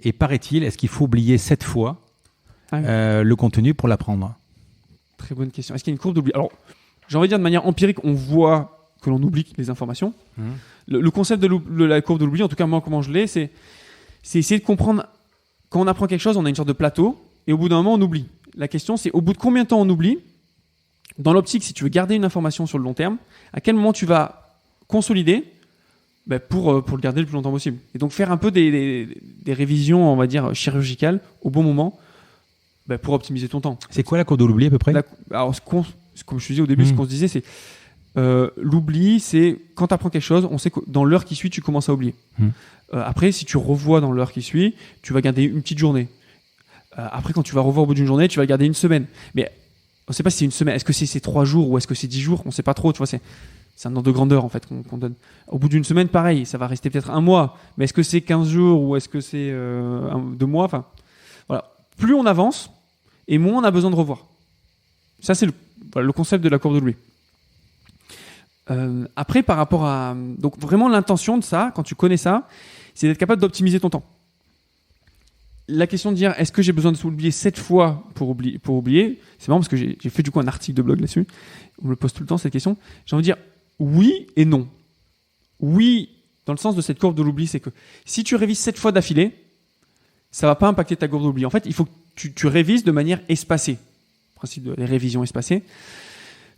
Et paraît-il, est-ce qu'il faut oublier 7 fois le contenu pour l'apprendre ? Très bonne question. Est-ce qu'il y a une courbe d'oubli ? Alors, j'ai envie de dire de manière empirique, on voit que l'on oublie les informations. Le concept de la courbe de l'oubli, en tout cas moi comment je l'ai, c'est essayer de comprendre, quand on apprend quelque chose, on a une sorte de plateau, et au bout d'un moment on oublie. La question c'est au bout de combien de temps on oublie, dans l'optique si tu veux garder une information sur le long terme, à quel moment tu vas consolider pour le garder le plus longtemps possible. Et donc faire un peu des révisions, on va dire, chirurgicales au bon moment, pour optimiser ton temps. C'est quoi la courbe de l'oubli à peu près ? Alors comme je te disais au début, ce qu'on se disait c'est l'oubli, c'est quand tu apprends quelque chose, on sait que dans l'heure qui suit, tu commences à oublier. Après, si tu revois dans l'heure qui suit, tu vas garder une petite journée. Après, quand tu vas revoir au bout d'une journée, tu vas garder une semaine. Mais on ne sait pas si c'est une semaine. Est-ce que c'est 3 jours ou est-ce que c'est 10 jours ? On ne sait pas trop. Tu vois, c'est un ordre de grandeur en fait qu'on donne. Au bout d'une semaine, pareil, ça va rester peut-être 1 mois. Mais est-ce que c'est 15 jours ou est-ce que c'est 2 mois ? Enfin, voilà. Plus on avance et moins on a besoin de revoir. Ça, c'est le concept de la courbe de l'oubli. Après, par rapport à... Donc, vraiment, l'intention de ça, quand tu connais ça, c'est d'être capable d'optimiser ton temps. La question de dire, est-ce que j'ai besoin de s'oublier 7 fois pour oublier, c'est marrant parce que j'ai fait du coup un article de blog là-dessus. On me le pose tout le temps, cette question. J'ai envie de dire oui et non. Oui, dans le sens de cette courbe de l'oubli, c'est que si tu révises 7 fois d'affilée, ça va pas impacter ta courbe de l'oubli. En fait, il faut que tu révises de manière espacée. Le principe de la révision espacée.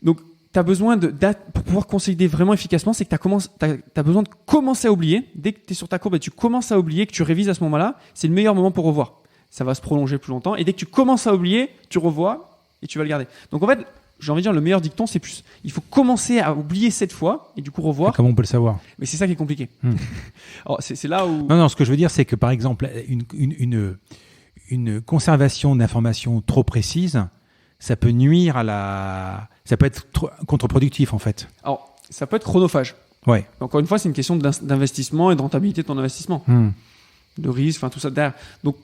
Donc, tu as besoin pour pouvoir consolider vraiment efficacement, c'est que tu as besoin de commencer à oublier. Dès que tu es sur ta courbe et tu commences à oublier, que tu révises à ce moment-là, c'est le meilleur moment pour revoir. Ça va se prolonger plus longtemps. Et dès que tu commences à oublier, tu revois et tu vas le garder. Donc en fait, j'ai envie de dire, le meilleur dicton, c'est plus. Il faut commencer à oublier 7 fois et du coup revoir. Et comment on peut le savoir ? Mais c'est ça qui est compliqué. Alors, c'est là où... Non, ce que je veux dire, c'est que par exemple, une conservation d'informations trop précise, ça peut nuire ça peut être contre-productif en fait. Alors, ça peut être chronophage. Ouais. Encore une fois, c'est une question d'investissement et de rentabilité de ton investissement. De risque, enfin tout ça derrière. Donc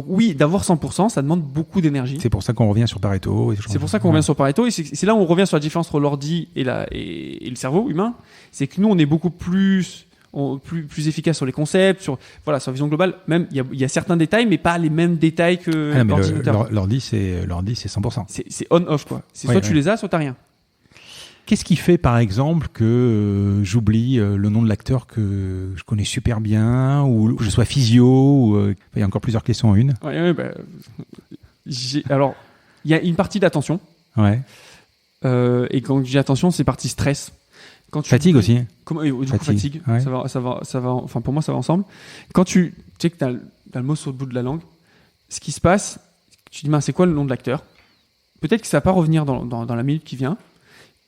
oui, d'avoir 100%, ça demande beaucoup d'énergie. C'est pour ça qu'on revient sur Pareto. C'est pour ça qu'on revient sur Pareto. Et c'est là où on revient sur la différence entre l'ordi et le cerveau humain. C'est que nous, on est beaucoup plus efficace sur les concepts, sur la vision globale. Même, il y a certains détails, mais pas les mêmes détails que l'ordinateur. L'ordi, c'est 100%. C'est on-off, quoi. C'est soit tu les as, soit t'as rien. Qu'est-ce qui fait, par exemple, que j'oublie le nom de l'acteur que je connais super bien, ou je sois physio, il y a encore plusieurs questions en une. Alors, il y a une partie d'attention. Ouais. Et quand je dis attention, c'est partie stress. Fatigue aussi. Fatigue. Ouais. Ça va. Enfin, pour moi, ça va ensemble. Quand tu sais que t'as le mot sur le bout de la langue, ce qui se passe, tu dis, c'est quoi le nom de l'acteur ? Peut-être que ça va pas revenir dans la minute qui vient.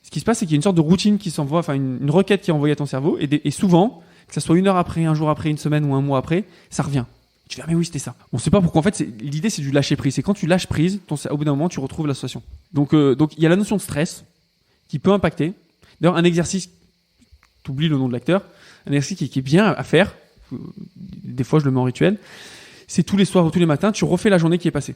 Ce qui se passe, c'est qu'il y a une sorte de routine qui s'envoie, enfin une requête qui est envoyée à ton cerveau, et souvent, que ça soit 1 heure après, 1 jour après, 1 semaine ou 1 mois après, ça revient. Tu dis, mais oui, c'était ça. On sait pas pourquoi. En fait, l'idée, c'est du lâcher prise. C'est quand tu lâches prise, au bout d'un moment, tu retrouves l'association. Donc il y a la notion de stress qui peut impacter. D'ailleurs, un exercice, t'oublies le nom de l'acteur, un exercice qui est bien à faire, des fois je le mets en rituel, c'est tous les soirs ou tous les matins, tu refais la journée qui est passée.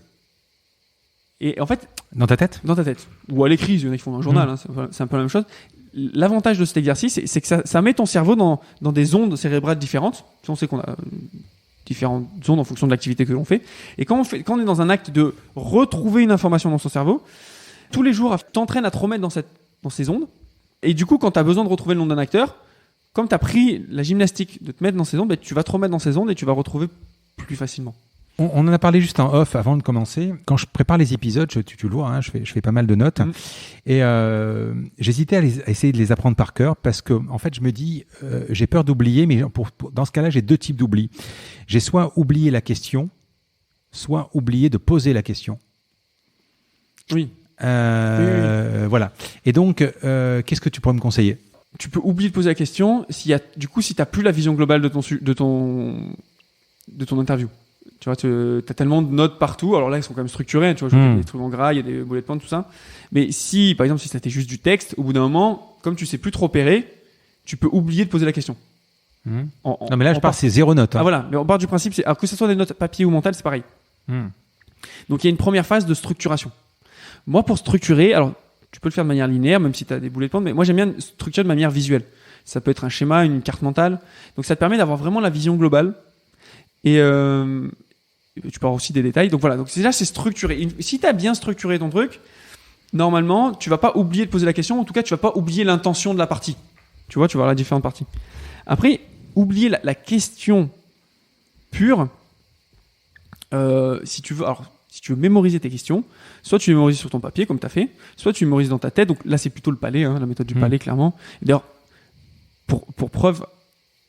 Et en fait... Dans ta tête ? Dans ta tête. Ou à l'écrit, il y en a qui font un journal, c'est un peu la même chose. L'avantage de cet exercice, c'est que ça met ton cerveau dans des ondes cérébrales différentes. On sait qu'on a différentes ondes en fonction de l'activité que l'on fait. Et quand on est dans un acte de retrouver une information dans son cerveau, tous les jours, t'entraînes à te remettre dans ces ondes. Et du coup, quand tu as besoin de retrouver le nom d'un acteur, comme tu as pris la gymnastique de te mettre dans ces ondes, bah, tu vas te remettre dans ces ondes et tu vas retrouver plus facilement. On en a parlé juste en off avant de commencer. Quand je prépare les épisodes, tu le vois, hein, je fais pas mal de notes. Et j'hésitais à essayer de les apprendre par cœur parce que, en fait, je me dis, j'ai peur d'oublier, mais dans ce cas-là, j'ai 2 types d'oubli. J'ai soit oublié la question, soit oublié de poser la question. Oui. Oui. Voilà. Et donc, qu'est-ce que tu pourrais me conseiller ? Tu peux oublier de poser la question si t'as plus la vision globale de ton interview. Tu vois, t'as tellement de notes partout. Alors là, ils sont quand même structurés. Tu vois, il y a des trucs en gras, il y a des bullet points, tout ça. Mais si, par exemple, si c'était juste du texte, au bout d'un moment, comme tu sais plus trop opérer, tu peux oublier de poser la question. Non, mais là, je pars, c'est 0 note. Hein. Ah voilà. Mais on part du principe, alors que ce soit des notes papier ou mentales, c'est pareil. Donc il y a une première phase de structuration. Moi, pour structurer, alors tu peux le faire de manière linéaire, même si tu as des bullet points, mais moi j'aime bien structurer de manière visuelle. Ça peut être un schéma, une carte mentale. Donc ça te permet d'avoir vraiment la vision globale. Et tu peux avoir aussi des détails. Donc voilà, donc déjà c'est structuré. Si tu as bien structuré ton truc, normalement, tu vas pas oublier de poser la question. En tout cas, tu vas pas oublier l'intention de la partie. Tu vas avoir la différentes parties. Après, oublier la question pure, si tu veux mémoriser tes questions, soit tu mémorises sur ton papier, comme tu as fait, soit tu mémorises dans ta tête. Donc là, c'est plutôt le palais, la méthode du palais, clairement. Et d'ailleurs, pour preuve,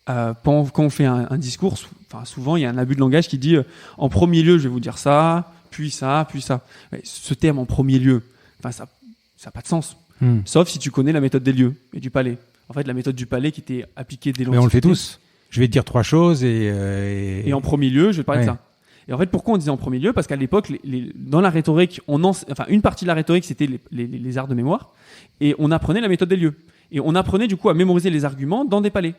quand on fait un discours, souvent, il y a un abus de langage qui dit en premier lieu, je vais vous dire ça, puis ça, puis ça. Mais ce terme en premier lieu, ça n'a pas de sens. Sauf si tu connais la méthode des lieux et du palais. En fait, la méthode du palais qui était appliquée dès l'Antiquité. Mais on le fait tous. Je vais te dire 3 choses et en premier lieu, je vais te parler de ça. Et en fait, pourquoi on disait en premier lieu ? Parce qu'à l'époque, dans la rhétorique, une partie de la rhétorique, c'était les arts de mémoire, et on apprenait la méthode des lieux. Et on apprenait du coup à mémoriser les arguments dans des palais.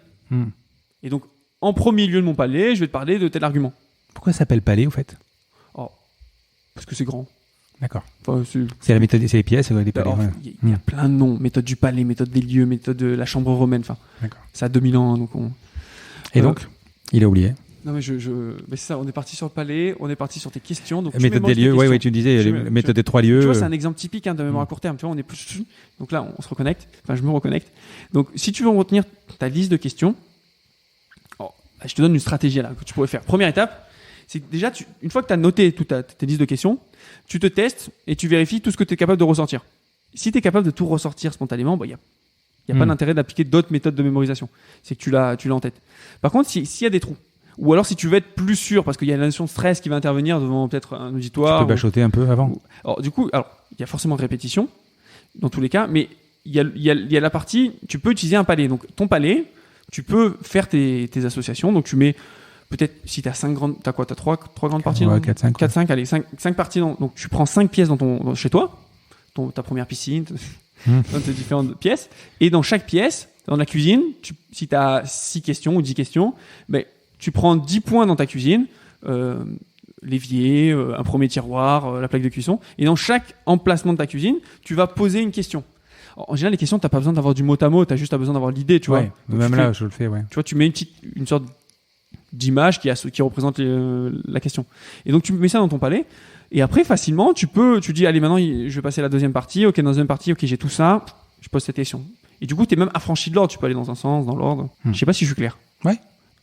Et donc, en premier lieu de mon palais, je vais te parler de tel argument. Pourquoi ça s'appelle palais, au fait ? Parce que c'est grand. D'accord. C'est la méthode, c'est les pièces, des palais. Il y a plein de noms. Méthode du palais, méthode des lieux, méthode de la chambre romaine. D'accord. Ça a 2000 ans. Donc Et donc, il a oublié. Non mais mais c'est ça, on est parti sur le palais, on est parti sur tes questions. Donc méthode des lieux, oui, tu disais, méthode des 3 lieux. Tu vois, c'est un exemple typique de mémoire à court terme. Tu vois, on est plus. Donc là, on se reconnecte. Enfin, je me reconnecte. Donc, si tu veux retenir ta liste de questions, je te donne une stratégie là que tu pourrais faire. Première étape, c'est déjà, une fois que tu as noté toute tes listes de questions, tu te testes et tu vérifies tout ce que tu es capable de ressortir. Si tu es capable de tout ressortir spontanément, il n'y a pas d'intérêt d'appliquer d'autres méthodes de mémorisation. C'est que tu l'as en tête. Par contre, s'il y a des trous, ou alors si tu veux être plus sûr, parce qu'il y a la notion de stress qui va intervenir devant peut-être un auditoire. Tu peux bachoter un peu avant. Alors du coup, il y a forcément répétition dans tous les cas, mais il y a la partie, tu peux utiliser un palais. Donc ton palais, tu peux faire tes associations. Donc tu mets peut-être, si tu as 5 grandes, tu as quoi ? Tu as 3 grandes parties ? 4, 5. Allez, 5 parties. Donc tu prends 5 pièces chez toi, ta première piscine, dans tes différentes pièces. Et dans chaque pièce, dans la cuisine, si tu as 6 questions ou 10 questions, tu prends 10 points dans ta cuisine, l'évier, un premier tiroir, la plaque de cuisson. Et dans chaque emplacement de ta cuisine, tu vas poser une question. Alors, en général, les questions, tu n'as pas besoin d'avoir du mot à mot, tu as juste besoin d'avoir l'idée, tu vois. Même là, je le fais, Tu vois, tu mets une sorte d'image qui représente la question. Et donc, tu mets ça dans ton palais. Et après, facilement, tu dis, allez, maintenant, je vais passer à la deuxième partie. Ok, dans la deuxième partie, ok, j'ai tout ça. Je pose cette question. Et du coup, tu es même affranchi de l'ordre. Tu peux aller dans un sens, dans l'ordre. Je sais pas si je suis clair. Ouais.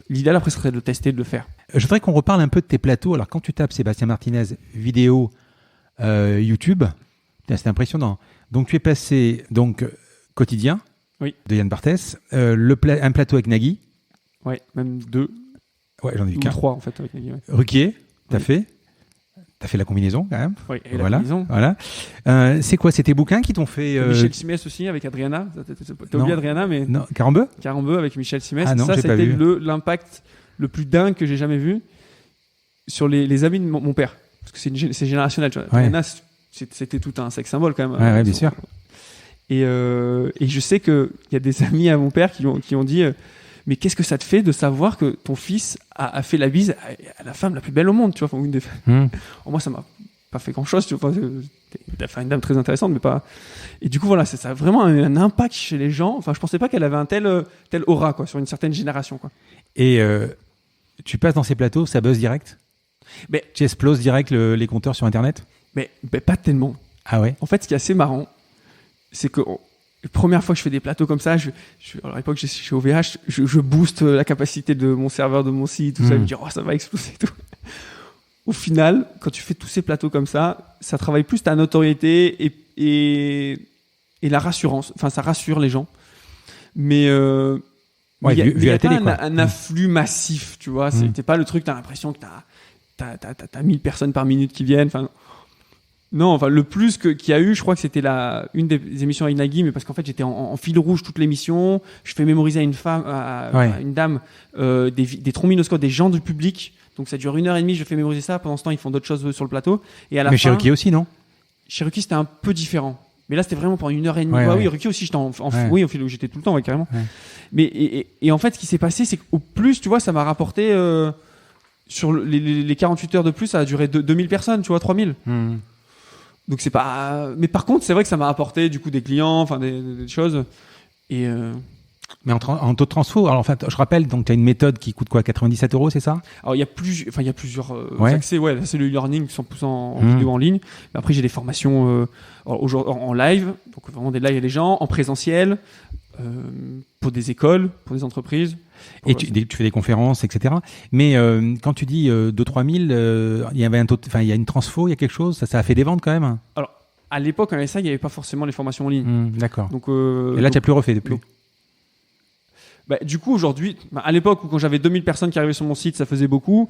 L'idéal, après, serait de le tester, de le faire. Je voudrais qu'on reparle un peu de tes plateaux. Alors, quand tu tapes Sébastien Martinez vidéo YouTube, c'est impressionnant. Donc, tu es passé quotidien de Yann Barthès, un plateau avec Nagui. Ouais, même 2. Ouais, j'en ai vu ou qu'un. 3 en fait avec Nagui. Ouais. Ruquier, t'as fait la combinaison quand même. Oui, et la combinaison. Voilà. C'est quoi ? C'est tes bouquins qui t'ont fait Michel Simès aussi avec Adriana. T'as oublié Adriana, mais non, Carambeu avec Michel Simès. Ah non, ça, c'était l'impact le plus dingue que j'ai jamais vu sur les amis de mon père. Parce que c'est générationnel. Tu vois. Ouais. Adriana, c'était tout un sex symbole quand même. Ouais, bien sûr. Et je sais qu'il y a des amis à mon père qui ont dit mais qu'est-ce que ça te fait de savoir que ton fils a fait la bise à la femme la plus belle au monde, tu vois, une des... Moi, ça m'a pas fait grand-chose, tu vois. Une dame très intéressante, mais pas... Et du coup, voilà, ça a vraiment un impact chez les gens. Enfin, je pensais pas qu'elle avait un tel aura, quoi, sur une certaine génération, quoi. Et tu passes dans ces plateaux, ça buzz direct? Mais tu exploses direct les compteurs sur Internet? Mais pas tellement. Ah ouais? En fait, ce qui est assez marrant, c'est que la première fois que je fais des plateaux comme ça, alors à l'époque, je suis chez OVH, je booste la capacité de mon serveur, de mon site, tout ça, je me dis, oh, ça va exploser, tout. Au final, quand tu fais tous ces plateaux comme ça travaille plus ta notoriété et la rassurance. Enfin, ça rassure les gens. Mais il y a télé, pas un afflux massif, tu vois. C'était pas le truc, t'as l'impression que t'as 1000 personnes par minute qui viennent. Enfin, non, enfin, le plus qu'il y a eu, je crois que c'était une des émissions à Inagui, mais parce qu'en fait, j'étais en fil rouge toute l'émission. Je fais mémoriser à une femme, à une dame, des trombinoscopes, des gens du public. Donc ça dure 1h30, je fais mémoriser ça. Pendant ce temps, ils font d'autres choses sur le plateau. Et à la fin, chez Ruki aussi, non? Chez Ruki, c'était un peu différent. Mais là, c'était vraiment pendant 1h30. Oui, Ruki aussi, j'étais en fil rouge, j'étais tout le temps, carrément. Ouais. Mais et en fait, ce qui s'est passé, c'est qu'au plus, tu vois, ça m'a rapporté sur les 48 heures de plus, ça a duré 2000 personnes, tu vois, 3000. Donc c'est pas. Mais par contre, c'est vrai que ça m'a apporté du coup des clients, enfin des choses. Et mais en taux de transfo, alors en fait, je rappelle, donc tu as une méthode qui coûte quoi, 97 €, c'est ça? Alors il y a plusieurs accès. Ouais, là, c'est le e-learning 100% en vidéo en ligne. Mais après j'ai des formations en live, donc vraiment des lives avec les gens, en présentiel, pour des écoles, pour des entreprises. Et tu fais des conférences, etc. Mais quand tu dis 2-3 000, il y avait il y a une transfo, il y a quelque chose, ça a fait des ventes quand même? Alors à l'époque, avec ça, il n'y avait pas forcément les formations en ligne. D'accord. Donc, et là, tu n'as plus refait depuis? Du coup, aujourd'hui, à l'époque où quand j'avais 2000 personnes qui arrivaient sur mon site, ça faisait beaucoup.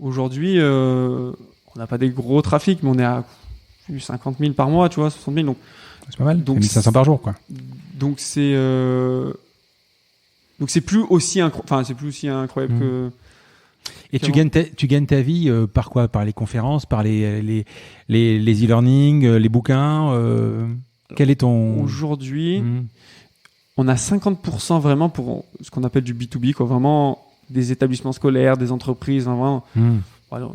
Aujourd'hui, on n'a pas des gros trafics, mais on est à 50 000 par mois, tu vois, 60 000. Donc, c'est pas mal, donc 1500 par jour, quoi. Donc c'est plus aussi incroyable que... Et tu gagnes ta vie par quoi? Par les conférences, par les e-learning, les bouquins quel est ton... Aujourd'hui, on a 50% vraiment pour ce qu'on appelle du B2B, quoi, vraiment des établissements scolaires, des entreprises, vraiment. Alors,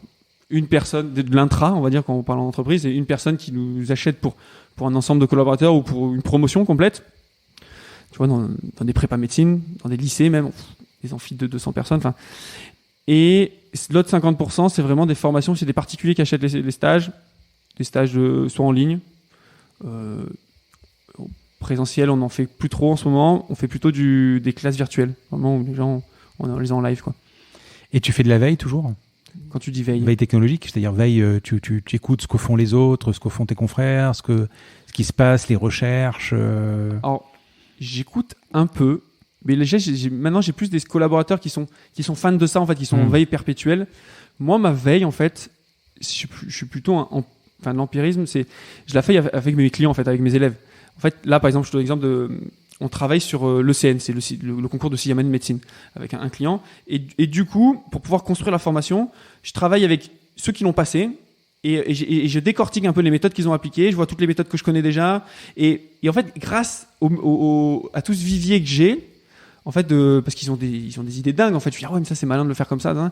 une personne, de l'intra, on va dire, quand on parle en entreprise, et une personne qui nous achète pour un ensemble de collaborateurs ou pour une promotion complète. Tu vois, dans des prépas médecine, dans des lycées même, des amphis de 200 personnes. Et l'autre 50%, c'est vraiment des formations, c'est des particuliers qui achètent les stages, des stages soit en ligne, présentiel, on n'en fait plus trop en ce moment, on fait plutôt des classes virtuelles, vraiment où les gens, on les a en live, quoi. Et tu fais de la veille toujours? Quand tu dis veille? Veille technologique, c'est-à-dire veille, tu écoutes ce que font les autres, ce que font tes confrères, ce qui se passe, les recherches. Alors, j'écoute un peu, mais maintenant j'ai plus des collaborateurs qui sont fans de ça, en fait, qui sont en veille perpétuelle. Moi, ma veille, en fait, je suis plutôt l'empirisme, je la fais avec mes clients, en fait, avec mes élèves. En fait, là, par exemple, je te donne l'exemple on travaille sur l'ECN, c'est le concours de 6e année de médecine, avec un client. Et du coup, pour pouvoir construire la formation, je travaille avec ceux qui l'ont passé et je décortique un peu les méthodes qu'ils ont appliquées. Je vois toutes les méthodes que je connais déjà. Et en fait, grâce à tout ce vivier que j'ai, en fait, parce qu'ils ont des idées dingues. En fait, je dis, ah ouais, mais ça, c'est malin de le faire comme ça. Hein.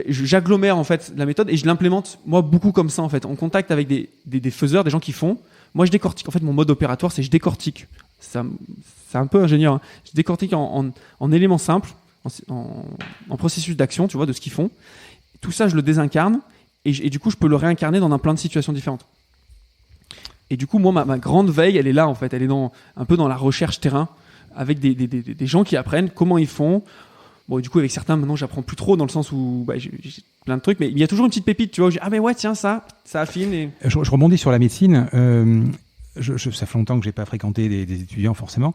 J'agglomère, en fait, la méthode et je l'implémente, moi, beaucoup comme ça, en fait, en contact avec des faiseurs, des gens qui font. Moi, je décortique. En fait, mon mode opératoire, c'est je décortique. C'est un peu ingénieur. Hein. Je décortique en éléments simples, en processus d'action, tu vois, de ce qu'ils font. Tout ça, je le désincarne et du coup, je peux le réincarner dans plein de situations différentes. Et du coup, moi, ma grande veille, elle est là, en fait. Elle est un peu dans la recherche terrain, avec des gens qui apprennent comment ils font. Bon, du coup, avec certains, maintenant, j'apprends plus trop dans le sens où j'ai plein de trucs, mais il y a toujours une petite pépite, tu vois, où ah, mais ouais, tiens, ça affine. Et... Je rebondis sur la médecine. Ça fait longtemps que j'ai pas fréquenté des étudiants, forcément.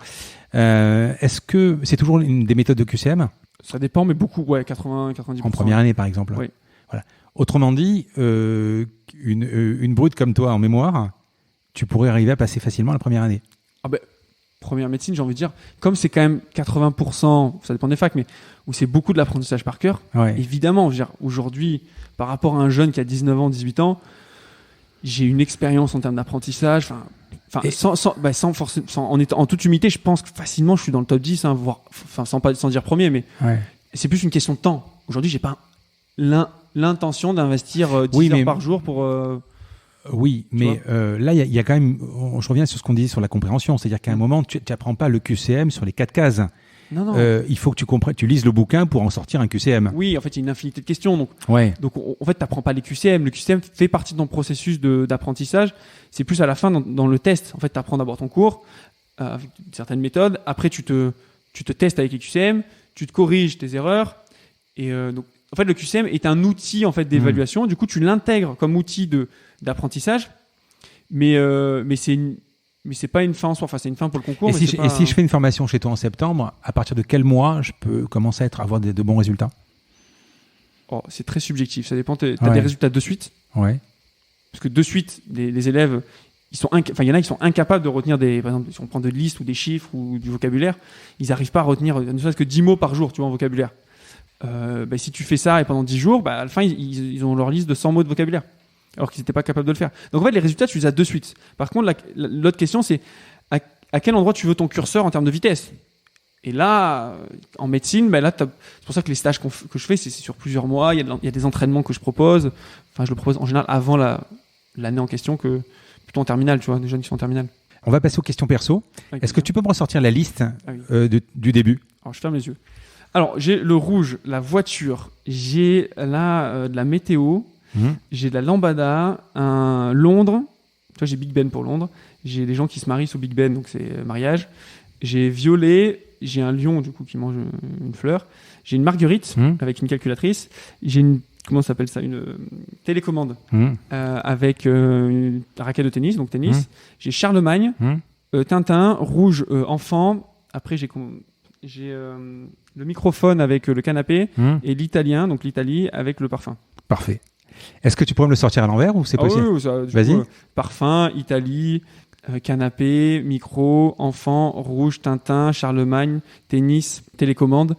Est-ce que c'est toujours des méthodes de QCM? Ça dépend, mais beaucoup, ouais, 80-90%. En première année, par exemple. Oui. Voilà. Autrement dit, une brute comme toi en mémoire, tu pourrais arriver à passer facilement la première année. Ah ben, première médecine, j'ai envie de dire, comme c'est quand même 80%, ça dépend des facs, mais où c'est beaucoup de l'apprentissage par cœur, évidemment, je veux dire, aujourd'hui, par rapport à un jeune qui a 19 ans, 18 ans, j'ai une expérience en termes d'apprentissage. Sans forcément, en toute humilité, je pense que facilement, je suis dans le top 10, hein, voire, sans dire premier, mais c'est plus une question de temps. Aujourd'hui, j'ai pas l'intention d'investir 10 heures par jour pour. Oui, mais là, il y a quand même. Je reviens sur ce qu'on disait sur la compréhension, c'est-à-dire qu'à un moment, tu n'apprends pas le QCM sur les 4 cases. Non. Il faut que tu lises le bouquin pour en sortir un QCM. Oui, en fait, il y a une infinité de questions. Donc en fait, tu n'apprends pas les QCM. Le QCM fait partie de ton processus d'apprentissage. C'est plus à la fin dans le test. En fait, tu apprends d'abord ton cours avec certaines méthodes. Après, tu te testes avec les QCM. Tu te corriges tes erreurs. Et donc, en fait, le QCM est un outil en fait d'évaluation. Du coup, tu l'intègres comme outil d'apprentissage. Mais c'est pas une fin en soi. Enfin, c'est une fin pour le concours. Et si je fais une formation chez toi en septembre, à partir de quel mois je peux commencer à avoir de bons résultats? C'est très subjectif. Ça dépend. T'as des résultats de suite. Ouais. Parce que de suite, les élèves, il y en a qui sont incapables de retenir par exemple, si on prend de listes ou des chiffres ou du vocabulaire, ils n'arrivent pas à retenir ne serait-ce que 10 mots par jour, tu vois, en vocabulaire. Si tu fais ça et pendant 10 jours, à la fin, ils ont leur liste de 100 mots de vocabulaire. Alors qu'ils n'étaient pas capables de le faire. Donc en fait, les résultats, tu les as de suite. Par contre, l'autre question, c'est à quel endroit tu veux ton curseur en termes de vitesse. Et là, en médecine, c'est pour ça que les stages que je fais, c'est sur plusieurs mois. Il y a des entraînements que je propose. Enfin, je le propose en général avant l'année en question, que plutôt en terminale, tu vois, des jeunes qui sont en terminale. On va passer aux questions perso. Est-ce que tu peux me ressortir la liste du début? Alors, je ferme les yeux. Alors, j'ai le rouge, la voiture. J'ai là de la météo. J'ai de la lambada, un Londres. Tu vois, j'ai Big Ben pour Londres. J'ai des gens qui se marient sous Big Ben, donc c'est mariage. J'ai violet. J'ai un lion, du coup, qui mange une fleur. J'ai une marguerite avec une calculatrice. J'ai une télécommande avec une raquette de tennis, donc tennis. J'ai Charlemagne, Tintin, rouge, enfant. Après, j'ai le microphone avec le canapé et l'italien, donc l'Italie, avec le parfum. Parfait. Est-ce que tu pourrais me le sortir à l'envers ou c'est possible? Oui, vas-y. Parfum, Italie, canapé, micro, enfant, rouge, Tintin, Charlemagne, tennis, télécommande.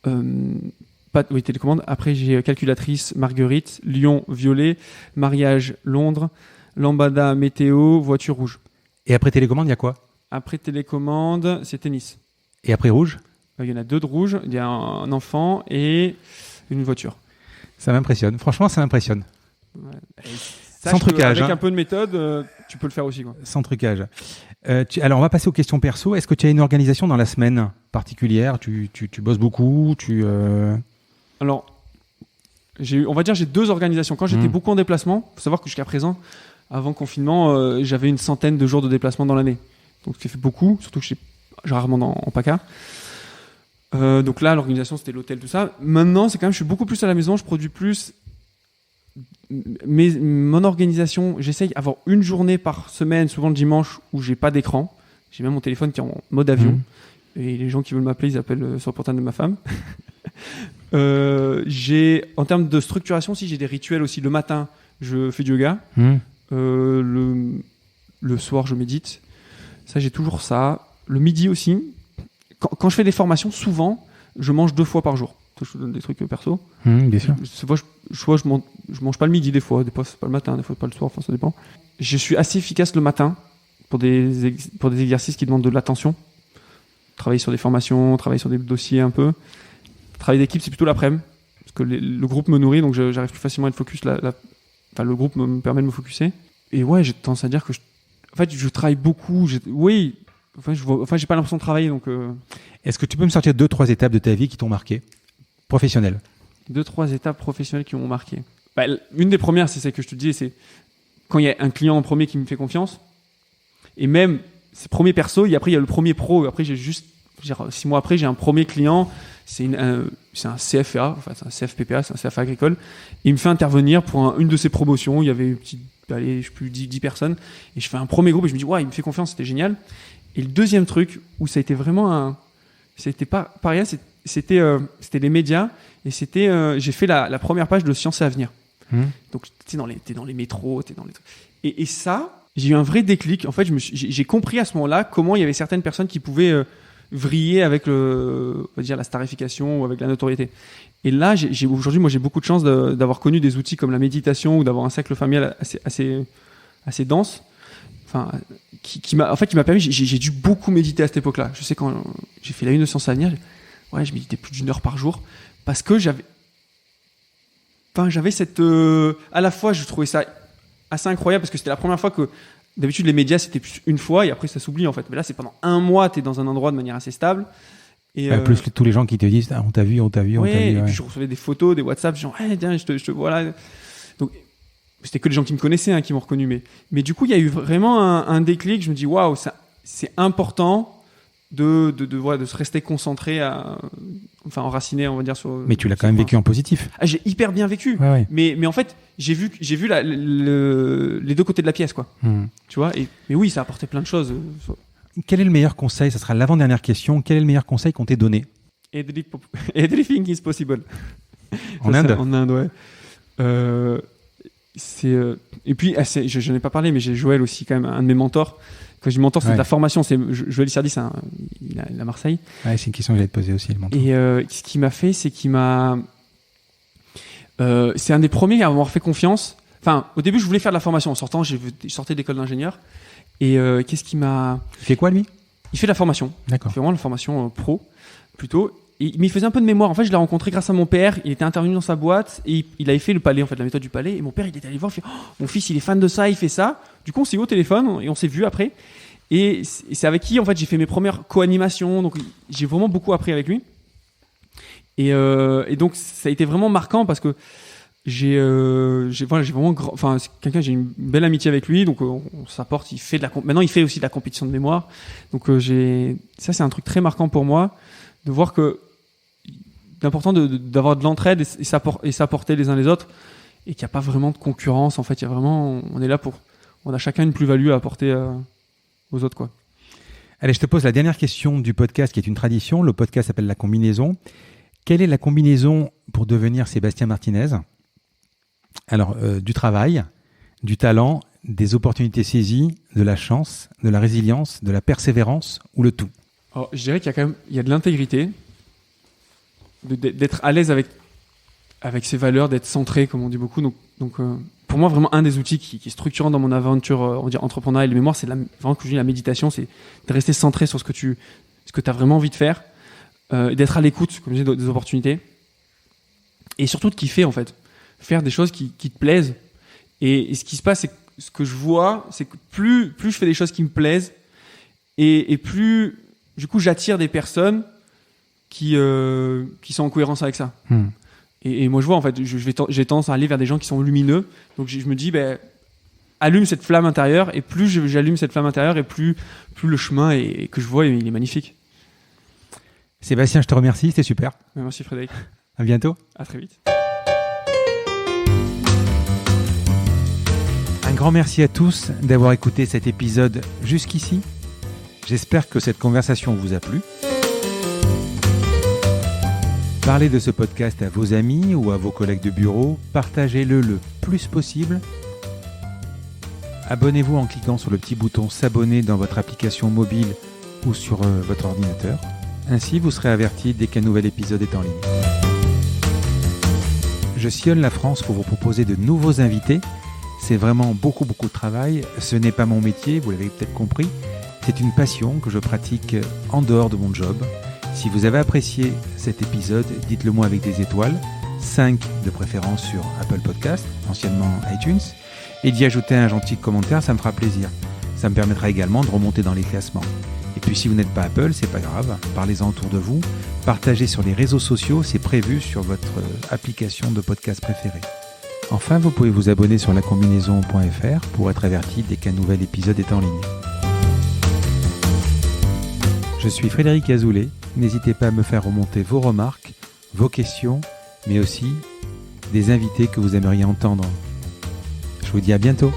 Télécommande. Après, j'ai calculatrice, marguerite, lion, violet, mariage, Londres, lambada, météo, voiture rouge. Et après télécommande, il y a quoi? Après télécommande, c'est tennis. Et après rouge? Il y en a 2 de rouge. Il y a un enfant et une voiture. Ça m'impressionne. Franchement, ça m'impressionne. Ouais. Sans trucage. Avec un peu de méthode, tu peux le faire aussi, quoi. Sans trucage. Alors, on va passer aux questions perso. Est-ce que tu as une organisation dans la semaine particulière? Tu bosses beaucoup? Alors, on va dire j'ai 2 organisations. Quand j'étais beaucoup en déplacement, il faut savoir que jusqu'à présent, avant le confinement, j'avais une centaine de jours de déplacement dans l'année. Donc, ça fait beaucoup, surtout que je suis rarement en PACA. Donc là, l'organisation, c'était l'hôtel, tout ça. Maintenant, c'est quand même, je suis beaucoup plus à la maison, je produis plus. Mais mon organisation, j'essaye d'avoir une journée par semaine, souvent le dimanche, où j'ai pas d'écran. J'ai même mon téléphone qui est en mode avion. Et les gens qui veulent m'appeler, ils appellent sur le portable de ma femme. En termes de structuration, j'ai des rituels aussi. Le matin, je fais du yoga. Le soir, je médite. Ça, j'ai toujours ça. Le midi aussi. Quand je fais des formations, souvent, je mange 2 fois par jour. Je te donne des trucs perso. Bien sûr. Je mange pas le midi des fois c'est pas le matin, des fois pas le soir, enfin ça dépend. Je suis assez efficace le matin pour des exercices qui demandent de l'attention. Travailler sur des formations, travailler sur des dossiers un peu. Travail d'équipe, c'est plutôt l'après-midi. Parce que le groupe me nourrit, donc j'arrive plus facilement à être focus. Le groupe me permet de me focuser. Et ouais, j'ai tendance à dire que je travaille beaucoup. J'ai pas l'impression de travailler, donc. Est-ce que tu peux me sortir 2-3 étapes de ta vie qui t'ont marqué, professionnelles? 2-3 étapes professionnelles qui m'ont marqué. Une des premières, c'est celle que je te disais, c'est quand il y a un client en premier qui me fait confiance. Et même, c'est premier perso, et après il y a le premier pro. Après, 6 mois après, j'ai un premier client. C'est un CFA, enfin c'est un CFPPA, c'est un CFA agricole. Et il me fait intervenir pour une de ses promotions. Il y avait 10 personnes. Et je fais un premier groupe et je me dis, il me fait confiance, c'était génial. Et le deuxième truc où ça a été vraiment c'était pas rien, c'était les médias et j'ai fait la première page de Science et Avenir. Donc t'es dans les métros, et ça, j'ai eu un vrai déclic. En fait, j'ai compris à ce moment-là comment il y avait certaines personnes qui pouvaient vriller avec on va dire la starification ou avec la notoriété. Et là, aujourd'hui, moi, j'ai beaucoup de chance d'avoir connu des outils comme la méditation ou d'avoir un cercle familial assez assez dense. Enfin, qui m'a permis. J'ai dû beaucoup méditer à cette époque-là. Je sais quand j'ai fait la une de Sciences à Avenir, je méditais plus d'1 heure par jour parce que j'avais cette. À la fois, je trouvais ça assez incroyable parce que c'était la première fois que d'habitude les médias c'était plus une fois et après ça s'oublie en fait. Mais là, c'est pendant 1 mois, t'es dans un endroit de manière assez stable. Et plus tous les gens qui te disent on t'a vu. Et puis je recevais des photos, des WhatsApp, genre tiens, je te vois là. Donc c'était que les gens qui me connaissaient qui m'ont reconnu. Mais du coup, il y a eu vraiment un déclic. Je me dis waouh, c'est important de se rester concentré, enraciné, on va dire. Mais tu l'as quand même vécu en positif. J'ai hyper bien vécu. Ouais. Mais en fait, j'ai vu les deux côtés de la pièce, quoi. Tu vois. Mais oui, ça a apporté plein de choses. Quel est le meilleur conseil? Ça sera l'avant-dernière question. Quel est le meilleur conseil qu'on t'ait donné? Everything is possible. En Inde. En Inde, ouais. Et puis, je n'en ai pas parlé, mais j'ai Joël aussi, quand même, un de mes mentors. Quand je dis mentor, c'est de la formation. C'est Joël Isserdi, il est à Marseille. Ouais, c'est une question que j'allais te poser aussi, le mentor. Et ce qu'il m'a fait, c'est qu'il m'a. C'est un des premiers à m'avoir fait confiance. Enfin, au début, je voulais faire de la formation. En sortant, je sortais d'école d'ingénieur. Et qu'est-ce qui m'a. Il fait quoi, lui? Il fait de la formation. D'accord. Il fait vraiment de la formation pro, plutôt. Mais il faisait un peu de mémoire. En fait, je l'ai rencontré grâce à mon père. Il était intervenu dans sa boîte et il avait fait le palais, en fait, la méthode du palais. Et mon père, il était allé voir. Il fait mon fils, il est fan de ça, il fait ça. Du coup, on s'est eu au téléphone et on s'est vu après. Et c'est avec qui, en fait, j'ai fait mes premières co-animations. Donc, j'ai vraiment beaucoup appris avec lui. Et donc, ça a été vraiment marquant parce que j'ai vraiment, c'est quelqu'un, j'ai une belle amitié avec lui. Donc, on s'apporte. Maintenant, il fait aussi de la compétition de mémoire. Donc, ça, c'est un truc très marquant pour moi de voir que c'est important d'avoir de l'entraide et s'apporter les uns les autres et qu'il n'y a pas vraiment de concurrence. En fait, il y a vraiment, on a chacun une plus-value à apporter aux autres, quoi. Allez, je te pose la dernière question du podcast qui est une tradition. Le podcast s'appelle La Combinaison. Quelle est la combinaison pour devenir Sébastien Martinez? Alors, du travail, du talent, des opportunités saisies, de la chance, de la résilience, de la persévérance ou le tout? Alors, je dirais qu'il y a quand même de l'intégrité, d'être à l'aise avec ses valeurs, d'être centré, comme on dit beaucoup. Donc pour moi, vraiment, un des outils qui est structurant dans mon aventure on va dire, entrepreneuriale et de mémoire, c'est vraiment que je dis la méditation, c'est de rester centré sur ce que tu as vraiment envie de faire, d'être à l'écoute, comme je dis, des opportunités, et surtout de kiffer, en fait. Faire des choses qui te plaisent. Et ce qui se passe, c'est que ce que je vois, c'est que plus je fais des choses qui me plaisent, et plus, du coup, j'attire des personnes qui sont en cohérence avec ça. Et moi, je vois, en fait, j'ai tendance à aller vers des gens qui sont lumineux. Donc, je me dis, allume cette flamme intérieure. Et plus j'allume cette flamme intérieure, et plus le chemin que je vois, il est magnifique. Sébastien, je te remercie. C'était super. Merci, Frédéric. À bientôt. À très vite. Un grand merci à tous d'avoir écouté cet épisode jusqu'ici. J'espère que cette conversation vous a plu. Parlez de ce podcast à vos amis ou à vos collègues de bureau. Partagez-le le plus possible. Abonnez-vous en cliquant sur le petit bouton s'abonner dans votre application mobile ou sur votre ordinateur. Ainsi, vous serez averti dès qu'un nouvel épisode est en ligne. Je sillonne la France pour vous proposer de nouveaux invités. C'est vraiment beaucoup de travail. Ce n'est pas mon métier, vous l'avez peut-être compris. C'est une passion que je pratique en dehors de mon job. Si vous avez apprécié cet épisode, dites-le moi avec des étoiles, 5 de préférence sur Apple Podcast, anciennement iTunes, et d'y ajouter un gentil commentaire, ça me fera plaisir. Ça me permettra également de remonter dans les classements. Et puis si vous n'êtes pas Apple, c'est pas grave, parlez-en autour de vous, partagez sur les réseaux sociaux, c'est prévu sur votre application de podcast préférée. Enfin, vous pouvez vous abonner sur lacombinaison.fr pour être averti dès qu'un nouvel épisode est en ligne. Je suis Frédéric Azoulay. N'hésitez pas à me faire remonter vos remarques, vos questions, mais aussi des invités que vous aimeriez entendre. Je vous dis à bientôt.